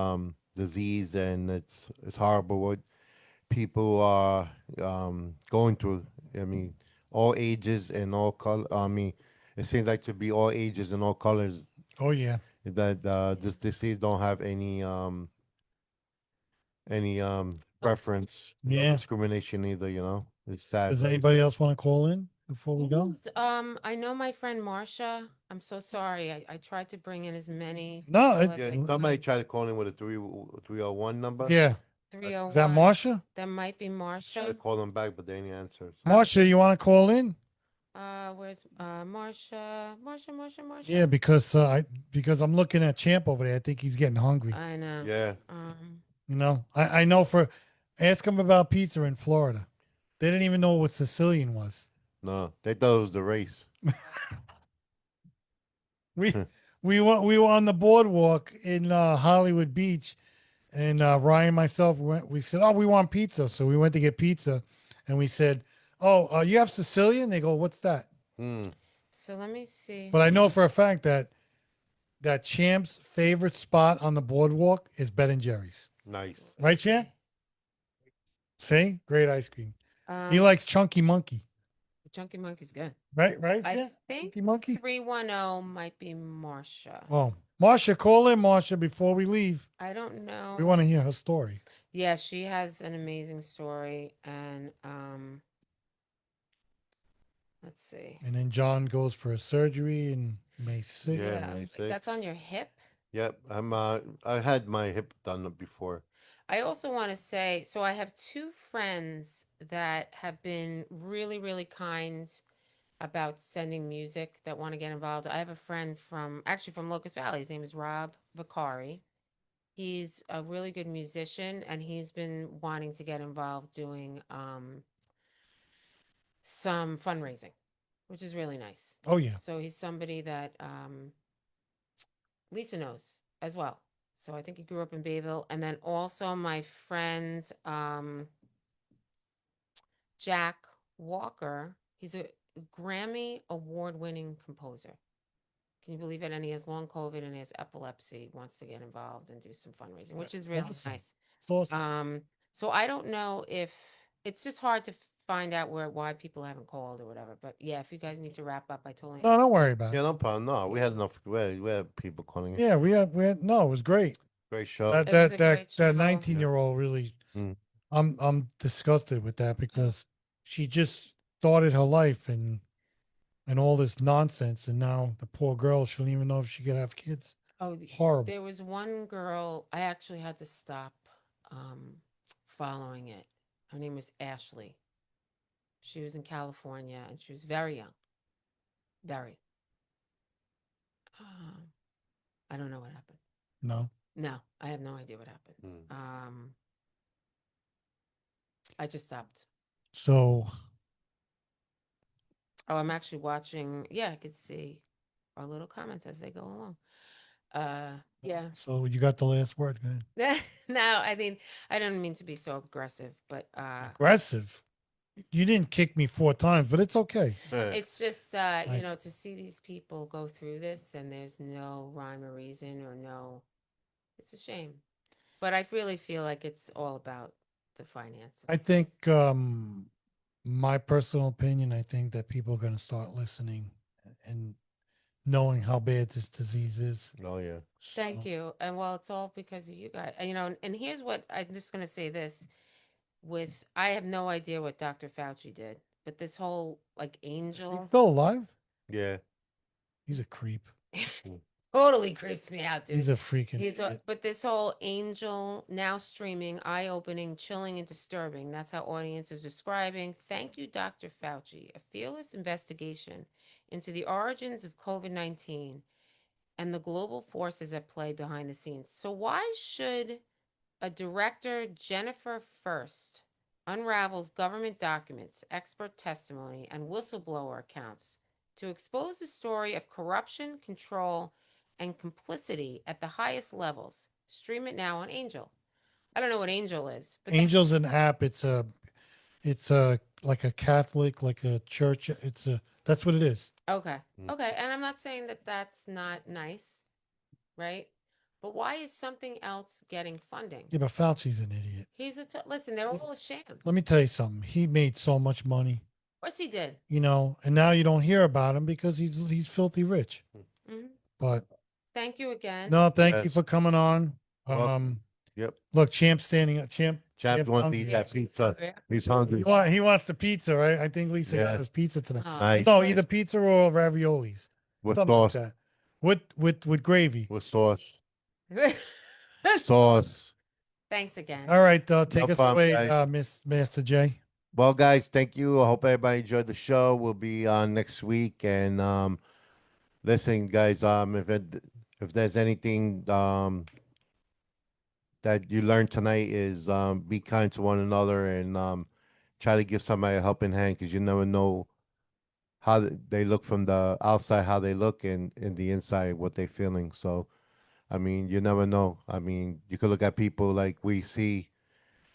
disease, and it's horrible what people are going through. I mean, all ages and all color. I mean, it seems like to be all ages and all colors. Oh yeah. that this deceased don't have any preference or Yeah. discrimination either. You know, it's sad. Does very anybody sad. else want to call in before we go? I know my friend Marcia. I'm so sorry. I tried to bring in as many. No, people it, as Yeah, I somebody could. tried to call in with a 301 number. yeah. Is that 301. Marsha? That might be Tried to Marcia. call them back, but they didn't answer. So. Marsha, you want to call in? Where's Marcia? Marcia. Yeah, because I'm looking at Champ over there. I think he's getting hungry. I know. Yeah, You know, I know for ask him about pizza in Florida. They didn't even know what Sicilian was. no, they thought it was the race. We we were on the boardwalk in Hollywood Beach, and Ryan and myself went. We said, "Oh, we want pizza," so we went to get pizza, and we said, "Oh, you have Sicilian?" They go, "What's that?" Mm. So let me see. But I know for a fact that Champ's favorite spot on the boardwalk is Ben and Jerry's. Nice. Right, Champ? See, great ice cream. He Um, likes Chunky Monkey. Chunky Monkey's good. Right, I Champ? think Chunky Monkey. 310 might be Marcia. Oh, Marsha, call in, Marsha, before we leave. I don't know. We want to hear her story. Yeah, she has an amazing story, and let's see. And then John goes for a surgery in May 6th. Yeah, May That's 6th. on your hip. Yep, I had my hip done before. I also want to say, so I have two friends that have been really, really kind about sending music that want to get involved. I have a friend from Locust Valley. His name is Rob Vicari. He's a really good musician, and he's been wanting to get involved doing some fundraising, which is really nice. Oh yeah. So he's somebody that Lisa knows as well. So I think he grew up in Bayville. And then also my friend Jack Walker, he's a Grammy award-winning composer. Can you believe it? And he has long COVID and he has epilepsy, wants to get involved and do some fundraising, which is really Awesome. nice. It's awesome. So I don't know if it's just hard to find out why people haven't called or whatever. But yeah, if you guys need to wrap up, I totally No, don't worry about Yeah, it. no problem. No, we had enough. We had people calling in. Yeah, we had no, it was great. Great show. That It was that a that great show. that 19-year-old really Mm. I'm disgusted with that because she just started her life and all this nonsense, and now the poor girl, she don't even know if she could have kids. Oh, Horrible. there was one girl, I actually had to stop following it. Her name was Ashley. She was in California and she was very young. Very. I don't know what happened. No. No, I have no idea what happened. I just stopped. So Oh, I'm actually watching. Yeah, I could see our little comments as they go along. Yeah. so you got the last word. Go ahead. No, I don't mean to be so aggressive, but Aggressive. You didn't kick me 4 times, but it's okay. it's just to see these people go through this and there's no rhyme or reason or it's a shame. But I really feel like it's all about the finances. I think my personal opinion, I think that people are going to start listening and knowing how bad this disease is. Oh yeah. Thank you. And well, it's all because of you guys. And here's what I'm just going to say this I have no idea what Dr. Fauci did, but this whole like He's angel still alive? Yeah. He's a creep. totally creeps me out, dude. He's a freaking idiot. But this whole angel now streaming, eye-opening, chilling, and disturbing. That's how audience is describing. Thank you, Dr. Fauci. A fearless investigation into the origins of COVID-19 and the global forces at play behind the scenes. So why should a director, Jennifer First, unravels government documents, expert testimony, and whistleblower accounts to expose the story of corruption, control, and complicity at the highest levels? Stream it now on Angel. I don't know what Angel is, but Angel's an app. It's a like a Catholic, like a church. That's what it is. okay. And I'm not saying that that's not nice, right? But why is something else getting funding? Yeah, but Fauci's an idiot. Listen, they're all a sham. Let me tell you something. He made so much money, Of course he did. and now you don't hear about him because he's filthy rich. Mhm. But Thank you again. No, thank you Yes. for coming on. Welcome. Yep. Look, Champ standing up. Champ Champ wants to hungry. eat that pizza. He's hungry. He wants the pizza, right? I think Lisa got Yeah. his pizza today. Oh, Nice. No, either pizza or raviolis. With Something like sauce. that. With gravy. With sauce. Sauce. Thanks again. All right, take us problem, away, guys. Miss Master J. Well, guys, thank you. I hope everybody enjoyed the show. We'll be on next week. And listen, guys, if there's anything that you learned tonight is be kind to one another and try to give somebody a helping hand because you never know how they look from the outside, how they look, and in the inside, what they're feeling. So, I mean, you never know. I mean, you could look at people like we see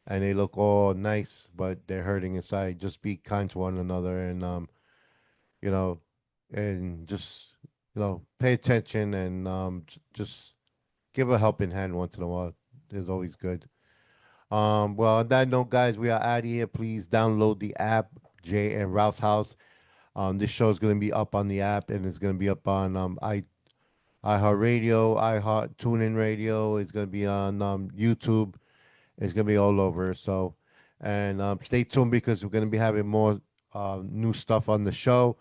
and they look all nice, but they're hurting inside. Just be kind to one another and, you know, and just, pay attention and just give a helping hand once in a while. Is always good. Well, on that note, guys, we are out of here. Please download the app, Jay and Ralph's House. This show is going to be up on the app and it's going to be up on iHeartRadio, iHeart TuneIn Radio. It's going to be on YouTube. It's going to be all over. So, and stay tuned because we're going to be having more new stuff on the show.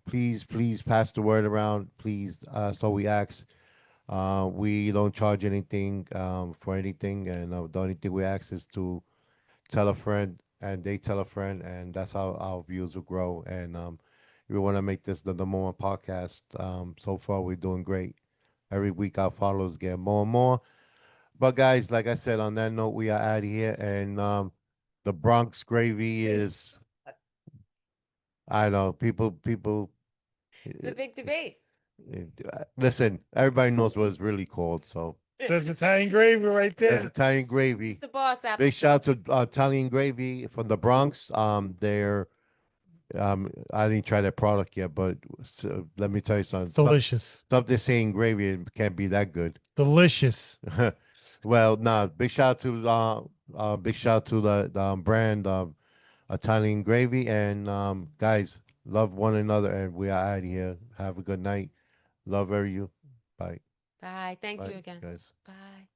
Please pass the word around. Please. So we ask. We don't charge anything for anything, and the only thing we ask is to tell a friend, and they tell a friend, and that's how our views will grow. And we want to make this the number one podcast. So far, we're doing great. Every week, our followers get more and more. But guys, like I said, on that note, we are out of here, and the Bronx gravy is. I know people. The big debate. Listen, everybody knows what it's really called, so. There's Italian gravy right There's there. Italian gravy. It's the boss apple. Big shout out to Italian Gravy from the Bronx. They're I didn't try that product yet, but let me tell you something. Delicious. Stuff they're saying gravy it can't be that good. Delicious. Well, nah. Big shout out to the brand Italian Gravy and guys, love one another and we are out of here. Have a good night. Love you. Bye. Bye. Thank Bye, you again. guys. Bye.